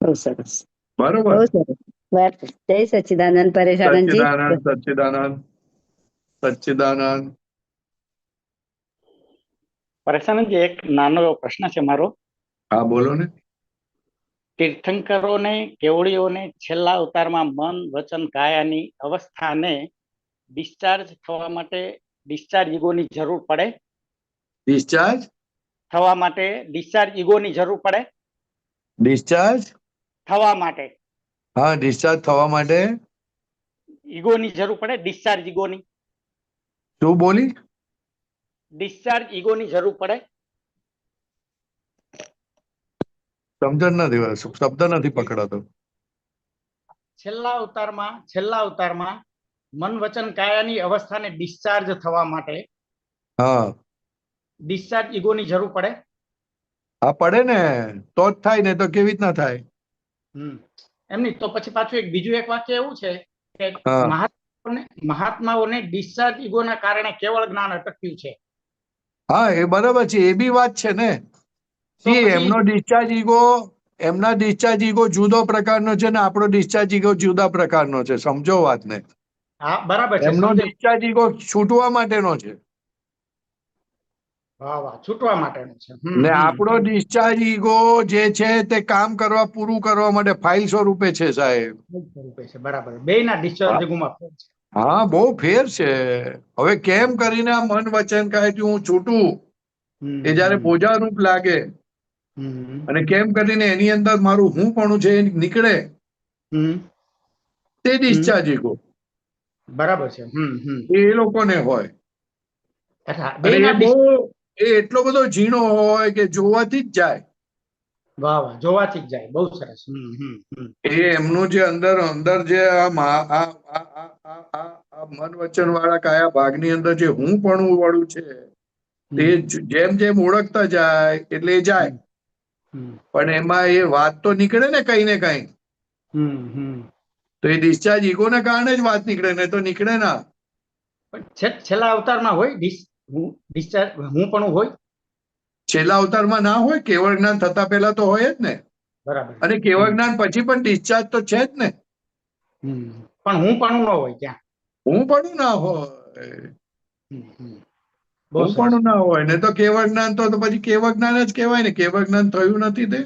બહુ સરસ, બરોબર. બહુ સરસ. જય સચ્ચિદાનંદ પરેશાનંદજી. સચ્ચિદાનંદ, સચ્ચિદાનંદ, સચ્ચિદાનંદ. પરેશાનંદજી, એક નાનો એવો પ્રશ્ન છે મારો. હા, બોલો ને. તીર્થંકરોને, કેવડીઓને છેલ્લા અવતારમાં મન, વચન, કાયાની અવસ્થાને ડિસ્ચાર્જ થવા માટે ડિસ્ચાર્જ ઈગોની જરૂર પડે? ડિસ્ચાર્જ થવા માટે ડિસ્ચાર્જ ઈગોની જરૂર પડે? ડિસ્ચાર્જ થવા માટે હા, ડિસ્ચાર્જ થવા માટે ઈગોની જરૂર પડે? ડિસ્ચાર્જ ઈગોની, શું બોલી? ડિસ્ચાર્જ ઈગોની જરૂર પડે? સમજણ નથી, શબ્દ નથી પકડાતો. છેલ્લા અવતારમાં મન, વચન, કાયાની અવસ્થાને ડિસ્ચાર્જ થવા માટે હા, ડિસ્ચાર્જ ઈગોની જરૂર પડે? હા, પડે ને. તો જ થાય, ને તો કેવી રીતના થાય? એમની તો પછી પાછું બીજું એક વાક્ય એવું છે કે હા, મહાત્માઓને ડિસ્ચાર્જ ઈગોના કારણે કેવળ જ્ઞાન અટક્યું છે. હા, એ બરાબર છે. એ બી વાત છે ને. એમનો ડિસ્ચાર્જ ઈગો, એમના ડિસ્ચાર્જ ઈગો જુદો પ્રકારનો છે ને આપણો ડિસ્ચાર્જ ઈગો જુદા પ્રકારનો છે. સમજો વાતને. હા, બરાબર છે. એમનો ડિસ્ચાર્જ ઈગો છૂટવા માટેનો છે. વાહ વાહ, છૂટવા માટેનો છે. ને આપણો ડિસ્ચાર્જ ઈગો જે છે તે કામ કરવા, પૂરું કરવા માટે ફાઇલ સ્વરૂપે છે, સાહેબ. બરાબર, બેયના ડિસ્ચાર્જ ઈગોમાં ફેર છે. હા, બહુ ફેર છે. હવે કેમ કરીને આ મન, વચન, કાયથી હું છૂટું, એ જયારે બોજારૂપ લાગે અને કેમ કરીને એની અંદર મારું હું પણ છે એ નીકળે, તે ડિસ્ચાર્જ ઈગો બરાબર છે. એ લોકોને હોય. અને બેયના એ એટલો બધો ઝીણો હોય કે જોવાથી જ જાય. વાહ વાહ, જોવાથી જ જાય. બહુ સરસ. એ એમનું જે અંદર જે મન, વચન વાળા કયા ભાગની અંદર જે હું પણ વાળું છે તે જેમ જેમ ઓળખતા જાય એટલે એ જાય. પણ એમાં એ વાત તો નીકળે ને કઈ ને કઈ. તો એ ડિસ્ચાર્જ ઈગોને કારણે જ વાત નીકળે, ને તો નીકળે ના. છેલ્લા અવતારમાં હોય ડિસ્ચાર્જ હું પણ હોય? છેલ્લા અવતારમાં ના હોય, કેવળ જ્ઞાન થતા પહેલા તો હોય જ ને. બરાબર. અને કેવળ જ્ઞાન પછી પણ ડિસ્ચાર્જ તો છે જ ને. પણ હું પણ ન હોય ત્યાં. હું પણ ના હોય, હું પણ ના હોય ને તો કેવળ જ્ઞાન તો પછી કેવળ જ્ઞાન જ કહેવાય ને. કેવળ જ્ઞાન થયું નથી તે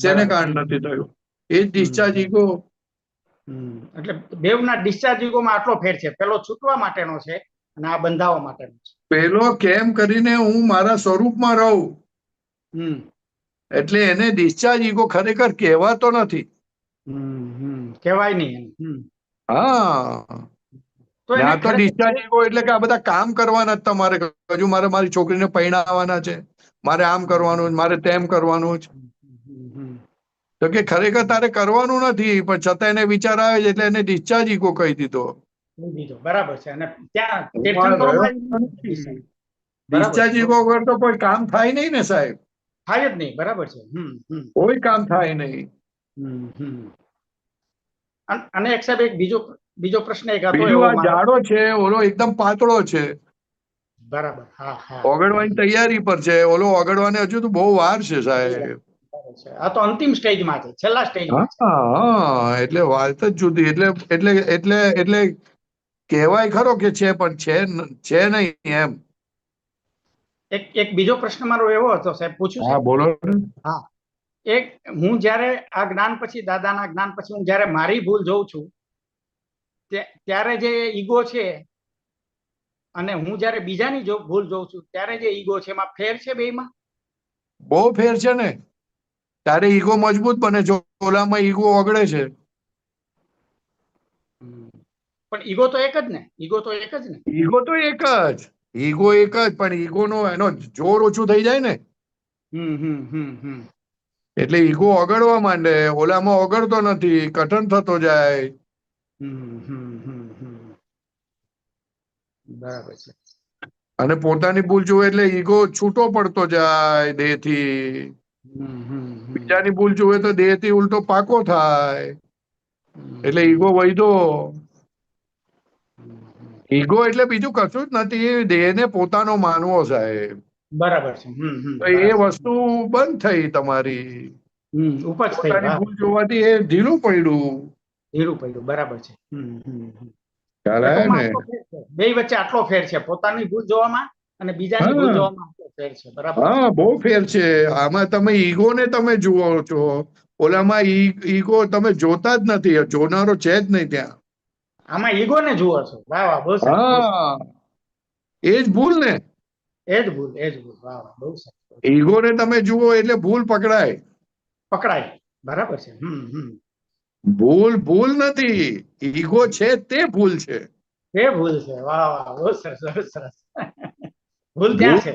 શેને કારણે નથી થયું? એ જ ડિસ્ચાર્જ ઈગો. એટલે બેવના ડિસ્ચાર્જ ઈગોમાં આટલો ફેર છે. પેલો છૂટવા માટેનો છે અને આ બંધાવવા માટેનો છે. પેલો કેમ કરીને હું મારા સ્વરૂપમાં રહું, એટલે એને ડિસ્ચાર્જ ઈગો ખરેખર કહેવાતો નથી. કહેવાય નહીં. હા, ના તો ડિસ્ચાર્જ ઈગો એટલે કે આ બધા કામ કરવાના જ તમારે. હજુ મારી છોકરીને પરણાવવાના છે, મારે આમ કરવાનું, મારે તેમ કરવાનું છે. તો કે ખરેખર તારે કરવાનું નથી, પણ છતાં એને વિચાર આવે છે એટલે એને ડિસ્ચાર્જ ઈગો કહી દીધો. બરાબર છે. અને ત્યાં તીર્થંકરોમાં ડિસ્ચાર્જ ઈગો વગર તો કોઈ કામ થાય નહીં ને, સાહેબ. થાય જ નહીં. બરાબર છે. કોઈ કામ થાય નહીં. અને એક સાહેબ, એક બીજો પ્રશ્ન એક હતો બીજું, આ જાડો છે, ઓલો એકદમ પાતળો છે. બરાબર. હા હા, ઓગળવાની તૈયારી પર છે. ઓલો ઓગળવાને હજુ તો બહુ વાર છે, સાહેબ. આ તો અંતિમ સ્ટેજમાં છે, છેલ્લા સ્ટેજમાં છે. હા, એટલે વાત જ જુદી. એટલે કહેવાય ખરો કે છે, પણ છે નહીં એમ. એક બીજો પ્રશ્ન મારો એવો હતો સાહેબ, પૂછું હા સાહેબ? બોલો ને. હું જ્યારે આ જ્ઞાન પછી, દાદાના જ્ઞાન પછી હું જ્યારે મારી ભૂલ જોઉં છું ત્યારે જે ઈગો છે અને હું જ્યારે બીજાની ભૂલ જોઉં છું ત્યારે જે ઈગો છે એમાં ફેર છે બેયમાં? બહુ ફેર છે ને. તારે ઈગો મજબૂત બને છે, ઓલામાં ઈગો ઓગળે છે. પણ ઈગો તો એક જ ને? ઈગો તો એક જ ને? ઈગો તો એક જ, ઈગો એક જ, પણ ઈગોનો એનો જોર ઓછું થઈ જાય ને, એટલે ઈગો ઓગળવા માંડે. ઓલામાં ઓગળતો નથી, કઠણ થતો જાય. બરાબર છે. અને પોતાની ભૂલ જુએ એટલે ઈગો છૂટો પડતો જાય દેહથી. બીજાની ભૂલ જુએ તો દેહથી ઉલટો પાકો થાય, એટલે ઈગો વધ્યો. ઈગો એટલે બીજું કશું જ નથી, દેહને પોતાનો માનવો સાહેબ. બરાબર છે. તો એ વસ્તુ બંધ થઈ તમારી. ઉપજ થઈ. પોતાની ભૂલ જોવાથી એ ઢીલું પડ્યું. ઢીલું પડ્યું. બરાબર છે. ખ્યાલ આવે ને? બે વચ્ચે આટલો ફેર છે, પોતાની ભૂલ જોવામાં અને બીજાની ભૂલ જોવામાં આટલો ફેર છે. બરાબર. હા, બહુ ફેર છે. આમાં તમે ઈગોને તમે જુઓ છો, ઓલામાં ઈગો તમે જોતા જ નથી, જોનારો છે જ નહીં ત્યાં. આમાં ઈગો ને જુઓ છો. વાહ વાહ, બહુ સરસ. હા, એ જ ભૂલ ને. એ જ ભૂલ. વાહ વાહ, બહુ સરસ. ઈગોને તમે જુઓ એટલે ભૂલ પકડાય. બરાબર છે. ભૂલ નથી, ઈગો છે તે ભૂલ છે. તે ભૂલ છે. વાહ વાહ, બહુ સરસ, બહુ સરસ. ભૂલ ત્યાં છે.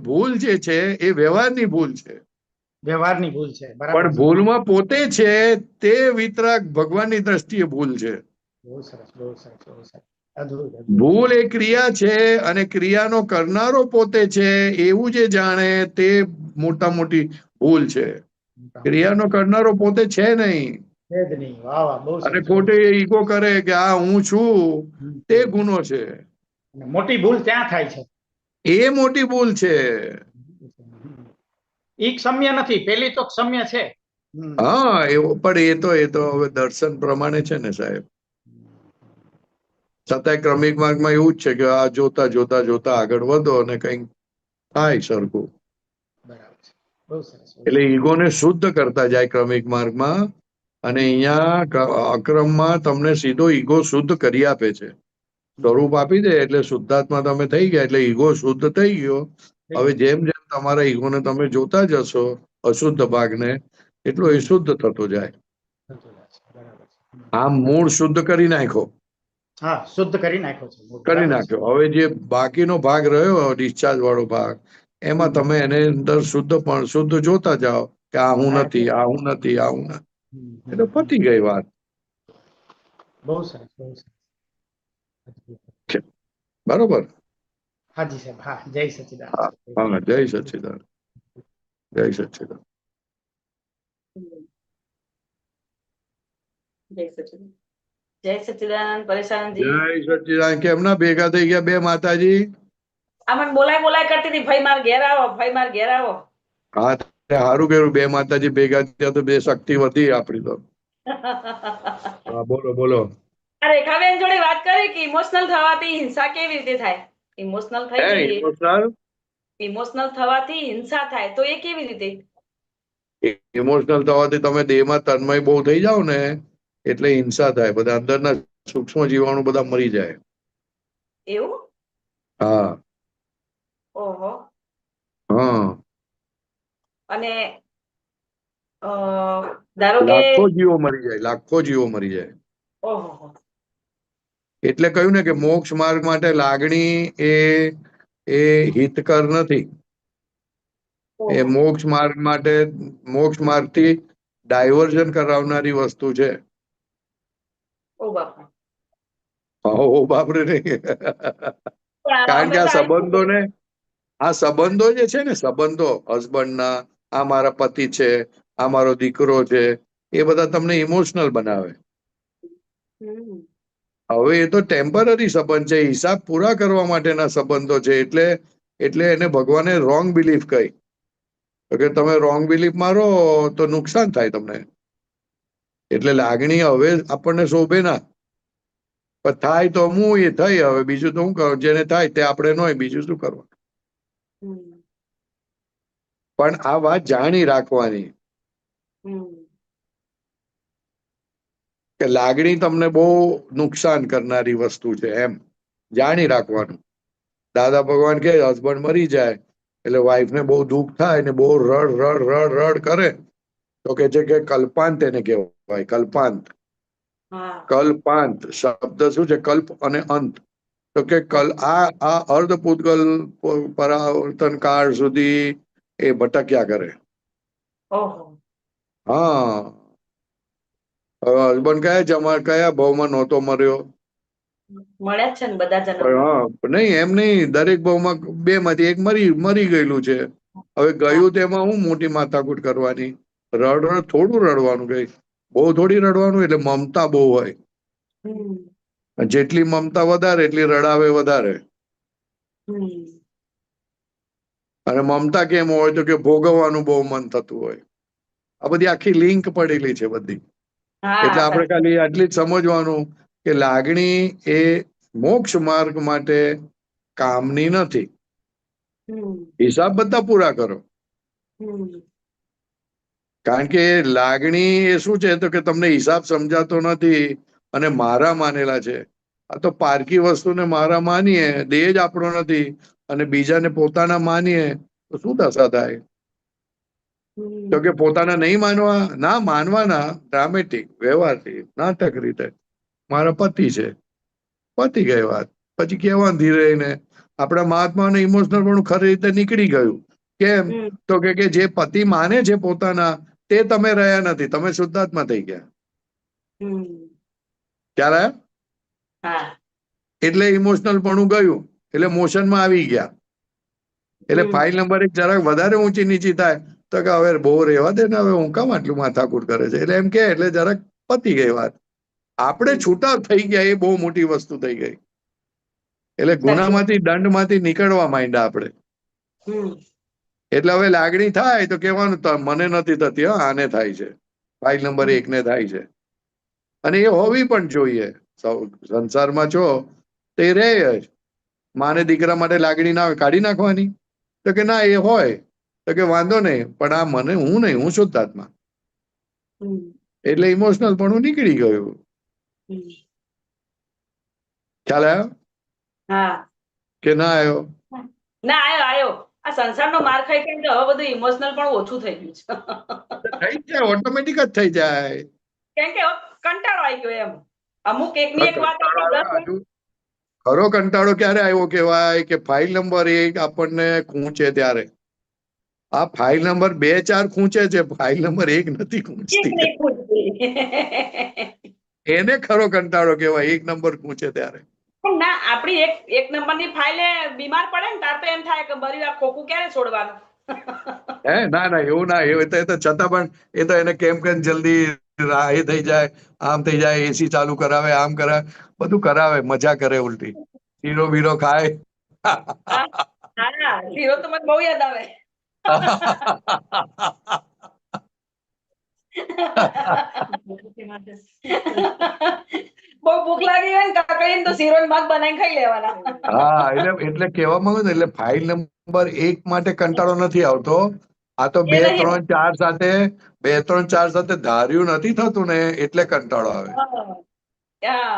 ભૂલ જે છે એ વ્યવહારની ભૂલ છે. વ્યવહારની ભૂલ છે. બરાબર. પણ ભૂલમાં પોતે છે તે વિતરાગ ભગવાનની દ્રષ્ટિએ ભૂલ છે. બહુ સરસ, બહુ સરસ, બહુ સરસ. અદ્ભુત. ભૂલ એ ક્રિયા છે અને ક્રિયાનો કરનારો પોતે છે એવું જે જાણે તે મોટી ભૂલ છે. ક્રિયાનો કરનારો પોતે છે નહીં. વાહ વાહ, બહુ સરસ. અને ખોટે ઈગો કરે કે આ હું છું, તે ગુનો છે. મોટી ભૂલ ત્યાં થાય છે. એ મોટી ભૂલ છે. ઈ ક્ષમ્ય નથી, પેલી તો ક્ષમ્ય છે. હા, એવો પણ એ તો હવે દર્શન પ્રમાણે છે ને સાહેબ. છતાંય ક્રમિક માર્ગમાં એવું જ છે કે આ જોતા જોતા જોતા આગળ વધો અને કંઈક થાય સરખું. બરાબર છે. બહુ સરસ. એટલે ઈગોને શુદ્ધ કરતા જાય ક્રમિક માર્ગમાં, અને અહીંયા અક્રમમાં તમને સીધો ઈગો શુદ્ધ કરી આપે છે. સ્વરૂપ આપી દે એટલે શુદ્ધાત્મા તમે થઈ ગયા, એટલે ઈગો શુદ્ધ થઈ ગયો. હવે જેમ જેમ તમારા ઈગોને તમે જોતા જશો, અશુદ્ધ ભાગને, એટલો એ શુદ્ધ થતો જાય. આમ મૂળ શુદ્ધ કરી નાખો. હા, શુદ્ધ કરી નાખ્યો છે. કરી નાખ્યો. હવે જે બાકીનો ભાગ રહ્યો ડિસ્ચાર્જ વાળો ભાગ, એમાં તમે એને અંદર શુદ્ધ જોતા જાઓ કે આ હું નથી, આ હું નથી, આ હું નથી, એટલે પતી ગઈ વાત. બહુ સરસ, બહુ સરસ. બરોબર. હાજી સાહેબ. હા, જય સચિદાનંદ. હા, જય સચ્ચિદાનંદ. જય સચ્ચિદાનંદ. જય સચિદાનંદ. પરેશાનજી. જય સચ્ચિદાનંદ. કેમના ભેગા થઈ ગયા બે માતાજી? આમાં બોલાય કરતી હતી, ભાઈ માર ઘેર આવો, ભાઈ માર ઘેર આવો. હા, સારું કર્યું, બે માતાજી ભેગા થયા તો બે શક્તિ વધી આપડી તો. હા, બોલો બોલો. રેખાબેન જોડે વાત કરી કે ઇમોશનલ થવાથી હિંસા કેવી રીતે થાય? ઇમોશનલ થઈ જઈએ, ઇમોશનલ થવાથી હિંસા થાય તો એ કેવી રીતે? ઇમોશનલ થવાથી તમે દેહમાં તન્મય બહુ થઈ જાવ ને એટલે હિંસા થાય. બધા અંદરના સૂક્ષ્મ જીવાણુ બધા મરી જાય. એવું? હા. ઓહો. હા. અને ધારો કે લાખો જીવો મરી જાય, લાખો જીવો મરી જાય. ઓહો. એટલે કહ્યું ને કે મોક્ષ માર્ગ માટે લાગણી એ હિતકર નથી. એ મોક્ષ માર્ગ થી ડાયવર્ઝન કરાવનારી વસ્તુ છે. ઓ બાપા. ઓ બાપરે નહીં. કારણ કે આ સંબંધો જે છે ને, સંબંધો હસબન્ડના, આ મારા પતિ છે, આ મારો દીકરો છે, એ બધા તમને ઇમોશનલ બનાવે. હવે એ તો ટેમ્પરરી સંબંધ છે, હિસાબ પૂરા કરવા માટેના સંબંધો છે. એટલે એને ભગવાને રોંગ બિલીફ કહી કે તમે રોંગ બિલીફ મારો તો નુકસાન થાય તમને. એટલે લાગણી હવે આપણને શોભે ના, પણ થાય તો હું એ થઈ. હવે બીજું તો શું કરું, જેને થાય તે આપણે ન હોય, બીજું શું કરવાનું. પણ આ વાત જાણી રાખવાની કે લાગણી તમને બહુ નુકસાન કરનારી વસ્તુ છે, એમ જાણી રાખવાનું. દાદા ભગવાન કે હસબન્ડ મરી જાય એટલે વાઈફ ને બહુ દુઃખ થાય ને બહુ રડ રડ રડ રડ કરે તો કે છે કે કલ્પાંત એને કહેવાય. કલ્પાંત, કલ્પાંત શબ્દ શું છે? કલ્પ અને અંત. તો કે આ અર્ધ પૂતગલ પરાવર્તન કાળ સુધી એ ભટક્યા કરે. હા, હસબન્ડ કયા ભાવમાં નહોતો મર્યો? મળ્યા છે ને બધા જન્મ. હા, નહીં એમ નહીં, દરેક ભાવમાં બે માંથી એક મરી ગયેલું છે. હવે ગયું તેમાં હું મોટી માથાકૂટ કરવાની? રડ થોડું રડવાનું, કઈ બહુ થોડી રડવાનું. એટલે મમતા બહુ હોય, જેટલી મમતા વધારે એટલી રડાવે વધારે. અને મમતા કેમ હોય? તો કે ભોગવવાનું બહુ મન થતું હોય. આ બધી આખી લિંક પડેલી છે બધી. એટલે આપણે ખાલી આટલી જ સમજવાનું કે લાગણી એ મોક્ષ માર્ગ માટે કામની નથી. હિસાબ બધા પૂરા કરો. કારણ કે લાગણી એ શું છે? તો કે તમને હિસાબ સમજાતો નથી અને મારા માનેલા છે. આ તો પારકી વસ્તુને મારા માનીએ, દેહ જ આપણો નથી અને બીજાને પોતાના માનીએ તો શું દશા થાય? તો કે પોતાના નહીં માનવા, ના માનવાના, ડ્રામેટિક વ્યવહારથી નાટક રીતે મારા પતિ છે, પતી ગઈ વાત. પછી કેવાનું ધીરે રહીને આપણા મહાત્માને ઇમોશનલ પણ ખરી રીતે નીકળી ગયું. કેમ? તો કે જે પતિ માને છે પોતાના તે તમે રહ્યા નથી, તમે શુદ્ધાત્મા થઈ ગયા. ખ્યાલ આવ્યો? એટલે ઇમોશનલ પણ ગયું, એટલે મોશનમાં આવી ગયા. એટલે ફાઇલ નંબર 1 જરાક વધારે ઊંચી નીચી થાય તો કે હવે બહુ રહેવા દે ને, હવે હું કામ આટલું માથાકૂટ કરે છે? એટલે એમ કે એટલે જરાક પતી ગઈ વાત. આપણે છૂટા થઈ ગયા એ બહુ મોટી વસ્તુ થઈ ગઈ. એટલે ગુનામાંથી દંડમાંથી નીકળવા માંડ્યા આપણે. એટલે હવે લાગણી થાય તો કેવાનું મને નથી થતી, આને થાય છે, ફાઇલ નંબર 1 ને થાય છે. અને એ હોવી પણ જોઈએ. સંસારમાં છો તો એ રહે જ. માને દીકરા માટે લાગણી ના હોય, કાઢી નાખવાની? તો કે ના, એ હોય તો કે વાંધો નહીં, પણ આ મને હું નહીં, હું શુદ્ધાત્મા. એટલે ઇમોશનલ પણ નીકળી ગયું. ખ્યાલ આવ્યો કે ના આવ્યો? ના, આવ્યો. આ સંસારનો માર ખાઈ ખાઈને તો હવે બધું ઇમોશનલ પણ ઓછું થઈ ગયું છે. થઈ જાય, ઓટોમેટિક જ થઈ જાય. કેમ કે કંટાળો આવી ગયો એમ. અમુક એકની એક વાત ખરો કંટાળો ક્યારે આવ્યો કહેવાય? કે ફાઇલ નંબર 1 આપણને ખૂંચે ત્યારે. આ ફાઇલ નંબર 2, 4 ખૂંચે છે, ફાઇલ નંબર 1 નથી ખૂંચતી. એને ખરો કંટાળો કહેવાય, 1 નંબર ખૂંચે ત્યારે. ના, આપણી એક નંબરની ફાઇલે બીમાર પડે ને તાર તો એમ થાય કે બરી આ ખોખું ક્યારે છોડવાનું? ના ના, એવું ના. એ તો છતાં પણ એ તો એને કેમ જલ્દી એ થઈ જાય, આમ થઈ જાય, એસી ચાલુ કરાવે, આમ કરાવે, બધું કરાવે, મજા કરે ઉલટી. શીરો બીરો ખાય. શીરો તો મને બહુ યાદ આવે. બહુ ભૂખ લાગી હોય ને કાકડી તો શીરો ભાગ બનાવીને ખાઈ લેવાના. હા, એટલે કહેવા માંગુ ને, એટલે ફાઇલ નંબર 1 માટે કંટાળો નથી આવતો. આ તો 2, 3, 4 સાથે 2, 3, 4 સાથે ધાર્યું નથી થતું ને, એટલે કંટાળો આવે.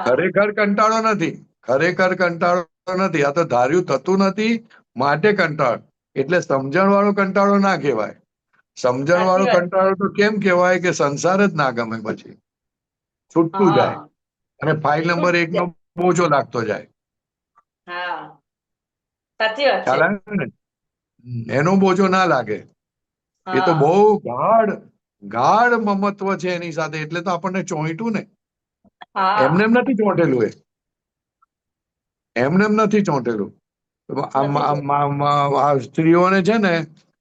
ખરેખર કંટાળો નથી, ખરેખર કંટાળો નથી. આ તો ધાર્યું થતું નથી માટે કંટાળો. એટલે સમજણ વાળો કંટાળો ના કહેવાય. સમજણ વાળો કંટાળો તો કેમ કહેવાય? કે સંસાર જ ના ગમે, પછી છૂટતું જાય અને ફાઇલ નંબર 1 નો બોજો લાગતો જાય. ખ્યાલ આવે ને? એનો બોજો ના લાગે. એ તો બહુ ગાઢ મમત્વ છે એની સાથે. એટલે તો આપણને ચોંટ્યું ને. એમને એમ નથી ચોંટેલું. એમને એમ નથી ચોંટેલું. સ્ત્રીઓને છે ને,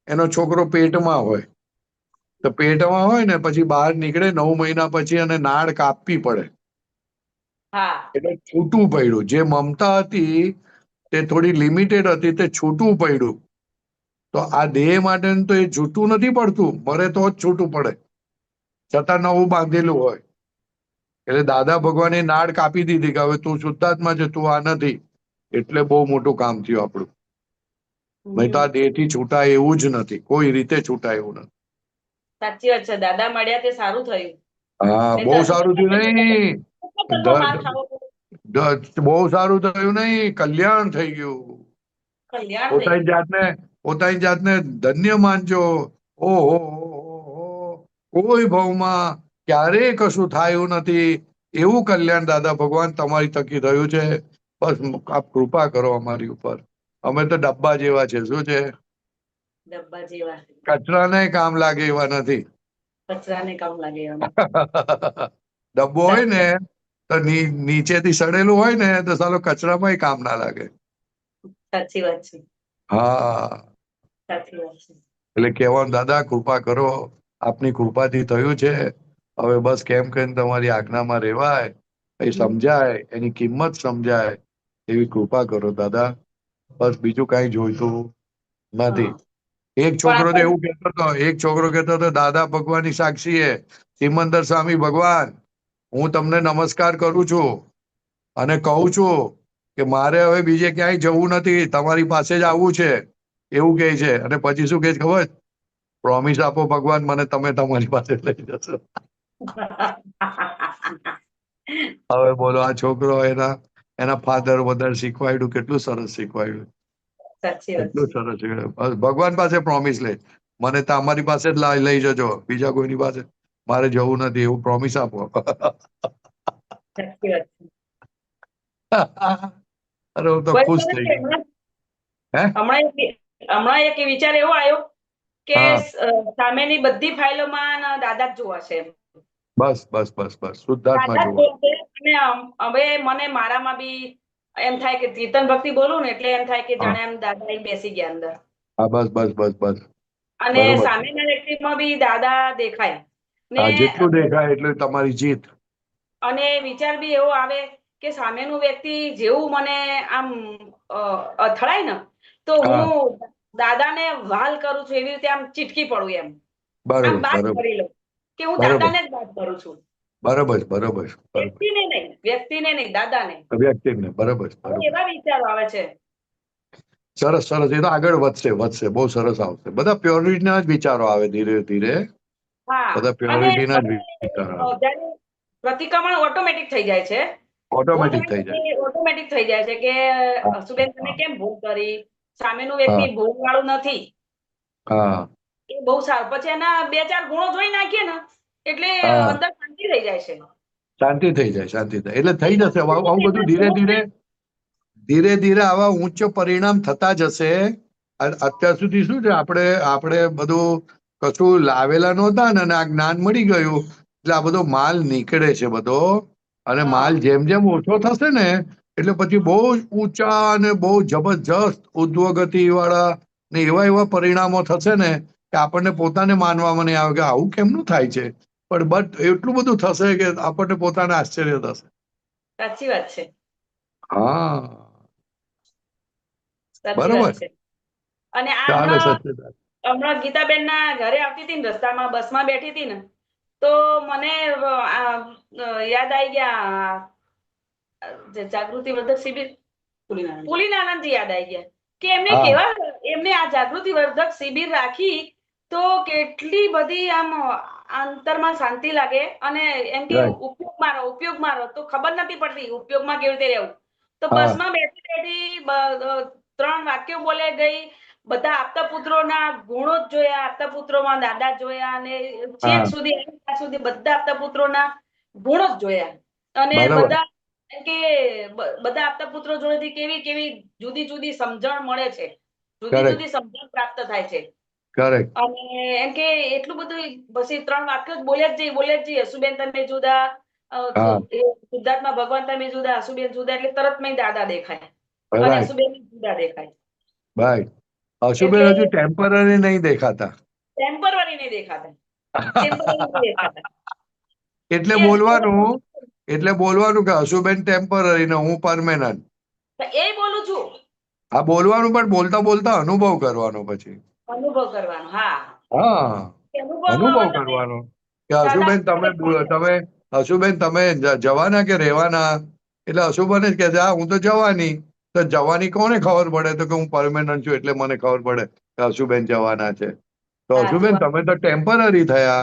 એનો છોકરો પેટમાં હોય તો પેટમાં હોય ને, પછી બહાર નીકળે 9 મહિના પછી અને નાળ કાપવી પડે. એટલે છૂટું પડ્યું. જે મમતા હતી તે થોડી લિમિટેડ હતી, તે છૂટું પડ્યું. તો આ દેહ માટે તો એ છૂટું નથી પડતું, મરે તો જ છૂટું પડે, છતાં નવું બાંધેલું હોય. એટલે દાદા ભગવાને નાળ કાપી દીધી કે હવે તું શુદ્ધાત્મા છે, તું આ નથી. એટલે બહુ મોટું કામ થયું આપણું. નહીં તો આ દેહ થી છૂટાય એવું જ નથી, કોઈ રીતે છૂટાય એવું નથી. સાચી વાત છે, દાદા મળ્યા તે સારું થયું. હા, બહુ સારું થયું નહીં, બહુ સારું થયું નહીં, કલ્યાણ થઈ ગયું. પોતાની જાતને ધન્ય માનજો. ઓહો, કોઈ ભાવમાં ક્યારેય કશું થાય એવું નથી, એવું કલ્યાણ દાદા ભગવાન તમારી થકી થયું છે. બસ આપ કૃપા કરો અમારી ઉપર. અમે તો ડબ્બા જેવા છે. શું છે? ડબ્બા જેવા. કચરાને કામ લાગે એવા નથી. કચરાને કામ લાગે એવા. ડબ્બો હોય ને તો નીચેથી સડેલું હોય ને તો સાલો કચરામાં કામ ના લાગે. સાચી વાત છે. હા, સાચી વાત છે. એટલે કહેવાનું દાદા કૃપા કરો, આપની કૃપાથી થયું છે. હવે બસ કેમ કરીને તમારી આજ્ઞામાં રહેવાય, એ સમજાય, એની કિંમત સમજાય એવી કૃપા કરો દાદા. બસ બીજું કઈ જોઈતું નથી. એક છોકરો તો એવું કહેતો હતો, દાદા ભગવાનની સાક્ષી એ સિમંદર સ્વામી ભગવાન, હું તમને નમસ્કાર કરું છું અને કહું છું કે મારે હવે બીજે ક્યાંય જવું નથી, તમારી પાસે જ આવવું છે એવું કહે છે. અને પછી શું કહે છે ખબર? પ્રોમિસ આપો ભગવાન, મને તમે તમારી પાસે લઈ જશો. હવે બોલો, આ છોકરો એના ફાધર મધર શીખવાડ્યું, કેટલું સરસ શીખવાડ્યું, કેટલું સરસ શીખવાડ્યું. ભગવાન પાસે પ્રોમિસ લે, મને તમારી પાસે જ લઈ જજો, બીજા કોઈની પાસે મારે જવું નથી, એવું પ્રોમિસ આપો. અરે હું તો ખુશ થઈ ગયો. હમણાં એક વિચાર એવો આવ્યો કે સામેની બધી ફાઇલોમાં દાદા જ જોવા છે. બસ બસ બસ બસ શુદ્ધાત્મા જોવા. અને હવે મને મારામાં બી એમ થાય કે કીર્તન ભક્તિ બોલું ને એટલે એમ થાય કે જાણે એમ દાદા બેસી ગયા અંદર. હા, બસ બસ બસ બસ. અને સામેના વ્યક્તિમાં બી દાદા દેખાય ને, જેટલું દેખાય એટલું તમારી જીત. અને વિચાર બી એવો આવે કે સામેનું વ્યક્તિ જેવું મને આમ અથડાય ને તો હું દાદાને વાલ કરું છું એવી રીતે આમ ચીટકી પડું એમ. આમ બાદ કરી લઉં કે હું દાદાને જ બાદ કરું છું. બરોબર બરોબર. વ્યક્તિને નહીં દાદાને. વ્યક્તિને બરોબર. એવા વિચારો આવે છે. સરસ સરસ. એ તો આગળ વધશે, બહુ સરસ આવશે. બધા પ્યોરિટીના જ વિચારો આવે ધીરે ધીરે. બધા પ્યોરિટીના જ વિચારો આવે. પ્રતિક્રમણ ઓટોમેટિક થઈ જાય છે. ઓટોમેટિક થઈ જાય છે કે હસુબેન તમે કેમ ભૂલ કરી, સામેનું વ્યક્તિ ભૂલ વાળું નથી. એ બહુ સારું. પછી એના 2-4 ગુણો જોઈ નાખીએ ને એટલે અંદર શાંતિ થઈ જાય છે. શાંતિ થઈ જાય. એટલે થઈ જશે આવું બધું ધીરે ધીરે આવા ઉચ્ચ પરિણામ થતા જશે. અત્યાર સુધી શું છે, આપણે બધું કશું લાવેલા નહોતા ને આ જ્ઞાન મળી ગયું એટલે આ બધો માલ નીકળે છે બધો. અને માલ જેમ જેમ ઓછો થશે ને એટલે પછી બહુ ઊંચા અને બહુ જબરજસ્ત ઉદ્વગતિ વાળા ને એવા પરિણામો થશે ને કે આપણને પોતાને માનવામાં નહીં આવે કે આવું કેમનું થાય છે. પણ એટલું બધું થશે કે આપણને પોતાને આશ્ચર્ય થશે. સાચી વાત છે. હા, બરોબર. અને હમણાં ગીતાબેન ના ઘરે આવતી હતી ને, રસ્તામાં બસમાં બેઠી હતી ને તો મને યાદ આવી ગયા જાગૃતિ વર્ધક શિબિર, પુલિનાનંદજી યાદ આવી ગયા કે એમને આ જાગૃતિ વર્ધક શિબિર રાખી તો કેટલી બધી આમ અંતરમાં શાંતિ લાગે. અને એમ કે ઉપયોગમાં રહો તો ખબર નથી પડતી ઉપયોગમાં કેવી રીતે રહેવું. તો બસમાં બેઠી 3 વાક્યો બોલે ગઈ. બધા આપતા પુત્રોના ગુણો જ જોયા, આપતા પુત્રોમાં દાદા જોયા અને છેક સુધી બધા આપતા પુત્રોના ગુણો જ જોયા. અને બધા આપતા પુત્રો જોડેથી કેવી કેવી જુદી જુદી સમજણ મળે છે, જુદી સમજણ પ્રાપ્ત થાય છે. અને એમ કે એટલું બધું પછી 3 વાક્યો જ બોલે જ જઈએ. હસુબેન તમે જુદા, શુદ્ધાત્મા ભગવાન તમે જુદા, હસુબેન જુદા એટલે તરત મેં દાદા દેખાય અને હસુબેન જુદા દેખાય. ભાઈ હસુબેન હજુ ટેમ્પરરી નહીં દેખાતા. એટલે બોલવાનું કે હસુબેન ટેમ્પરરી ને હું પરમેનન્ટ. એ બોલું છું. હા, બોલવાનું, પણ બોલતા બોલતા અનુભવ કરવાનો. પછી અનુભવ કરવાનો. અનુભવ કરવાનો કે હસુબેન તમે જવાના કે રહેવાના. એટલે હસુબેન જ કે હું તો જવાની. તો જવાની કોને ખબર પડે? તો કે હું પરમેનન્ટ છું એટલે મને ખબર પડે કે હસુબેન જવાના છે. તો હસુબેન તમે તો ટેમ્પરરી થયા,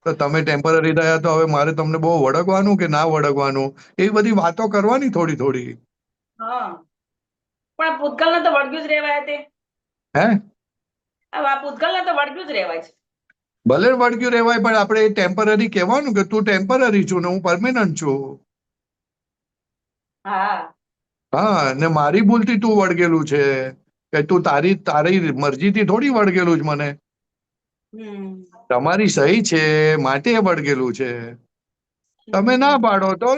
તો તમે ટેમ્પરરી થયા તો હવે મારે તમને બહુ વળગવાનું કે ના વળગવાનું, એવી બધી વાતો કરવાની થોડી થોડી. પણ ભૂતકાળને તો વળગ્યું જ રહેવાય તે. હે? ભૂતકાળને તો વળગ્યું જ રહેવાય છે. ભલે વળગ્યું રહેવાય, પણ આપણે ટેમ્પરરી કહેવાનું કે તું ટેમ્પરરી છું ને હું પરમેનન્ટ છું. હા, ને મારી ભૂલથી તું વળગેલું છે કે તું તારી મરજીથી થોડી વળગેલું જ મને. તમારી સહી છે માટે વળગેલું છે. તમે ના પાડો તો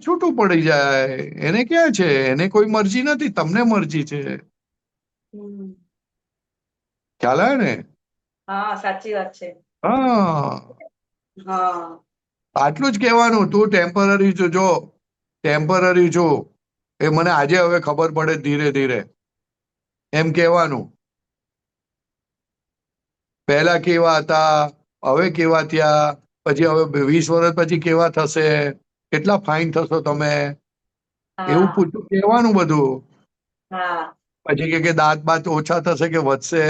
છૂટું પડી જાય. એને ક્યાં છે? એને કોઈ મરજી નથી, તમને મરજી છે. ખ્યાલ આવે ને? હા, સાચી વાત છે. હા, આટલું જ કહેવાનું. તું ટેમ્પરરી છું, જો ટેમ્પરરી છું એ મને આજે હવે ખબર પડે ધીરે ધીરે, એમ કહેવાનું. પહેલા કેવા હતા, હવે કેવા થયા, પછી હવે 20 વર્ષ પછી કેવા થશે, કેટલા ફાઇન થશો તમે, એવું પૂછું કહેવાનું બધું. પછી કે દાંત બાત ઓછા થશે કે વધશે,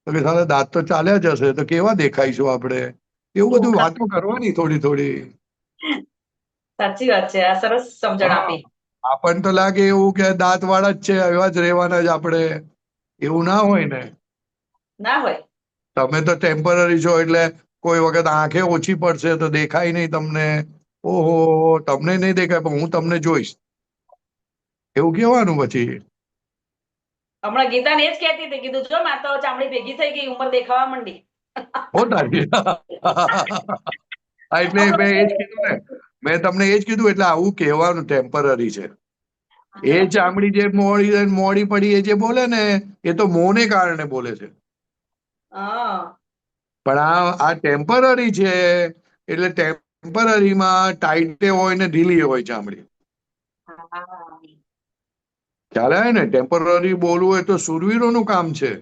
તો કે સાલા દાંત તો ચાલ્યા જશે તો કેવા દેખાઈશું આપણે, એવું બધું વાતો કરવાની થોડી થોડી. સાચી વાત છે. આ સરસ સમજણ આપી. આપણને તો લાગે એવું કે દાંત વાળા જ છે, એવા જ રહેવાના જ આપણે. એવું ના હોય ને. ના હોય. તમે તો ટેમ્પરરી છો એટલે કોઈ વખત આંખે ઓછી પડશે તો દેખાય નહીં તમને. ઓહો, તમને નહીં દેખાય પણ હું તમને જોઈશ, એવું કહેવાનું. પછી હમણાં ગીતાને એ જ કહેતી હતી, કીધું જો માતા ચામડી ભેગી થઈ ગઈ, ઉંમર દેખાવા માંડી. એટલે મેં એ જ કીધું ને, મેં તમને એ જ કીધું. એટલે આવું કહેવાનું ટેમ્પરરી છે. એ ચામડી જે મોડી પડી એ જે બોલે ને, એ તો મોને કારણે બોલે છે. પણ આ ટેમ્પરરી છે એટલે ટેમ્પરરીમાં ટાઈટે હોય ને ઢીલી હોય ચામડી. ખ્યાલ આવે ને? ટેમ્પરરી બોલવું હોય તો સુરવીરોનું કામ છે.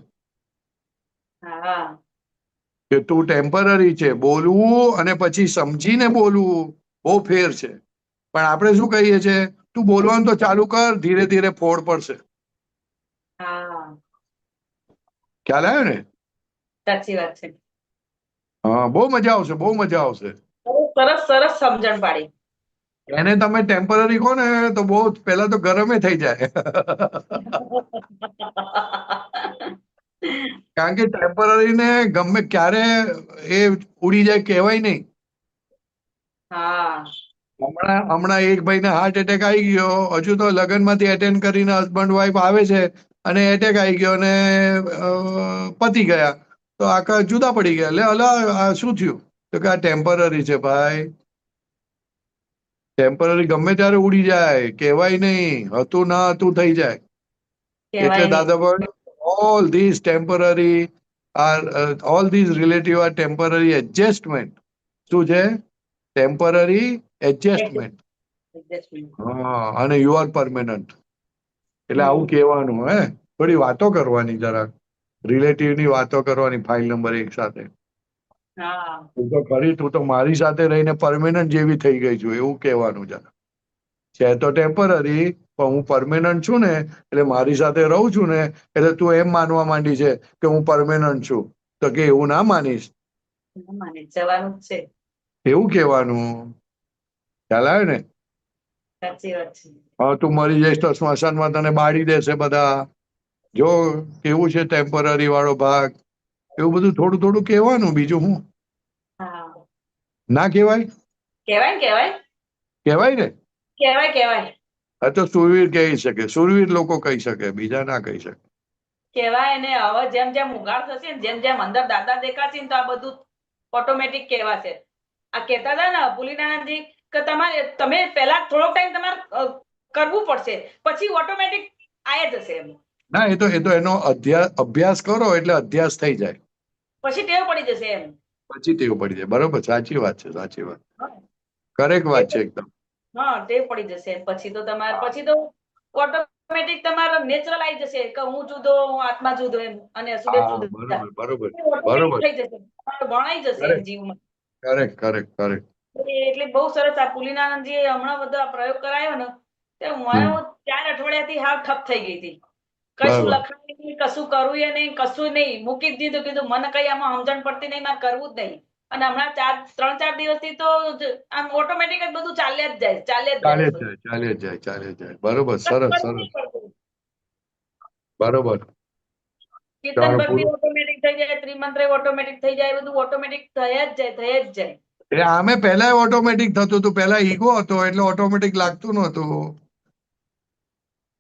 કે તું ટેમ્પરરી છે, બોલવું અને પછી સમજીને બોલવું બહુ ફેર છે. પણ આપણે શું કહીએ છીએ, તું બોલવાનું તો ચાલુ કર, ધીરે ધીરે ફોડ પડશે. ખ્યાલ આવ્યો ને? સાચી વાત છે. હા, બહુ મજા આવશે, બહુ મજા આવશે. સરસ સરસ સમજણ પાડી. એને તમે ટેમ્પરરી કહો ને તો બહુ પેલા તો ગરમે થઈ જાય. કારણ કે ટેમ્પરરી ને ગમે ક્યારે એ ઉડી જાય કહેવાય નહીં. હમણાં એક ભાઈને હાર્ટ એટેક આવી ગયો, હજુ તો લગ્નમાંથી એટેન્ડ કરીને હસબન્ડ વાઈફ આવે છે અને એટેક આવી ગયો અને પતી ગયા, તો આખા જુદા પડી ગયા. એટલે અલા શું થયું? તો કે આ ટેમ્પરરી છે ભાઈ. ટેમ્પરરી ગમે ત્યારે ઉડી જાય, કહેવાય નહીં. હતું ના હતું થઈ જાય. એટલે Dadabhai, all this temporary are all this relative are temporary adjustment. શું છે? Temporary adjustment. હા, અને યુ આર પરમેનન્ટ. એટલે આવું કહેવાનું. હે, થોડી વાતો કરવાની, જરાક રિલેટિવની વાતો કરવાની. ફાઇલ નંબર 1 સાથે. તું તો ખરી, તું તો મારી સાથે રહીને પરમેનન્ટ જેવી થઈ ગઈ છું, એવું કહેવાનું. જરા છે તો ટેમ્પરરી, પણ હું પરમેનન્ટ છું ને, એટલે મારી સાથે રહું છું ને, એટલે તું એમ માનવા માંડી છે કે હું પરમેનન્ટ છું. તો કે એવું ના માનીશ, જવાનું જ છે, એવું કહેવાનું. ખ્યાલ આવે ને? સાચી વાત છે. હા, તું મરી જઈશ તો સ્મશાનમાં તને બાળી દેશે બધા. જો કેવું છે ટેમ્પરરી વાળો ભાગ, એવું બધું થોડું થોડું કહેવાનું. બીજું હું ના કહેવાય? કહેવાય ને? કહેવાય. આ તો સુરવીર કહી શકે, સુરવીર લોકો કહી શકે, બીજા ના કહી શકે. કહેવાય ને. હવે જેમ જેમ ઉઘાડ થશે ને, જેમ જેમ અંદર દાદા દેખાશે ને, તો આ બધું ઓટોમેટિક કહેવાશે. આ કહેતા હતા ને પુલિનાનંદજી કે તમે પહેલા થોડોક ટાઈમ તમારે કરવું પડશે, પછી ઓટોમેટિક આવી જશે એમ. ના, એ તો એનો અભ્યાસ કરો એટલે અભ્યાસ થઈ જાય, પછી ટેવ પડી જશે એમ. પછી ટેવ પડી જાય. બરોબર, સાચી વાત છે, સાચી વાત, કરેક્ટ વાત છે એકદમ. હા, ટેવ પડી જશે પછી તો ઓટોમેટિક તમારો નેચરલ આવી જશે કે હું જુદો, હું આત્મા જુદો એમ, અને અસુબેન જુદો. બરોબર. થઈ જશે, ભણાઈ જશે એમ જીવમાં. કરેક્ટ. એટલે બહુ સરસ. આ પુલિનાનંદજી હમણાં બધો આ પ્રયોગ કરાયો ને, તો મને 4 અઠવાડિયાથી હાવ ઠપ થઈ ગઈ હતી. કશું લખાય નહીં, કશું કરવું નહીં, કશું નહીં, મૂકી જ દીધું. કીધું મને કઈ આમાં સમજણ પડતી નહીં, મારે કરવું જ નહીં. અને હમણાં 3-4 દિવસથી તો આમ ઓટોમેટિક જ બધું ચાલ્યા જ જાય. બરોબર, સરસ. બરોબર. કીર્તન ભક્તિ ઓટોમેટિક થઈ જાય, ત્રિમંત્ર ઓટોમેટિક થઈ જાય, બધું ઓટોમેટિક થઈ જ જાય. એટલે આમે પહેલા ઓટોમેટિક થતું હતું. પહેલા ઈગો હતો એટલે ઓટોમેટિક લાગતું નહોતું.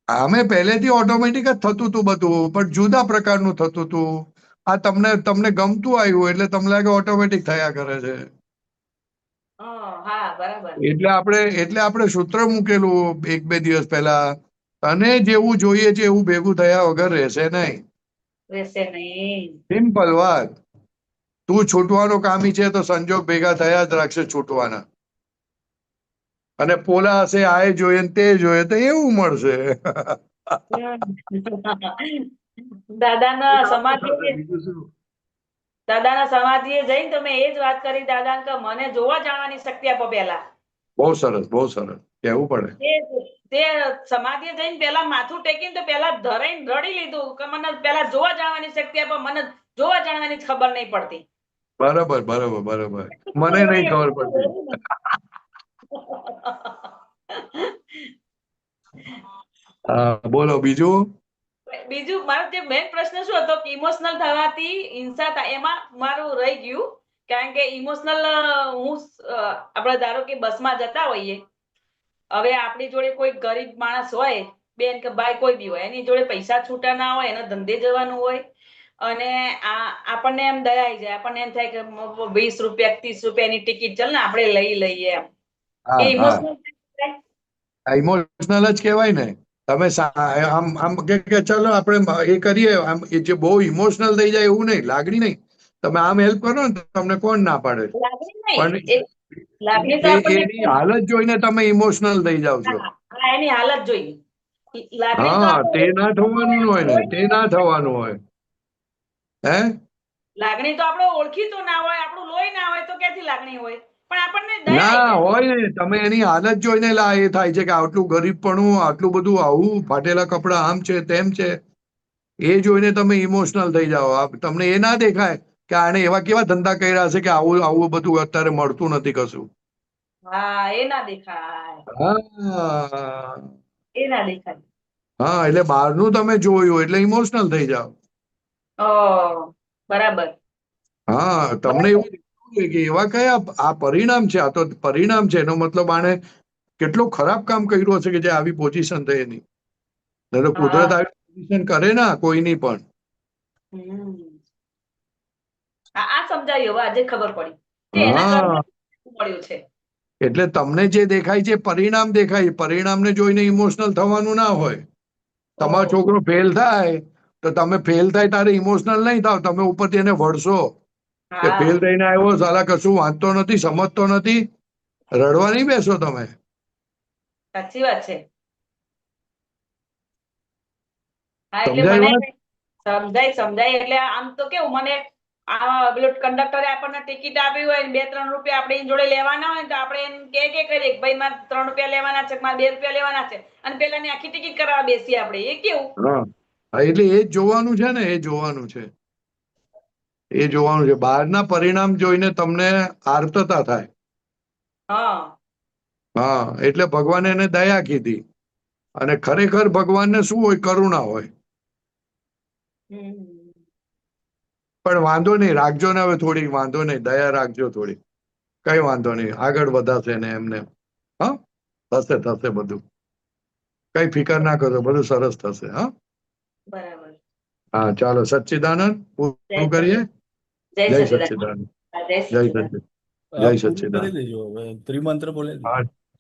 આમે પહેલેથી ઓટોમેટિક જ થતું હતું બધું, પણ જુદા પ્રકારનું થતું હતું. આ તમને ગમતું આવ્યું એટલે તમને લાગે ઓટોમેટિક થયા કરે છે. એટલે આપણે સૂત્ર મૂકેલું 1-2 દિવસ પહેલા, તને જેવું જોઈએ છે એવું ભેગું થયા વગર રહેશે નહીં. સિમ્પલ વાત. તું છૂટવાનો કામી છે તો સંજોગ ભેગા થયા જ રાખશે છૂટવાના. અને પોલા હશે આ જોઈએ ને તે જોઈએ તો એવું મળશે. દાદાના સમાધિએ જઈને તમે એ જ વાત કરી દાદા કે મને જોવા જાણવાની શક્તિ આપો. પહેલા બહુ સરસ કહેવું પડે. તે સમાધિએ જઈને પેલા માથું ટેકીને તો પેલા ધરાઈને રડી લીધું કે મને પેલા જોવા જાણવાની શક્તિ આપો. મને જોવા જાણવાની ખબર નહીં પડતી. બરાબર. મને નહીં ખબર પડતી. બોલો બીજું. મારો જે મેઇન પ્રશ્ન શું હતો કે ઇમોશનલ થવાથી હિંસા થાય, એમાં મારું રહી ગયું. કારણ કે ઇમોશનલ હું આપણે ધારો કે બસમાં જતા હોઈએ, હવે આપણી જોડે કોઈ ગરીબ માણસ હોય, બેન કે ભાઈ કોઈ બી હોય, એની જોડે પૈસા છૂટા ના હોય, એનો ધંધે જવાનું હોય, અને આપણને એમ દયા આવી જાય. આપણને એમ થાય કે 20 રૂપિયા 30 રૂપિયાની ટિકિટ ચાલ ને આપણે લઈ લઈએ એમ. ઇમોશનલ જ કહેવાય ને. તમે આમ કે ચાલો આપણે એ કરીએ, આમ જે બહુ ઇમોશનલ થઈ જાય એવું નહીં, લાગણી નહીં. તમે આમ હેલ્પ કરો ને તમને કોણ ના પાડે, પણ એની હાલત જોઈને તમે ઇમોશનલ થઈ જાવ છો. એની હાલત જોઈ. તે ના થવાનું હોય ને, તે ના થવાનું હોય. લાગણી તો આપણે ઓળખીતો ના હોય, આપણું લોહી ના હોય તો ક્યાંથી લાગણી હોય? પણ આપણને ના હોય ને, તમે એની હાલત જોઈને એ થાય છે કે આટલું ગરીબપણું, આટલું બધું, આવું ફાટેલા કપડા, આમ છે તેમ છે, એ જોઈને તમે ઇમોશનલ થઈ જાઓ. તમને એ ના દેખાય કે આને એવા કેવા ધંધા કર્યા છે કે આવું બધું અત્યારે મળતું નથી કશું. એટલે બહારનું તમે જોયું એટલે ઇમોશનલ થઈ જાઓ. બરાબર. તમને એવું કે એવા કયા આ પરિણામ છે, આ તો પરિણામ છે. એનો મતલબ આને કેટલું ખરાબ કામ કર્યું હશે કે જે આવી પોઝિશન થઈ એની. કુદરત આવી પોઝિશન કરે ના કોઈની પણ. સમજાયું, આજે ખબર પડી. એટલે તમને જે દેખાય છે પરિણામ દેખાય, પરિણામને જોઈને ઇમોશનલ થવાનું ના હોય. તમારો છોકરો ફેલ થાય તો તમે ફેલ થાય તારે ઇમોશનલ નહીં થાવ, તમે ઉપરથી એને વળશો કે ફેલ થઈને આવ્યો, સાલા કશું વાંચતો નથી, સમજતો નથી, રડવા નહીં બેસો તમે. સાચી વાત છે. સમજાય. એટલે આમ તો કેવું, મને કંડક્ટરે આપણને ટિકિટ આપી હોય, 2-3 રૂપિયા આપણે એની જોડે લેવાના હોય તો આપણે એમ કે કરીએ કે ભાઈ મારે 3 રૂપિયા લેવાના છે, મારે 2 રૂપિયા લેવાના છે, અને પેલાની આખી ટિકિટ કરાવવા બેસીએ આપણે. એ કેવું? એટલે એ જ જોવાનું છે ને, એ જોવાનું છે. બહારના પરિણામ જોઈને તમને આર્તતા થાય. એટલે ભગવાને એને દયા કીધી. અને ખરેખર ભગવાનને શું હોય? કરુણા હોય. પણ વાંધો નહીં, રાખજો ને હવે થોડી, વાંધો નહીં, દયા રાખજો થોડી, કઈ વાંધો નહીં, આગળ વધાશે ને એમને. થશે બધું, કઈ ફિકર ના કરો, બધું સરસ થશે. ચાલો, સચ્ચિદાનંદ પૂરું કરીએ. જય સચ્ચિદાનંદ. જય સચ્ચિદાનંદ. ત્રિમંત્ર બોલે.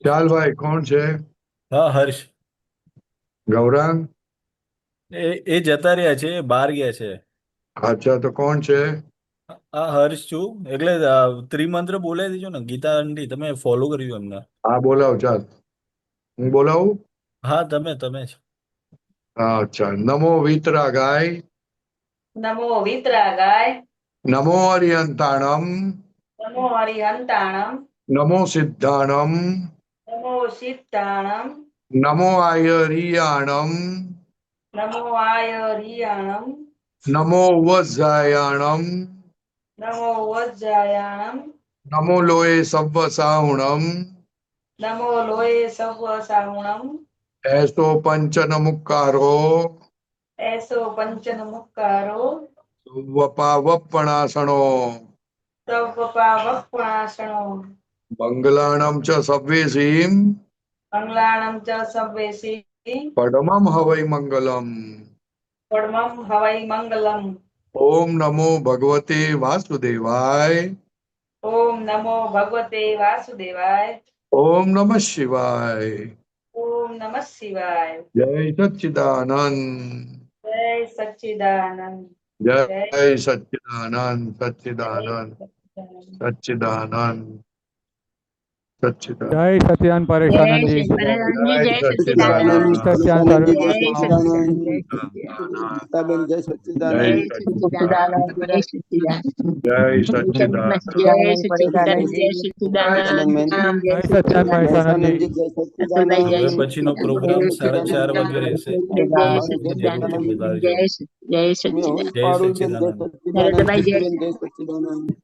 ચાલ ભાઈ, કોણ છે? હર્ષ. ગૌરાંગ એ જતા રહ્યા છે, બહાર ગયા છે. અચ્છા, તો કોણ છે? હર્ષ છું. એટલે ત્રિમંત્ર બોલાવી દેજો ને. ગીતા આંટી તમે ફોલો કર્યું એમને. બોલાવ. ચાલ, હું બોલાવું. તમે જ. અચ્છા. નમો વિતરાગાય. નમો વિતરાગાય. નમો અરિયંતાણમ. નમો અરિહંતાણમ. નમો સિદ્ધાણમ. નમો સિદ્ધાણમ. નમો આયરિયાણમ નમો આયરિયાણમ નમો વજ્જાયાણમ નમો વજ્જાયાણમ નમો લોય સવ્વ સાહુણમ નમો લોય સવ્વ સાહુણમ એસો પંચનમુક્કારો એસો પંચનમુક્કારો વપાવપણાસણો સવપાવપણાસણો મંગલાણમ ચ સવ્વેસીમ મંગલાણમ ચ સવ્વેસી પડમમ હવૈ મંગલમ. પડમમ હવૈ મંગલમ. ઓમ નમો ભગવતે વાસુદેવાય. ઓમ નમો ભગવતે વાસુદેવાય. ઓમ નમઃ શિવાય. ઓમ નમઃ શિવાય. જય સચ્ચિદાનંદ. જય સચ્ચિદાનંદ. જય સચ્ચિદાનંદ. સચ્ચિદાનંદ સચ્ચિદાનંદ સચ્ચિદાનંદ. જય સચ્ચિદાનંદ પરેશાનંદજી. જય સચ્ચિદાનંદ. સચ્ચિદાનંદ ગીતાબેન જય સચ્ચિદાનંદ. જય સચ્ચિદાનંદ. જય સચ્ચિદાનંદ પરેશાનંદજી. જય સચ્ચિદાનંદ. હવે પછીનો પ્રોગ્રામ 4:30 વાગે રહેશે. જય સચ્ચિદાનંદ. જય સચ્ચિદાનંદ. જય સચ્ચિદાનંદ.